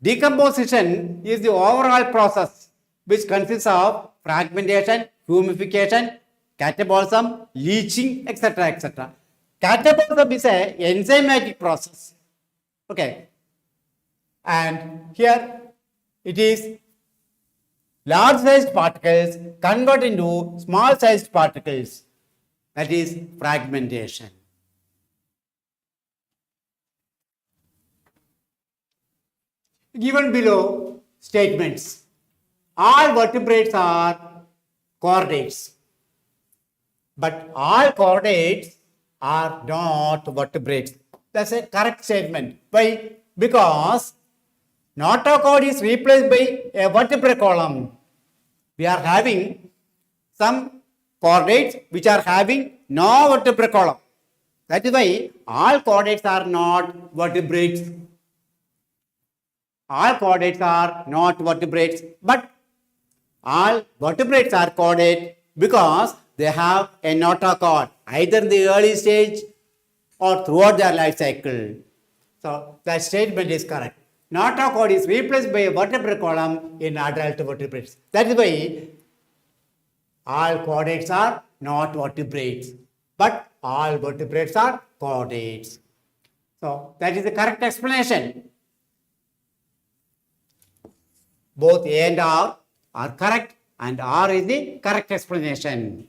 Decomposition is the overall process which consists of fragmentation, humidification, catabolism, leaching, etc. etc. Catabolism is an enzymatic process. Okay. And here it is large sized particles convert into small sized particles. That is fragmentation. Given below statements, all vertebrates are chordates, but all chordates are not vertebrates. That's a correct statement. Why? Because notochord is replaced by a vertebrate column. We are having some chordates which are having no vertebrate column. That is why all chordates are not vertebrates. All chordates are not vertebrates, but all vertebrates are chordate because they have a notochord either in the early stage or throughout their life cycle. So that statement is correct. Notochord is replaced by a vertebrate column in adult vertebrates. That is why all chordates are not vertebrates, but all vertebrates are chordates. So that is the correct explanation. Both A and R are correct, and R is the correct explanation.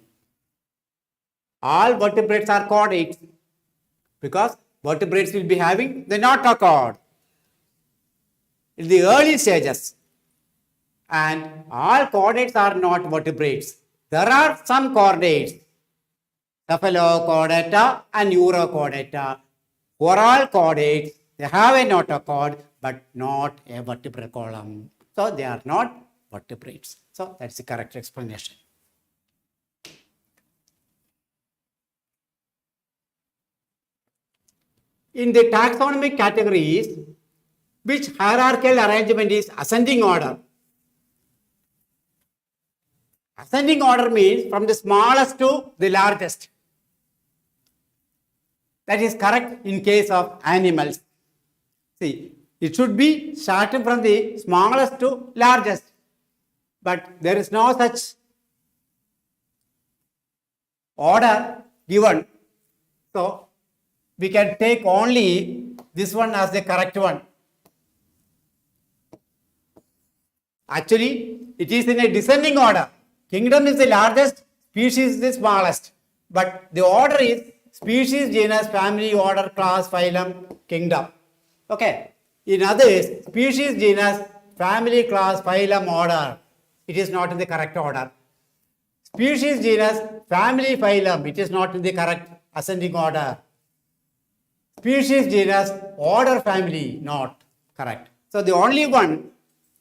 All vertebrates are chordates because vertebrates will be having the notochord in the early stages, and all chordates are not vertebrates. There are some chordates, cephalochordata and urochordata, who are all chordates. They have a notochord but not a vertebrate column. So they are not vertebrates. So that's the correct explanation. In the taxonomic categories, which hierarchical arrangement is ascending order? Ascending order means from the smallest to the largest. That is correct in case of animals. See, it should be starting from the smallest to largest. But there is no such order given. So we can take only this one as the correct one. Actually, it is in a descending order. Kingdom is the largest, species is the smallest. But the order is species, genus, family, order, class, phylum, kingdom. Okay. In others, species, genus, family, class, phylum, order. It is not in the correct order. Species, genus, family, phylum. It is not in the correct ascending order. Species, genus, order, family. Not correct. So the only one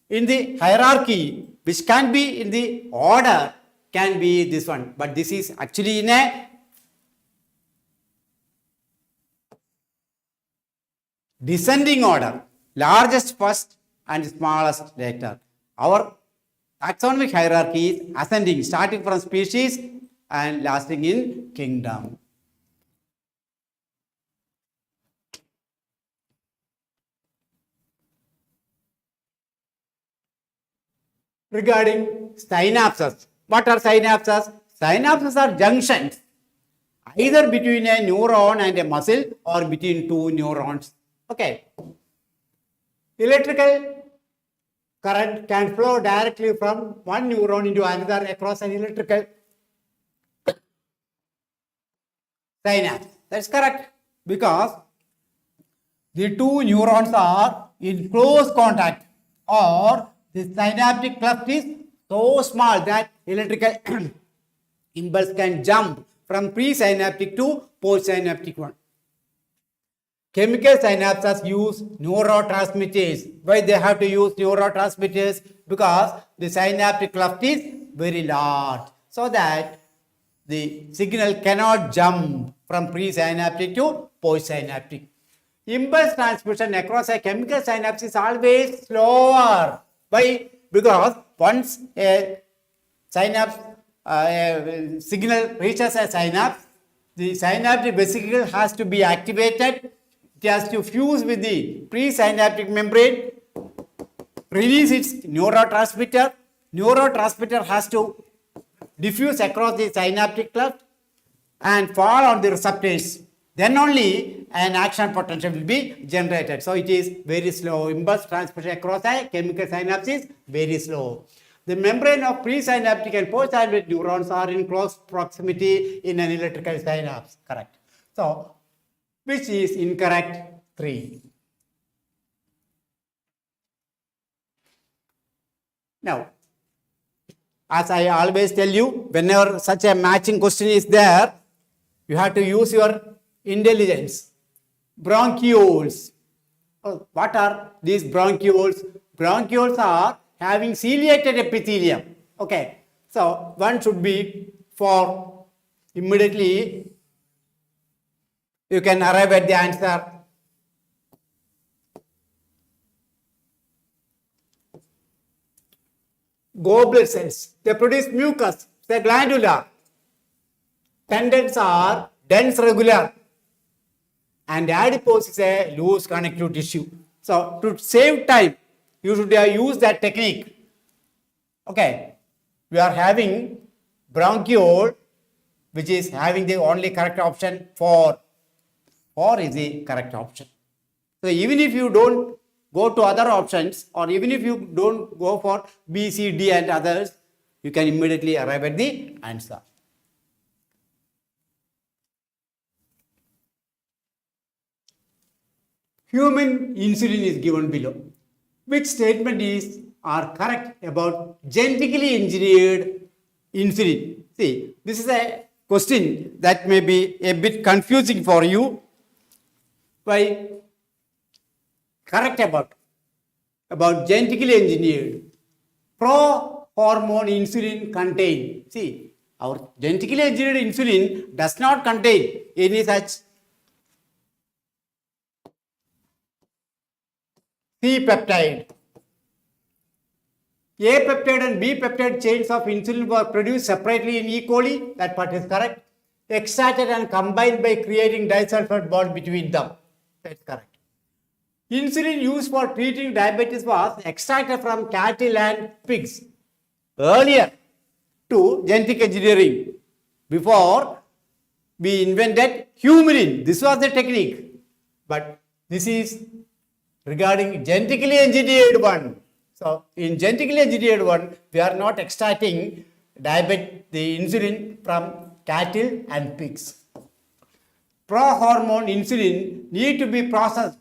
in the hierarchy which can be in the order can be this one. But this is actually in a descending order. Largest first and smallest later. Our taxonomic hierarchy is ascending, starting from species and lasting in kingdom. regarding synapses. What are synapses? Synapses are junctions, either between a neuron and a muscle or between two neurons. Okay. Electrical current can flow directly from one neuron into another across an electrical synapse. That's correct, because the two neurons are in close contact, or the synaptic cleft is so small that electrical impulse can jump from presynaptic to postsynaptic one. Chemical synapses use neurotransmitters. Why they have to use neurotransmitters? Because the synaptic cleft is very large, so that the signal cannot jump from presynaptic to postsynaptic. Impulse transmission across a chemical synapse is always slower. Why? Because once a synapse signal reaches a synapse, the synaptic vesicle has to be activated. It has to fuse with the presynaptic membrane, release its neurotransmitter. Neurotransmitter has to diffuse across the synaptic cleft and fall on the receptors. Then only an action potential will be generated. So it is very slow. Impulse transmission across a chemical synapse is very slow. The membrane of presynaptic and postsynaptic neurons are in close proximity in an electrical synapse. Correct. So, which is incorrect? 3. Now, as I always tell you, whenever such a matching question is there, you have to use your intelligence. Bronchioles. Oh, what are these bronchioles? Bronchioles are having ciliated epithelium. Okay. So, one should be for immediately you can arrive at the answer. Goblet cells, they produce mucus, they are glandular. Tendons are dense regular, and adipose is a loose connective tissue. So, to save time, you should use that technique. Okay, we are having bronchiole, which is having the only correct option. 4 is the correct option. So, even if you don't go to other options, or even if you don't go for B, C, D and others, you can immediately arrive at the answer. Human insulin is given below. Which statement are correct about genetically engineered insulin? See, this is a question that may be a bit confusing for you. Why? Correct about genetically engineered. Pro-hormone insulin contain. See, our genetically engineered insulin does not contain any such C peptide. A peptide and B peptide chains of insulin were produced separately in E. coli. That part is correct. Extracted and combined by creating disulfide bond between them. That's correct. Insulin used for treating diabetes was extracted from cattle and pigs. Earlier to genetic engineering, before we invented humanin, this was the technique. But this is regarding genetically engineered one. So, in genetically engineered one, we are not extracting the insulin from cattle and pigs. Pro-hormone insulin need to be processed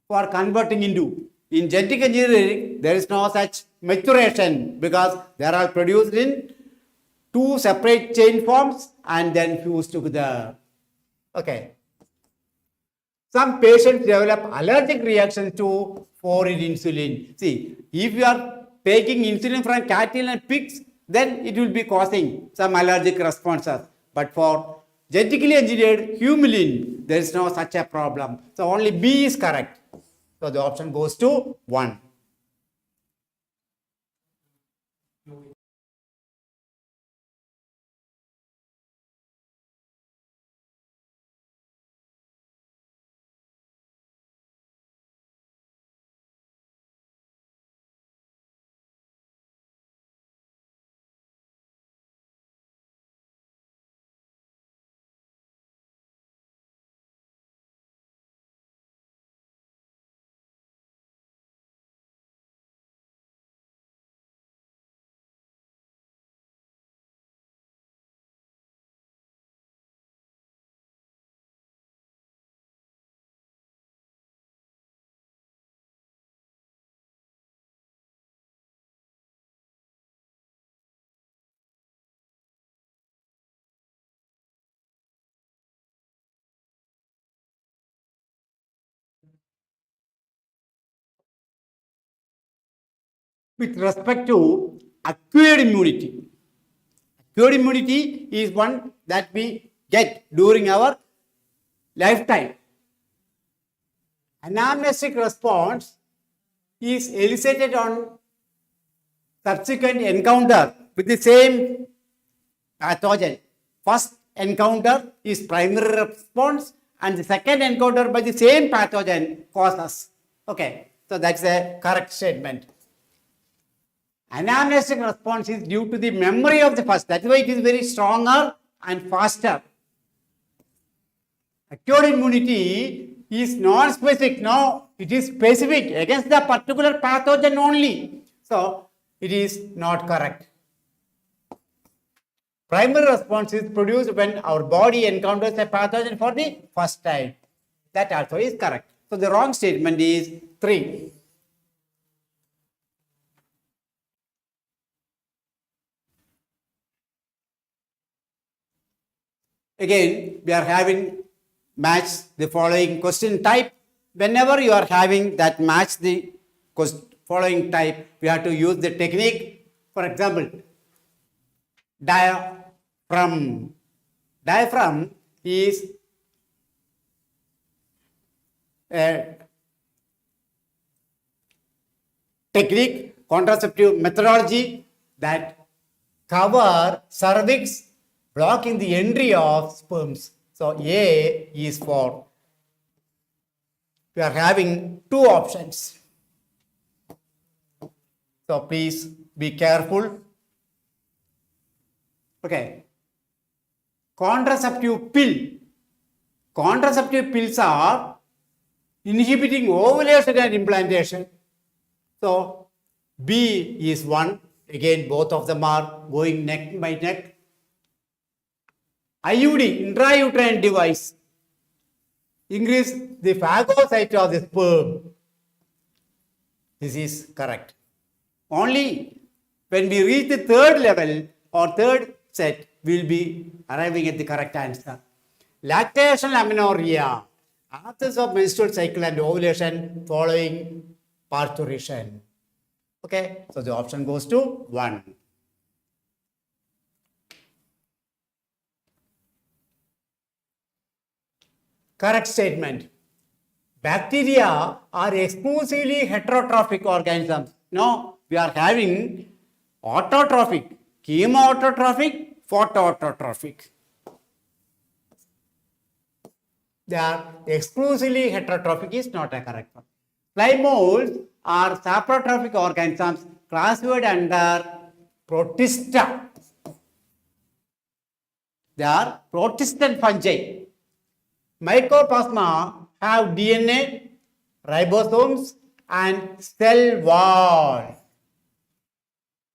for converting into. In genetic engineering, there is no such maturation because they are all produced in 2 separate chain forms and then fused together. Okay. Some patients develop allergic reactions to foreign insulin. See, if you are taking insulin from cattle and pigs, then it will be causing some allergic responses. But for genetically engineered humanin, there is no such a problem. So only B is correct. So the option goes to 1. with respect to acquired immunity. Acquired immunity is one that we get during our lifetime. Anamnestic response is elicited on subsequent encounter with the same pathogen. First encounter is primary response and the second encounter by the same pathogen causes. Okay, so that's a correct statement. Anamnestic response is due to the memory of the first. That's why it is very stronger and faster. Acquired immunity is non-specific. No, it is specific against the particular pathogen only. So, it is not correct. Primary response is produced when our body encounters a pathogen for the first time. That also is correct. So, the wrong statement is 3. Again, we are having match the following question type. Whenever you are having that match the following type, we have to use the technique. For example, diaphragm. Diaphragm is a technique, contraceptive methodology that cover cervix, blocking the entry of sperms. So A is for, we are having 2 options. So please be careful. Okay. Contraceptive pill. Contraceptive pills are inhibiting ovulation and implantation. So B is 1. Again, both of them are going neck by neck. IUD, intrauterine device, increase the phagocyte of the sperm. This is correct. Only when we reach the third level or third set, we will be arriving at the correct answer. Lactation amenorrhea, absence of menstrual cycle and ovulation following parturition. Okay, so the option goes to 1. Correct statement. Bacteria are exclusively heterotrophic organisms. No, we are having autotrophic, chemoautotrophic, photoautotrophic. They are exclusively heterotrophic is not a correct one. Fly moles are saprotrophic organisms classified under Protista. They are protestant fungi. Mycoplasma have DNA, ribosomes and cell wall.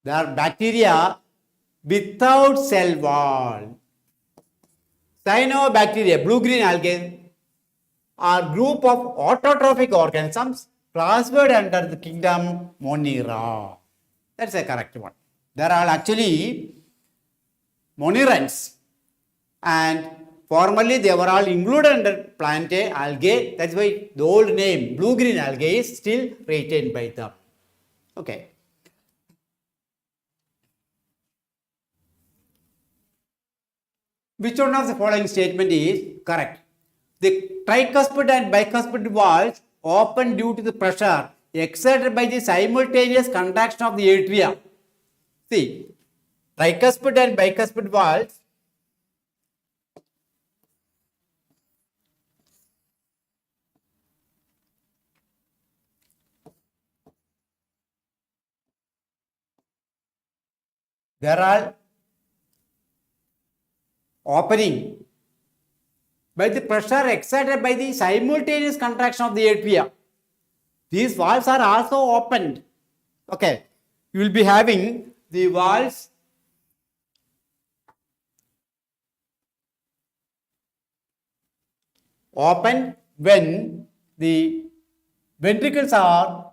They are bacteria without cell wall. Cyanobacteria, blue-green algae, are group of autotrophic organisms classified under the kingdom Monera. That's a correct one. There are actually monerans, and formerly they were all included under plantae algae. That's why the old name blue-green algae is still retained by them. Okay. Which one of the following statement is correct? The tricuspid and bicuspid valves open due to the pressure exerted by the simultaneous contraction of the atria. See, tricuspid and bicuspid valves they are all opening by the pressure exerted by the simultaneous contraction of the atria. These valves are also opened. Okay, you will be having the valves open when the ventricles are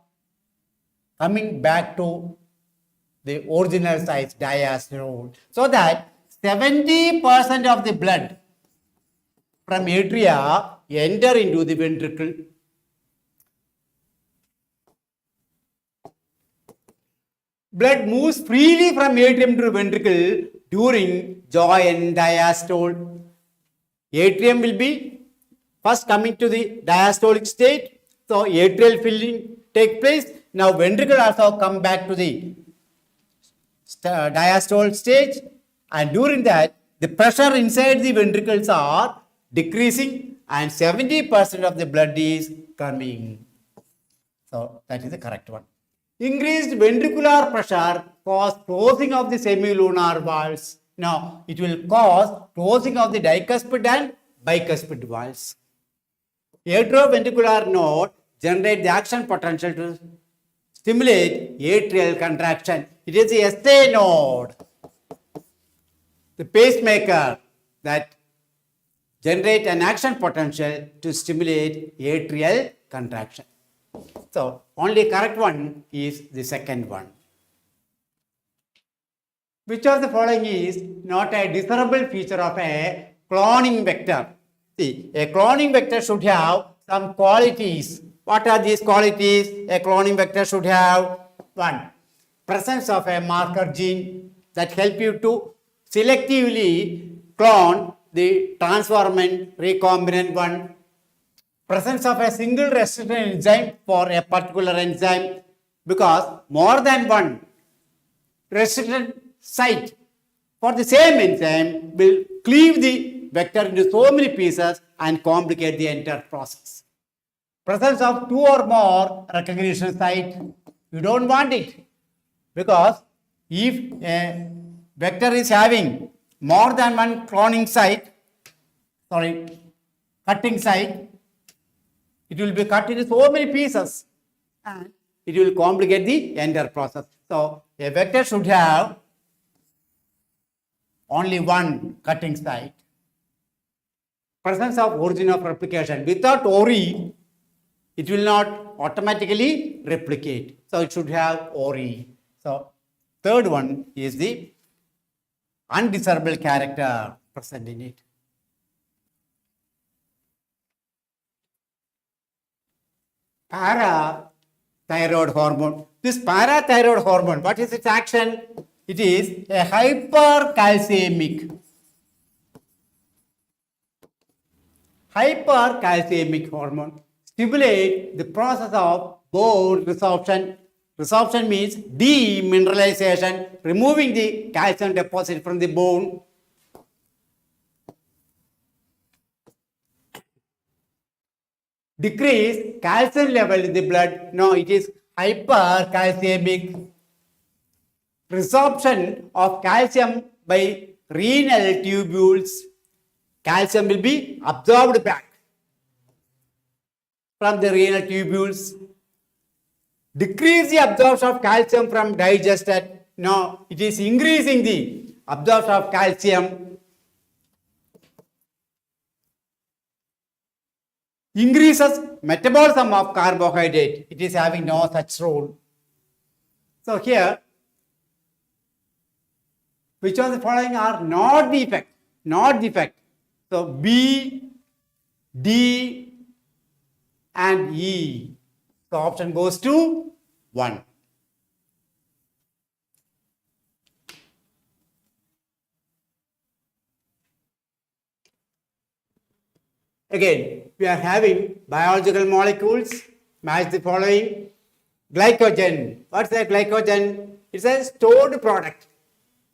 coming back to the original size, diastole, so that 70% of the blood from atria enter into the ventricle. blood moves freely from atrium to ventricle during joy and diastole. Atrium will be first coming to the diastolic state. So atrial filling take place. Now ventricle also come back to the diastole stage, and during that the pressure inside the ventricles are decreasing and 70% of the blood is coming. So that is the correct one. Increased ventricular pressure cause closing of the semilunar valves. Now it will cause closing of the dicuspid and bicuspid valves. Atrioventricular node generate the action potential to stimulate atrial contraction. It is the SA node, the pacemaker that generate an action potential to stimulate atrial contraction. So only correct one is the second one. Which of the following is not a desirable feature of a cloning vector? See, a cloning vector should have some qualities. What are these qualities a cloning vector should have? One, presence of a marker gene that help you to selectively clone the transformant recombinant one. Presence of a single restricted enzyme for a particular enzyme, because more than one restricted site for the same enzyme will cleave the vector into so many pieces and complicate the entire process. Presence of two or more recognition sites, you don't want it, because if a vector is having more than one cloning site, cutting site, it will be cut into so many pieces and it will complicate the entire process. So a vector should have only one cutting site. Presence of origin of replication. Without ORI, it will not automatically replicate. So it should have ORI. So third one is the undesirable character present in it. Parathyroid hormone. This parathyroid hormone, what is its action? It is a hypercalcemic hormone. Stimulate the process of bone resorption. Resorption means demineralization, removing the calcium deposit from the bone. Decrease calcium level in the blood. No, it is hypercalcemic. Resorption of calcium by renal tubules. Calcium will be absorbed back from the renal tubules. Decrease the absorption of calcium from digested. No, it is increasing the absorption of calcium. Increases metabolism of carbohydrate. It is having no such role. So here, which of the following are not defect? Not defect. So B, D, and E. So option goes to 1. Again, we are having biological molecules. Match the following. Glycogen. What's that glycogen? It's a stored product.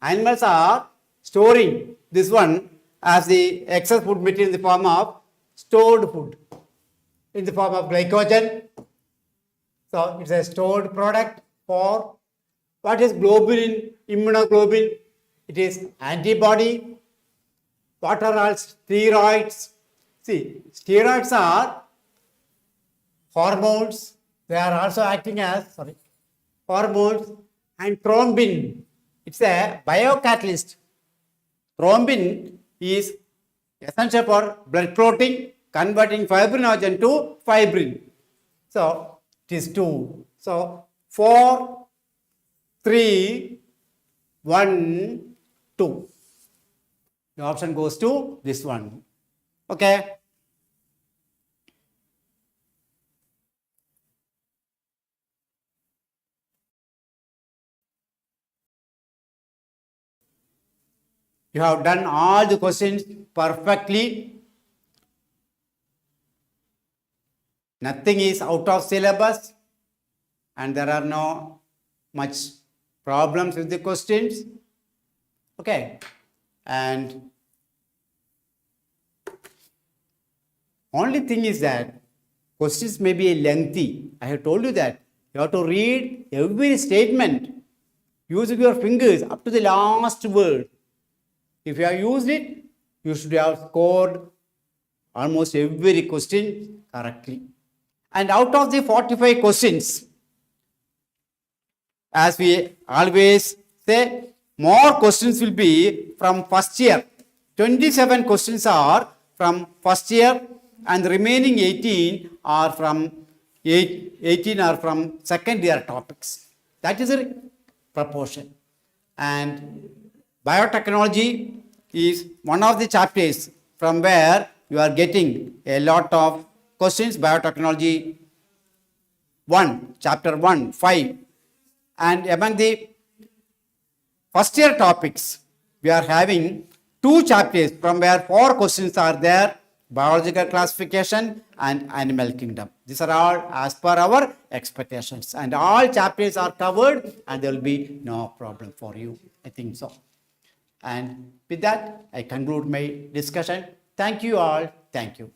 Animals are storing this one as the excess food material in the form of stored food, in the form of glycogen. So it's a stored product for what is globulin, immunoglobulin? It is antibody. What are all steroids? See, steroids are hormones. They are also acting as hormones. And thrombin, it's a biocatalyst. Thrombin is essential for blood clotting, converting fibrinogen to fibrin. So it is 2. So 4, 3, 1, 2. The option goes to this one. Okay. You have done all the questions perfectly. Nothing is out of syllabus, and there are no much problems with the questions. Okay, and only thing is that questions may be lengthy. I have told you that you have to read every statement using your fingers up to the last word. If you have used it, you should have scored almost every question correctly. And out of the 45 questions, as we always say, more questions will be from first year. 27 questions are from first year, and the remaining 18 are from 18 are from second year topics. That is a proportion. And biotechnology is one of the chapters from where you are getting a lot of questions. Biotechnology 1, chapter 1, 5. And among the first year topics, we are having 2 chapters from where 4 questions are there: biological classification and animal kingdom. These are all as per our expectations, and all chapters are covered, and there will be no problem for you. I think so. And with that, I conclude my discussion. Thank you all. Thank you.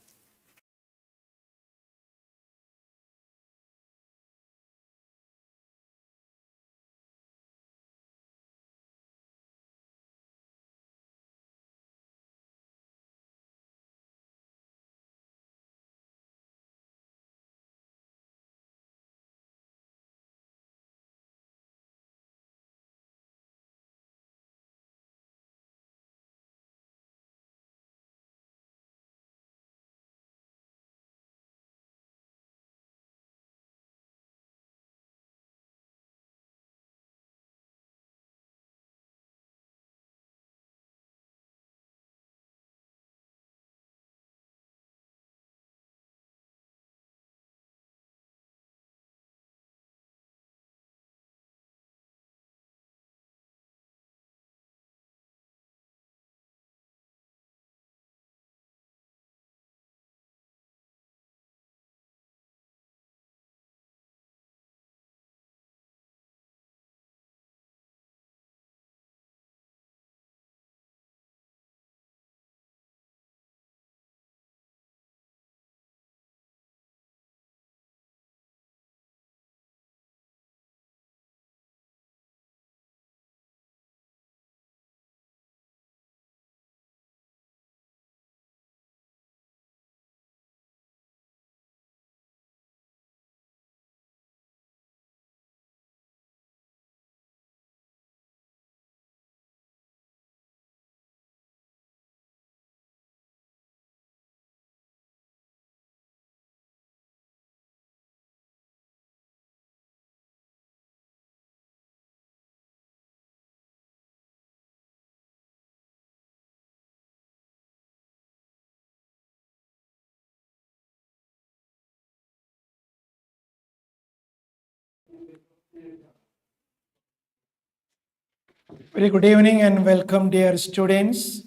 Very good evening and welcome, dear students.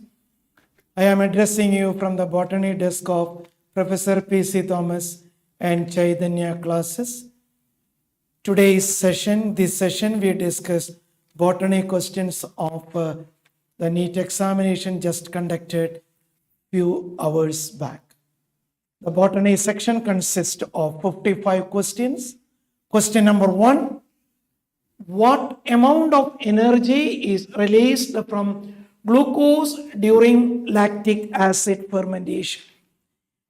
I am addressing you from the botany desk of Professor P.C. Thomas and Chaithanya classes. This session we discuss botany questions of the Neet examination just conducted few hours back. The botany section consists of 55 questions. Question number 1. What amount of energy is released from glucose during lactic acid fermentation?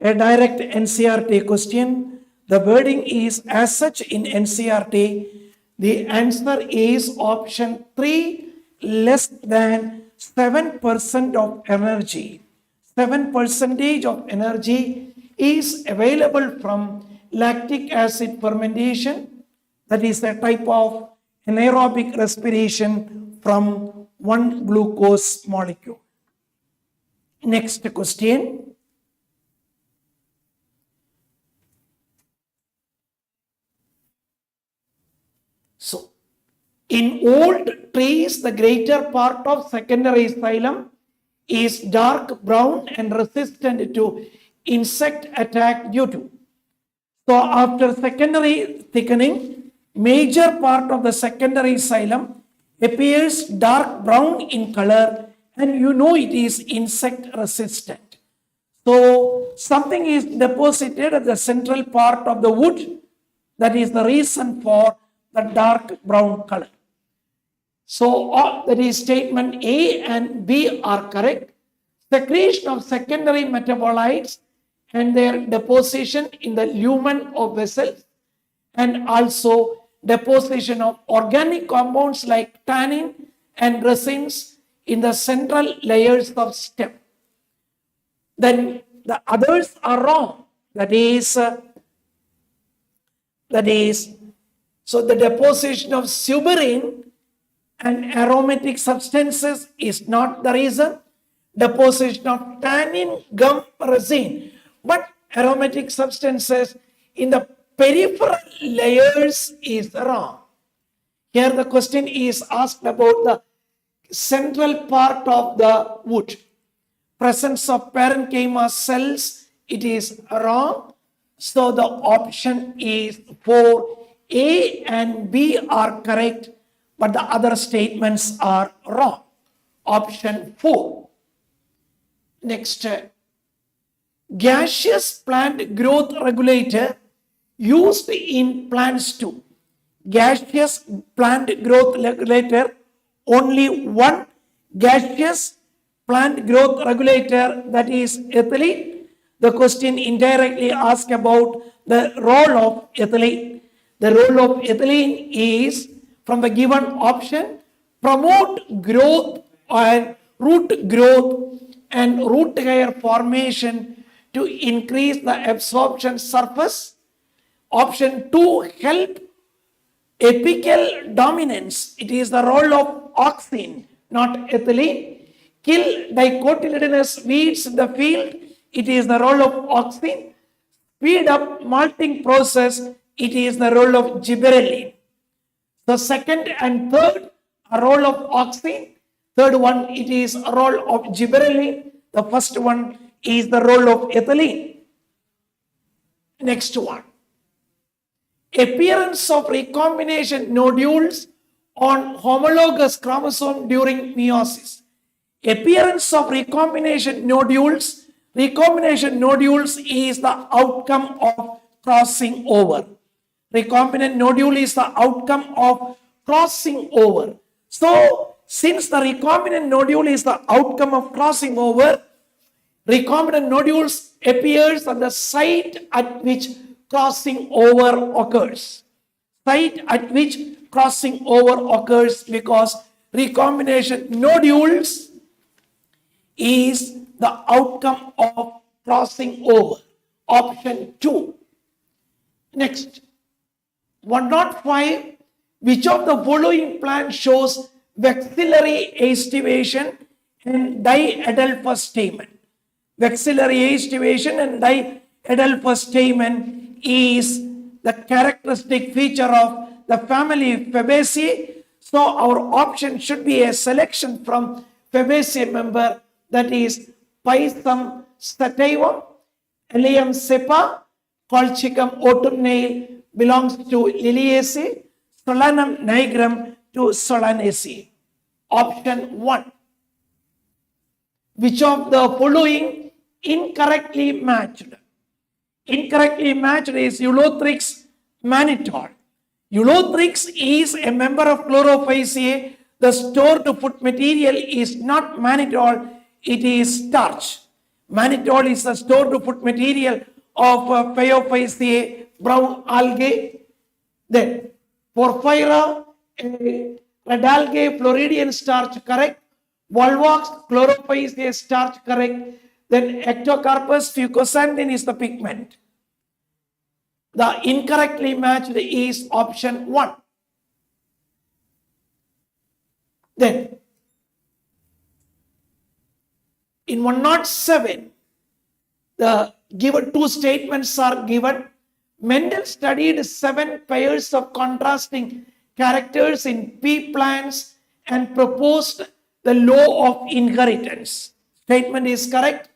A direct NCRT question. The wording is as such in NCRT. The answer is option 3, less than 7% of energy. 7% of energy is available from lactic acid fermentation. That is a type of anaerobic respiration from one glucose molecule. Next question. So, in old trees, the greater part of secondary xylem is dark brown and resistant to insect attack due to. So after secondary thickening, major part of the secondary xylem appears dark brown in color, and you know it is insect resistant. So something is deposited at the central part of the wood. That is the reason for the dark brown color. So that is statement A and B are correct. Secretion of secondary metabolites and their deposition in the lumen of vessels, and also deposition of organic compounds like tannin and resins in the central layers of stem. Then the others are wrong. That is, so the deposition of suberin and aromatic substances is not the reason. Deposition of tannin, gum, resin, but aromatic substances in the peripheral layers is wrong. Here the question is asked about the central part of the wood. Presence of parenchyma cells, it is wrong. So the option is 4. A and B are correct, but the other statements are wrong. Option 4. Next, gaseous plant growth regulator used in plants too. Gaseous plant growth regulator, only one gaseous plant growth regulator, that is ethylene. The question indirectly asks about the role of ethylene. The role of ethylene is, from the given option, promote growth and root growth and root hair formation to increase the absorption surface. Option 2, help apical dominance. It is the role of auxin, not ethylene. Kill dicotyledonous weeds in the field. It is the role of auxin. Speed up malting process. It is the role of gibberellin. The second and third are role of auxin. Third one, it is a role of gibberellin. The first one is the role of ethylene. Next one. Appearance of recombination nodules on homologous chromosome during meiosis. Appearance of recombination nodules. Recombination nodules is the outcome of crossing over. Recombinant nodule is the outcome of crossing over. So, since the recombinant nodule is the outcome of crossing over, recombinant nodules appears at the site at which crossing over occurs. Site at which crossing over occurs, because recombination nodules is the outcome of crossing over. Option 2. Next, 105. Which of the following plants shows vexillary aestivation and diadelphous stamen? Vexillary aestivation and diadelphous stamen is the characteristic feature of the family Fabaceae. So our option should be a selection from Fabaceae member, that is Pisum sativum, Allium cepa, Colchicum autumnale belongs to Liliaceae, Solanum nigrum to Solanaceae. Option 1. Which of the following incorrectly matched? Incorrectly matched is Eulothrix mannitol. Eulothrix is a member of Chlorophyceae. The stored food material is not mannitol, it is starch. Mannitol is the stored food material of Phaeophyceae, brown algae. Then Porphyra, red algae, Floridian starch, correct. Volvox, Chlorophyceae starch, correct. Then Ectocarpus fucosanthin is the pigment. The incorrectly matched is option 1. Then in 107, the given two statements are given. Mendel studied 7 pairs of contrasting characters in pea plants and proposed the law of inheritance. Statement is correct.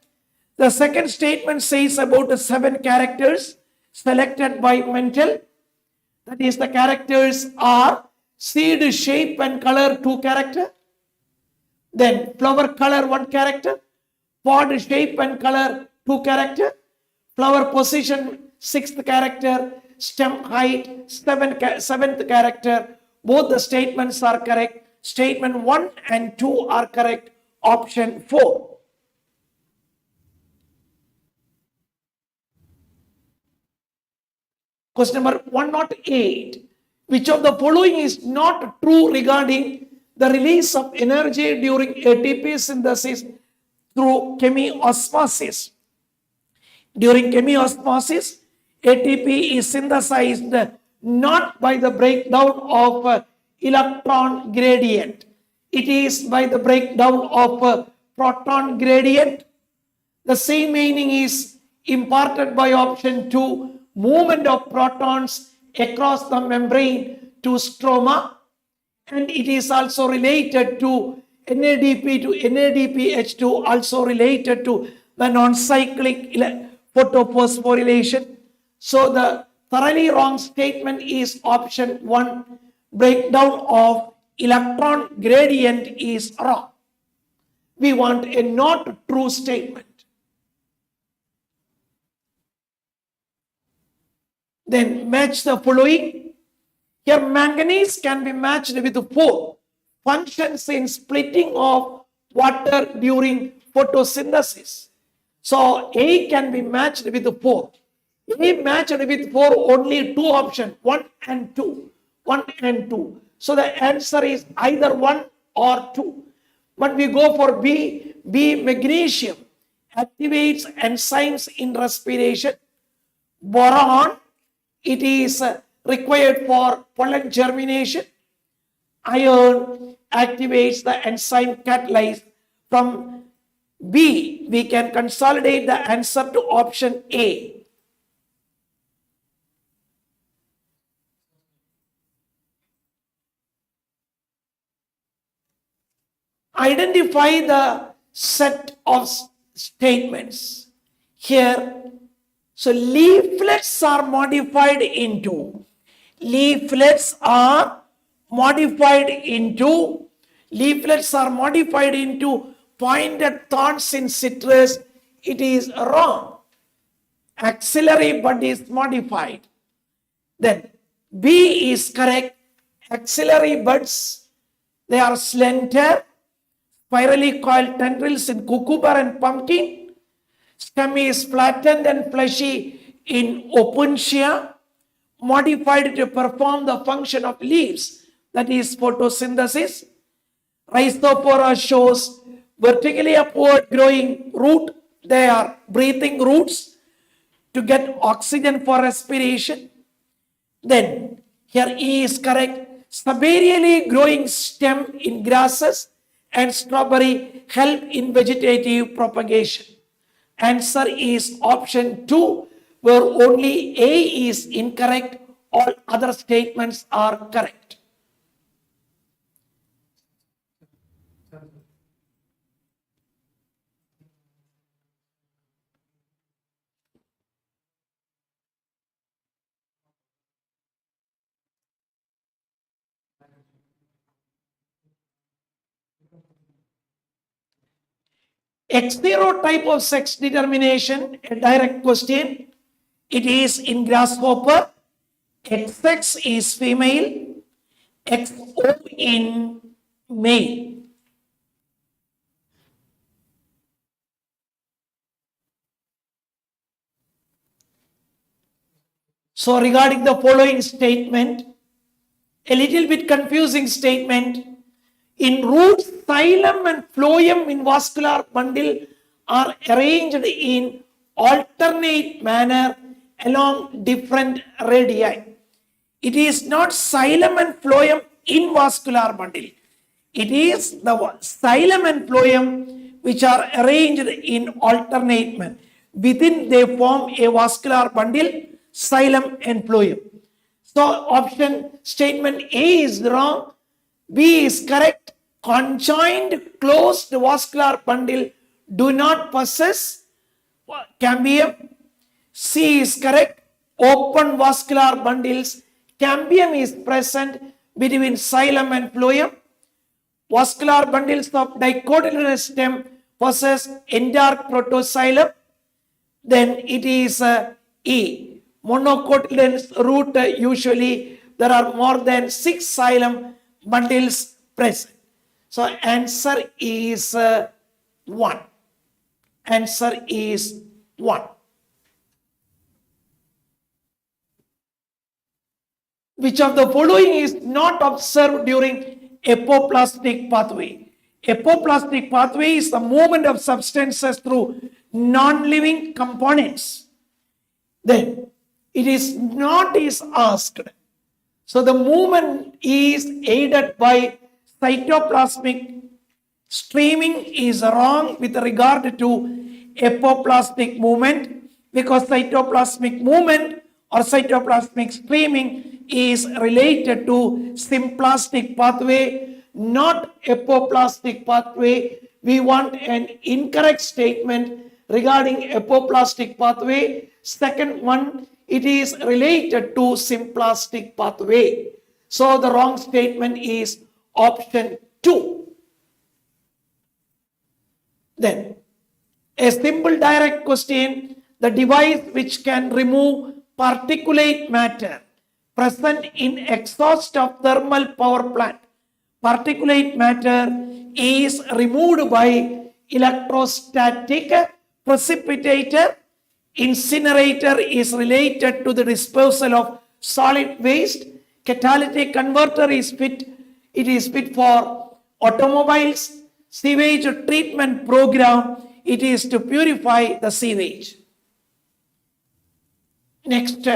The second statement says about the 7 characters selected by mental. That is, the characters are seed shape and color 2 character. Then flower color 1 character. Pod shape and color 2 character. Flower position 6th character. Stem height 7th character. Both the statements are correct. Statement 1 and 2 are correct. Option 4. Question number 108. Which of the following is not true regarding the release of energy during ATP synthesis through chemiosmosis? During chemiosmosis, ATP is synthesized not by the breakdown of electron gradient. It is by the breakdown of proton gradient. The same meaning is imparted by option 2, movement of protons across the membrane to stroma, and it is also related to NADP to NADPH2, also related to the non-cyclic photophosphorylation. So the thoroughly wrong statement is option 1, breakdown of electron gradient is wrong. We want a not true statement. Then match the following. Here manganese can be matched with 4. Functions in splitting of water during photosynthesis. So A can be matched with 4. A matched with 4, only 2 options, 1 and 2. 1 and 2. So the answer is either 1 or 2. But we go for B. B, magnesium activates enzymes in respiration. Boron, it is required for pollen germination. Iron activates the enzyme catalyze. From B, we can consolidate the answer to option A. Identify the set of statements. Here, so leaflets are modified into pointed thorns in citrus. It is wrong. Axillary bud is modified. Then B is correct. Axillary buds, they are slender, spirally coiled tendrils in cucumber and pumpkin. Stem is flattened and fleshy in opuntia, modified to perform the function of leaves, that is photosynthesis. Rhizophora shows vertically upward growing root. They are breathing roots to get oxygen for respiration. Then here E is correct. Subarially growing stem in grasses and strawberry help in vegetative propagation. Answer is option 2, where only A is incorrect, all other statements are correct. X0 type of sex determination, a direct question. It is in grasshopper. XX is female. XO in male. So regarding the following statement, a little bit confusing statement. In roots, xylem and phloem in vascular bundle are arranged in alternate manner along different radii. It is not xylem and phloem in vascular bundle. It is the xylem and phloem which are arranged in alternate manner. Within they form a vascular bundle, xylem and phloem. So option statement A is wrong. B is correct. Conjoined closed vascular bundle do not possess cambium. C is correct. Open vascular bundles. Cambium is present between xylem and phloem. Vascular bundles of dicotyledonous stem possess endark protoxylem. Then it is E. Monocotyledonous root, usually there are more than 6 xylem bundles present. So answer is 1. Answer is 1. Which of the following is not observed during apoplastic pathway? Apoplastic pathway is the movement of substances through non-living components. Then it is not is asked. So the movement is aided by cytoplasmic streaming is wrong with regard to apoplastic movement, because cytoplasmic movement or cytoplasmic streaming is related to symplastic pathway, not apoplastic pathway. We want an incorrect statement regarding apoplastic pathway. Second one, it is related to symplastic pathway. So the wrong statement is option 2. Then, a simple direct question, the device which can remove particulate matter present in exhaust of thermal power plant. Particulate matter is removed by electrostatic precipitator. Incinerator is related to the disposal of solid waste. Catalytic converter is fit. It is fit for automobiles. Sewage treatment program, it is to purify the sewage. Next.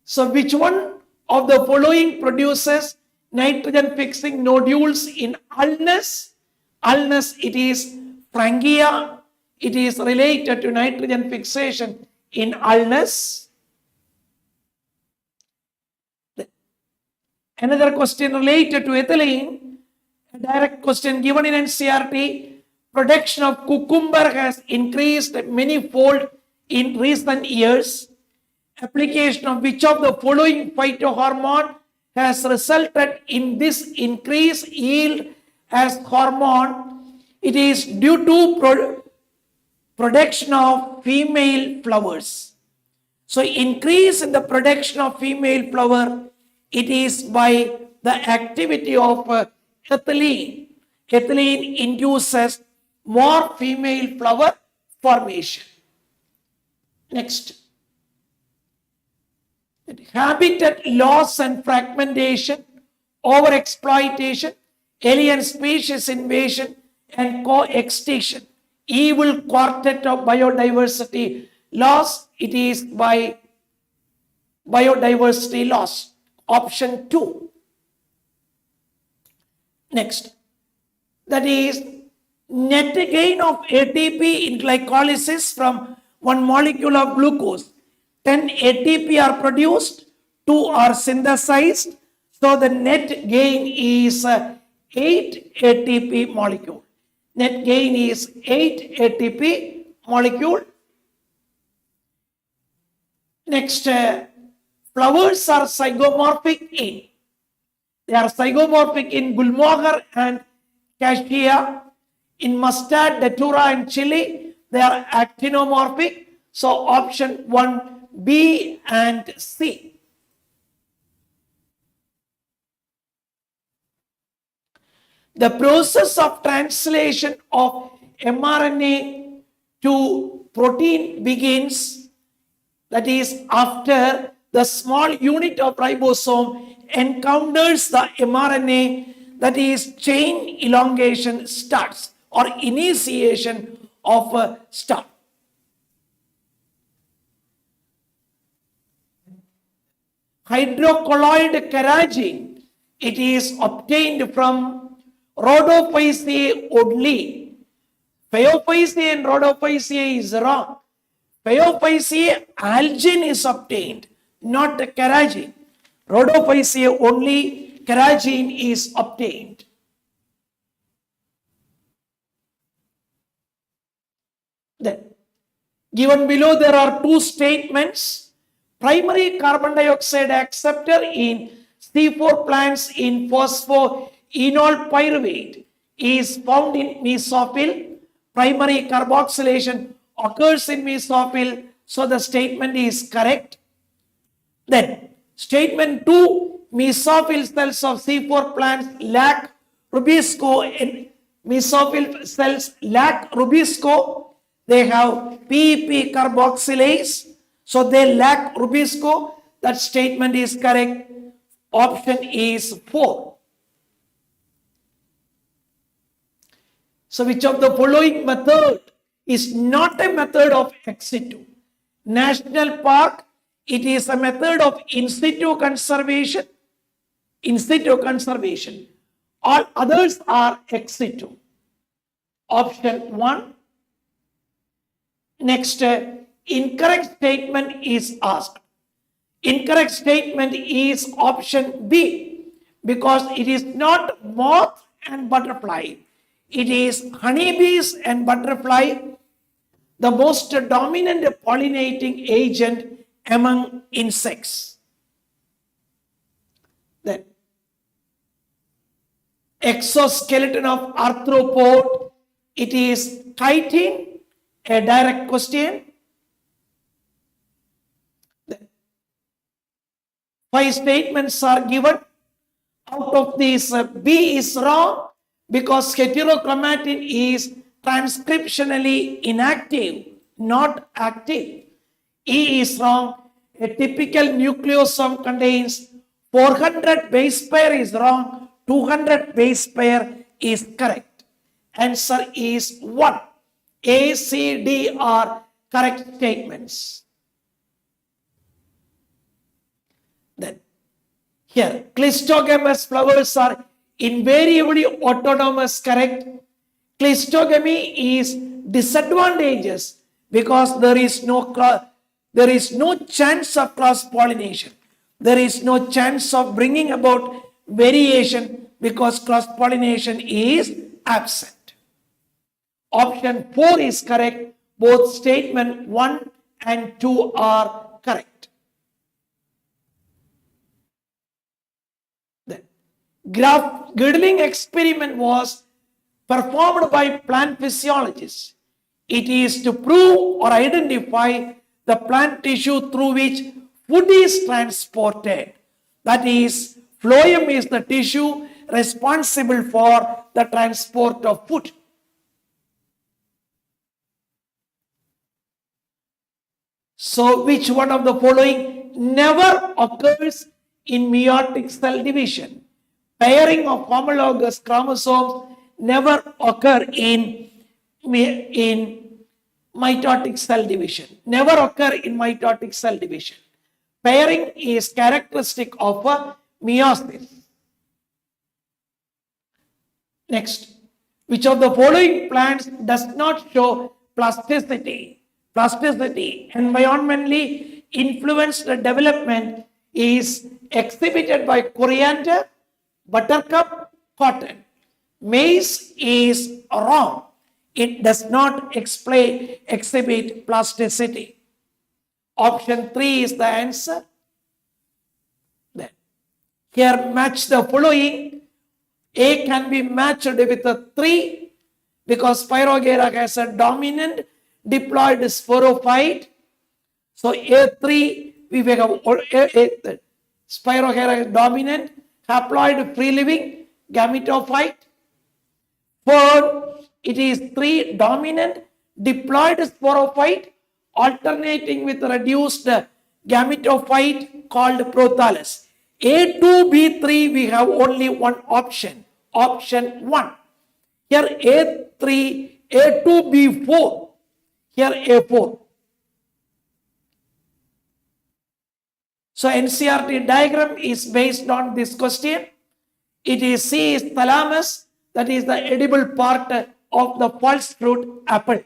So which one of the following produces nitrogen fixing nodules in ulnus? Ulnus, it is Frangia. It is related to nitrogen fixation in ulnus. Another question related to ethylene. A direct question given in NCERT. Production of cucumber has increased many-fold in recent years. Application of which of the following phytohormone has resulted in this increased yield as hormone? It is due to production of female flowers. So increase in the production of female flower, it is by the activity of ethylene. Ethylene induces more female flower formation. Next. Habitat loss and fragmentation, overexploitation, alien species invasion, and co-extinction. Evil quartet of biodiversity loss, it is by biodiversity loss. Option 2. Next. That is net gain of ATP in glycolysis from one molecule of glucose. 10 ATP are produced, 2 are synthesized. So the net gain is 8 ATP molecule. Net gain is 8 ATP molecule. Next, flowers are zygomorphic in. They are zygomorphic in Gulmohar and Cassia. In mustard, datura, and chili, they are actinomorphic. So option 1, B and C. The process of translation of mRNA to protein begins, that is, after the small unit of ribosome encounters the mRNA, that is, chain elongation starts or initiation of a start. Hydrocolloid carrageen, it is obtained from Rhodophyceae only. Phaeophyceae and Rhodophyceae is wrong. Phaeophyceae algin is obtained, not the carrageen. Rhodophyceae only carrageen is obtained. Given below, there are two statements. Primary carbon dioxide acceptor in C4 plants in phosphoenol pyruvate is found in mesophyll. Primary carboxylation occurs in mesophyll, so the statement is correct. Then, statement 2, mesophyll cells of C4 plants lack rubisco, and mesophyll cells lack rubisco. They have PEP carboxylase, so they lack rubisco. That statement is correct. Option is 4. So, which of the following method is not a method of ex situ? National park, it is a method of in situ conservation. In situ conservation. All others are ex situ. Option 1. Next, incorrect statement is asked. Incorrect statement is option B, because it is not moth and butterfly. It is honeybees and butterfly, the most dominant pollinating agent among insects. Then, exoskeleton of arthropod, it is chitin, a direct question. Then, 5 statements are given. Out of these, B is wrong because heterochromatin is transcriptionally inactive, not active. E is wrong. A typical nucleosome contains 400 base pair is wrong. 200 base pair is correct. Answer is 1. A, C, D are correct statements. Then, here, clistogamous flowers are invariably autonomous, correct? Cleistogamy is disadvantageous because there is no chance of cross pollination. There is no chance of bringing about variation because cross pollination is absent. Option 4 is correct. Both statement 1 and 2 are correct. The graph girdling experiment was performed by plant physiologists. It is to prove or identify the plant tissue through which food is transported. That is, phloem is the tissue responsible for the transport of food. So, which one of the following never occurs in meiotic cell division? Pairing of homologous chromosomes never occur in mitotic cell division. Never occur in mitotic cell division. Pairing is characteristic of a meiosis. Next, which of the following plants does not show plasticity? Plasticity, environmentally influenced development is exhibited by coriander, buttercup, cotton. Maize is wrong. It does not exhibit plasticity. Option 3 is the answer. Then, here match the following. A can be matched with a 3 because Pyrogera has a dominant diploid sporophyte. So A3 we have Spirogera is dominant, haploid free living, gametophyte. 4, it is 3 dominant diploid sporophyte alternating with reduced gametophyte called prothallus. A2B3 we have only one option, option 1. Here A3, A2B4, here A4. So NCRT diagram is based on this question. It is C is thalamus, that is the edible part of the pulse fruit apple.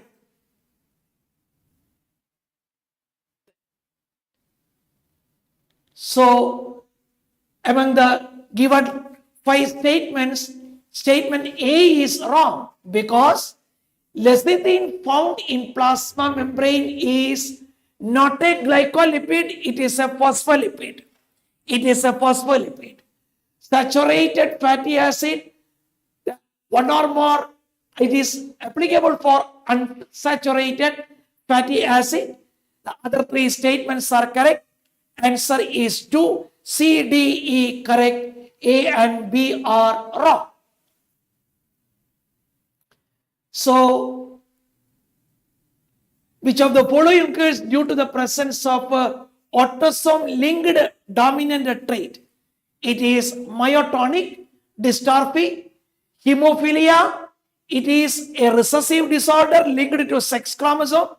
So among the given 5 statements, statement A is wrong because lecithin found in plasma membrane is not a glycolipid, it is a phospholipid. It is a phospholipid. Saturated fatty acid, one or more, it is applicable for unsaturated fatty acid. The other three statements are correct. Answer is 2. C, D, E correct. A and B are wrong. So, which of the following occurs due to the presence of autosome linked dominant trait? It is myotonic dystrophy, hemophilia. It is a recessive disorder linked to sex chromosome.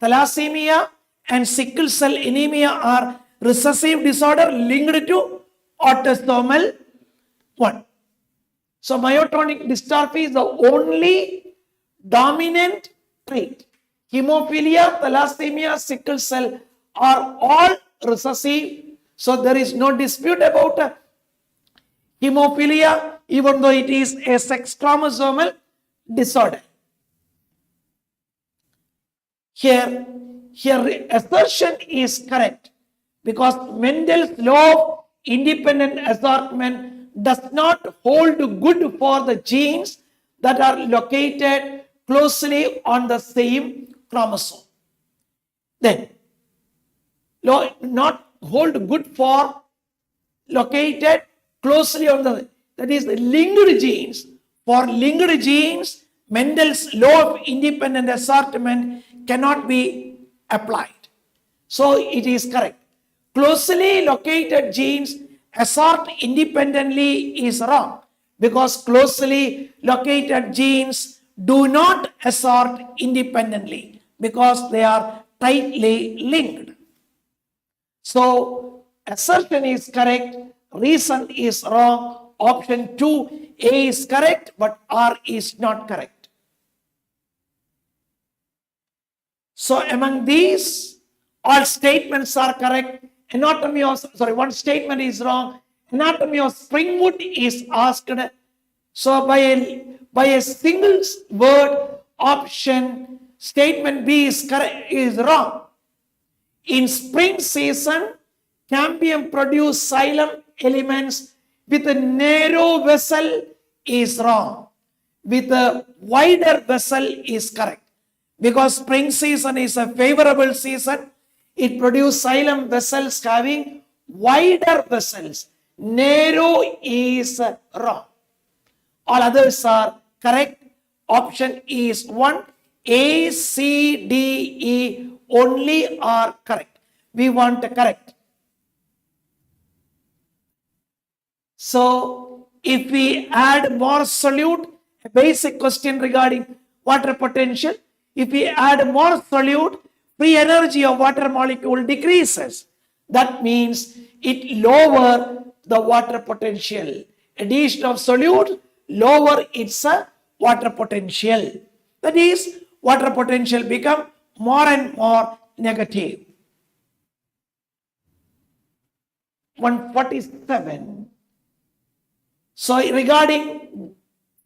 Thalassemia and sickle cell anemia are recessive disorder linked to autosomal 1. So myotonic dystrophy is the only dominant trait. Hemophilia, thalassemia, sickle cell are all recessive. So there is no dispute about hemophilia, even though it is a sex chromosomal disorder. Here assertion is correct because Mendel's law of independent assortment does not hold good for the genes that are located closely on the same chromosome. Then, not hold good for located closely on the, that is the linked genes. For linked genes, Mendel's law of independent assortment cannot be applied. So it is correct. Closely located genes assort independently is wrong because closely located genes do not assort independently because they are tightly linked. So assertion is correct, reason is wrong, option 2, A is correct, but R is not correct. So among these, all statements are correct. Anatomy of, one statement is wrong. Anatomy of Springwood is asked. So by a single word option, statement B is correct, is wrong. In spring season, cambium produce xylem elements with a narrow vessel is wrong. With a wider vessel is correct. Because spring season is a favorable season, it produces xylem vessels having wider vessels. Narrow is wrong. All others are correct. Option is 1. A, C, D, E only are correct. We want correct. So, if we add more solute, a basic question regarding water potential, if we add more solute, free energy of water molecule decreases. That means it lower the water potential. Addition of solute lower its water potential. That is, water potential become more and more negative. 147. So regarding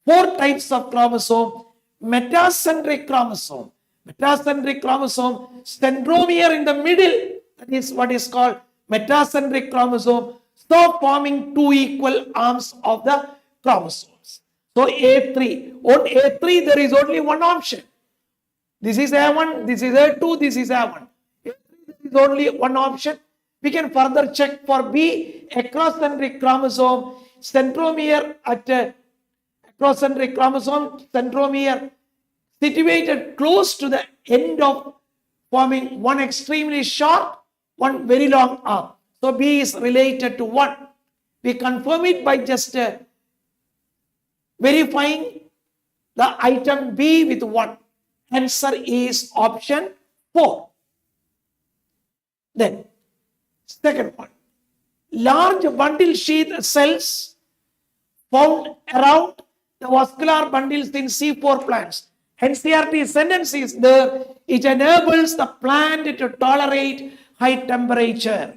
4 types of chromosome, metacentric chromosome. Metacentric chromosome, centromere in the middle, that is what is called metacentric chromosome, stop forming 2 equal arms of the chromosomes. So A3, on A3 there is only one option. This is A1, this is A2, this is A1. A3 there is only one option. We can further check for B, acrocentric chromosome, centromere at acrocentric chromosome, centromere situated close to the end of forming one extremely short, one very long arm. So B is related to 1. We confirm it by just verifying the item B with 1. Answer is option 4. Then, second one. Large bundle sheath cells found around the vascular bundles in C4 plants. NCERT sentence is there. It enables the plant to tolerate high temperature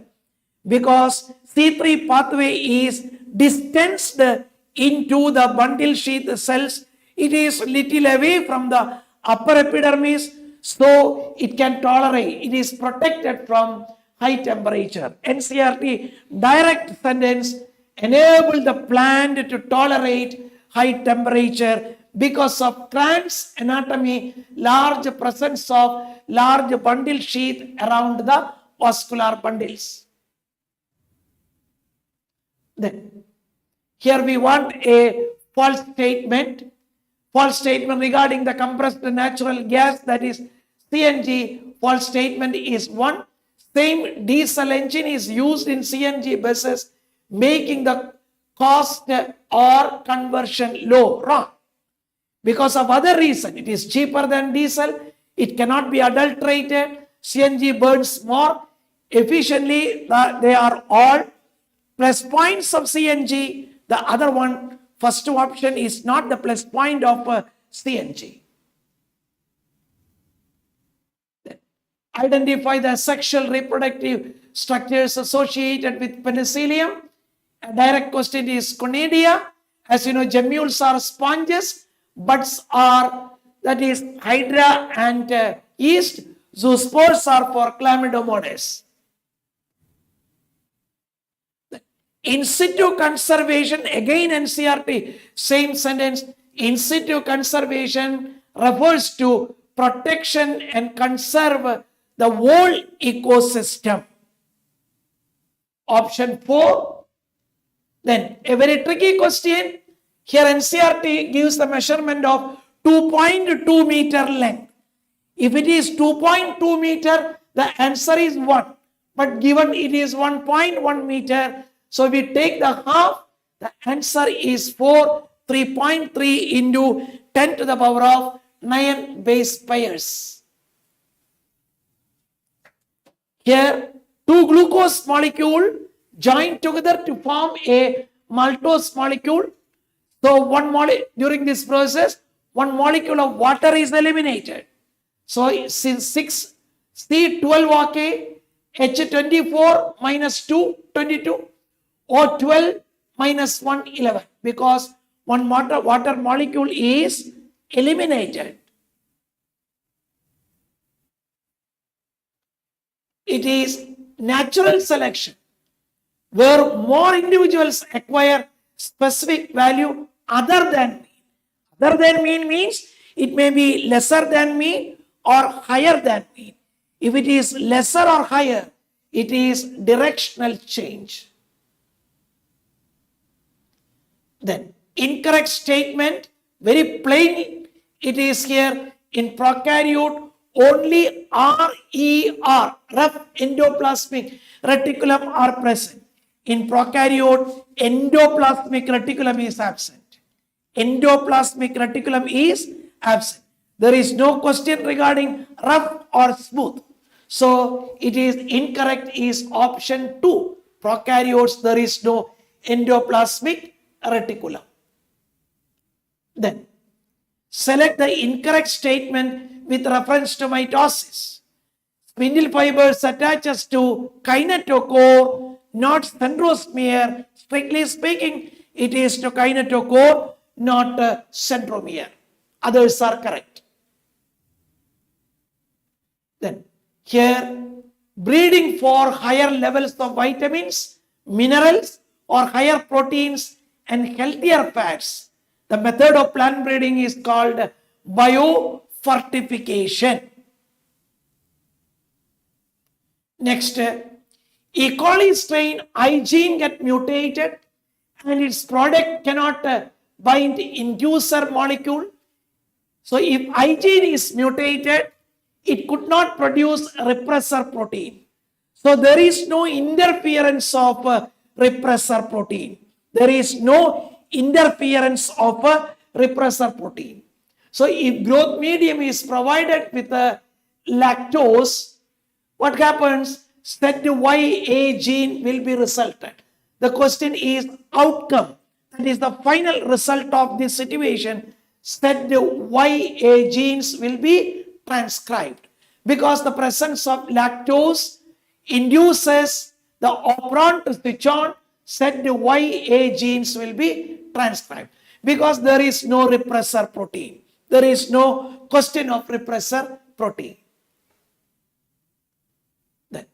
because C3 pathway is distanced into the bundle sheath cells. It is little away from the upper epidermis, so it can tolerate, it is protected from high temperature. NCERT direct sentence, enable the plant to tolerate high temperature because of Kranz's anatomy, large presence of large bundle sheath around the vascular bundles. Then, here we want a false statement. False statement regarding the compressed natural gas, that is CNG. False statement is 1. Same diesel engine is used in CNG buses, making the cost or conversion low. Wrong. Because of other reason, it is cheaper than diesel. It cannot be adulterated. CNG burns more efficiently. They are all plus points of CNG. The other one, first option, is not the plus point of CNG. Then, identify the sexual reproductive structures associated with penicillium. A direct question is conidia. As you know, gemmules are sponges. Buds are, that is, hydra and yeast. Zoospores are for chlamydomonas. In situ conservation, again NCERT, same sentence. In situ conservation refers to protection and conserve the whole ecosystem. Option 4. Then a very tricky question. Here NCERT gives the measurement of 2.2 meter length. If it is 2.2 meter, the answer is 1. But given it is 1.1 meter, so we take the half, the answer is 4, 3.3 into 10 to the power of 9 base pairs. Here, 2 glucose molecule join together to form a maltose molecule. So during this process, 1 molecule of water is eliminated. So since 6 C12OK, H24 minus 2, 22, O12 minus 1, 11, because 1 water molecule is eliminated. It is natural selection, where more individuals acquire specific value other than mean. Other than mean means it may be lesser than mean or higher than mean. If it is lesser or higher, it is directional change. Then, incorrect statement, very plain, it is here in prokaryote only RER, rough endoplasmic reticulum are present. In prokaryote, endoplasmic reticulum is absent. Endoplasmic reticulum is absent. There is no question regarding rough or smooth. So it is incorrect is option 2. Prokaryotes, there is no endoplasmic reticulum. Then select the incorrect statement with reference to mitosis. Spindle fibers attaches to kinetochore, not centrosome. Strictly speaking, it is to kinetochore, not centromere. Others are correct. Then here, breeding for higher levels of vitamins, minerals, or higher proteins and healthier fats. The method of plant breeding is called biofortification. Next, E. coli strain I gene get mutated and its product cannot bind inducer molecule. So if I gene is mutated, it could not produce repressor protein. So there is no interference of repressor protein. There is no interference of repressor protein. So if growth medium is provided with lactose, what happens? ZYA gene will be resulted. The question is outcome. That is the final result of this situation. ZYA genes will be transcribed because the presence of lactose induces the operon to switch on. ZYA genes will be transcribed because there is no repressor protein. there is no question of repressor protein. Then,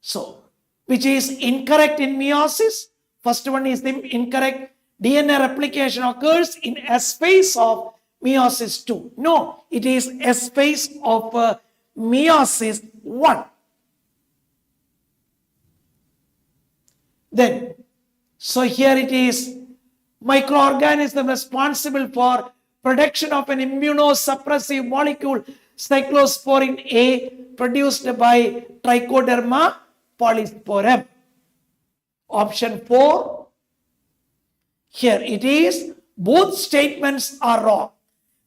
so, which is incorrect in meiosis? First one is the incorrect. DNA replication occurs in S phase of meiosis 2. No, it is S phase of meiosis 1. Then, so here it is microorganism responsible for production of an immunosuppressive molecule cyclosporin A produced by Trichoderma polysporum. Option 4. Here it is. Both statements are wrong.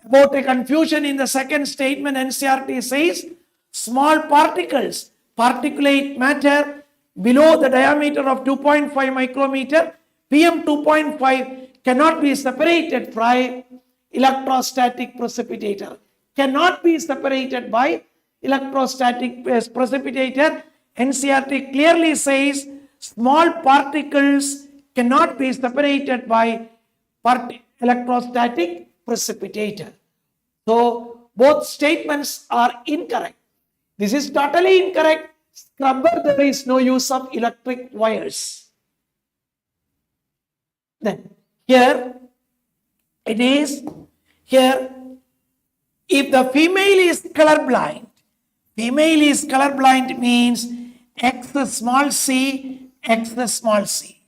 About a confusion in the second statement, NCERT says small particles, particulate matter below the diameter of 2.5 micrometer, PM 2.5 cannot be separated by electrostatic precipitator. Cannot be separated by electrostatic precipitator. NCERT clearly says small particles cannot be separated by electrostatic precipitator. So both statements are incorrect. This is totally incorrect. Scrubber, there is no use of electric wires. Then here it is, here if the female is colorblind means X small c, X small c.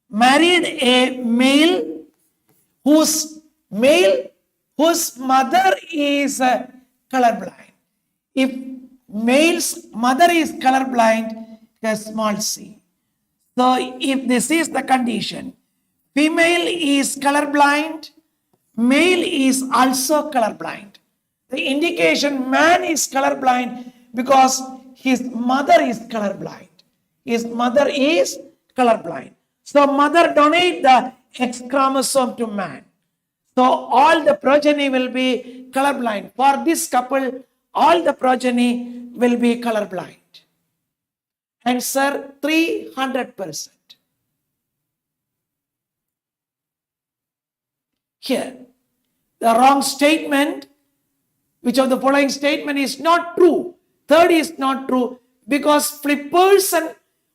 Married a male whose mother is colorblind. If male's mother is colorblind, small c. So if this is the condition, female is colorblind, male is also colorblind. The indication man is colorblind because his mother is colorblind. His mother is colorblind. So mother donate the X chromosome to man. So all the progeny will be colorblind. For this couple, all the progeny will be colorblind. Answer 300%. Here, the wrong statement, which of the following statement is not true? Third is not true because flippers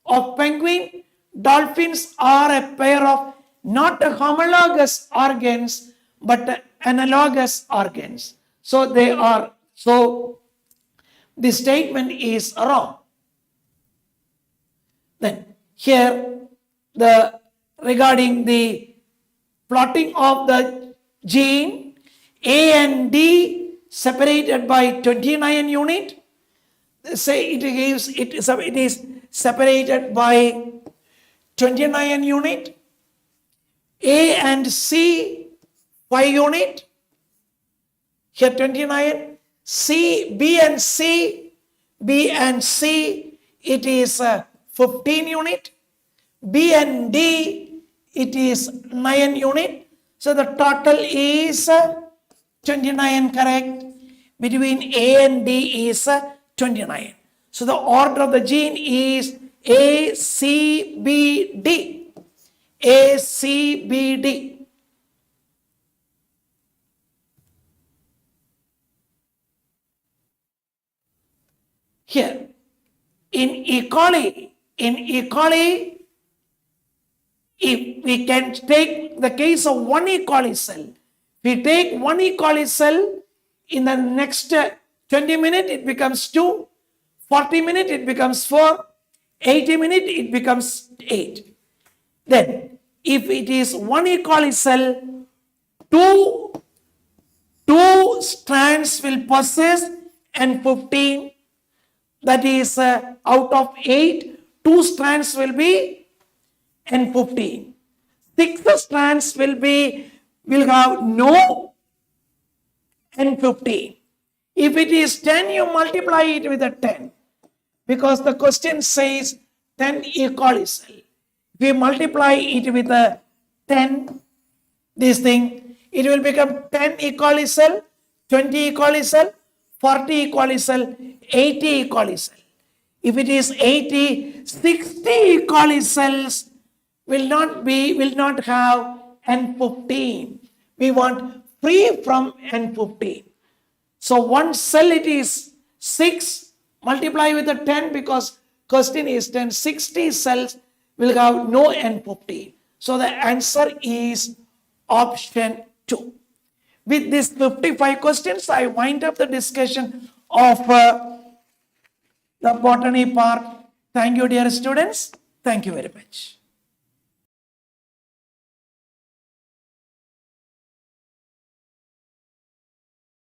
of penguin, dolphins are a pair of not homologous organs but analogous organs. So they are, so the statement is wrong. Then here the regarding the plotting of the gene A and D separated by 29 unit, say it is separated by 29 unit, A and C 5 unit, here 29, B and C, it is 15 unit, B and D, it is 9 unit. So the total is 29, correct? Between A and D is 29. So the order of the gene is A, C, B, D. A, C, B, D. Here, in E. coli, if we can take the case of one E. coli cell, we take one E. coli cell, in the next 20 minutes it becomes 2, 40 minutes it becomes 4, 80 minutes it becomes 8. Then, if it is one E. coli cell, two strands will possess N15. That is out of 8, 2 strands will be N15. 6 strands will have no N15. If it is 10, you multiply it with a 10. Because the question says 10 E. coli cell. If you multiply it with a 10, this thing, it will become 10 E. coli cell, 20 E. coli cell, 40 E. coli cell, 80 E. coli cell. If it is 80, 60 E. coli cells will not have N15. We want free from N15. So one cell it is 6, multiply with the 10 because question is 10, 60 cells will have no N15. So the answer is option 2. With these 55 questions, I wind up the discussion of the botany part. Thank you, dear students. Thank you very much.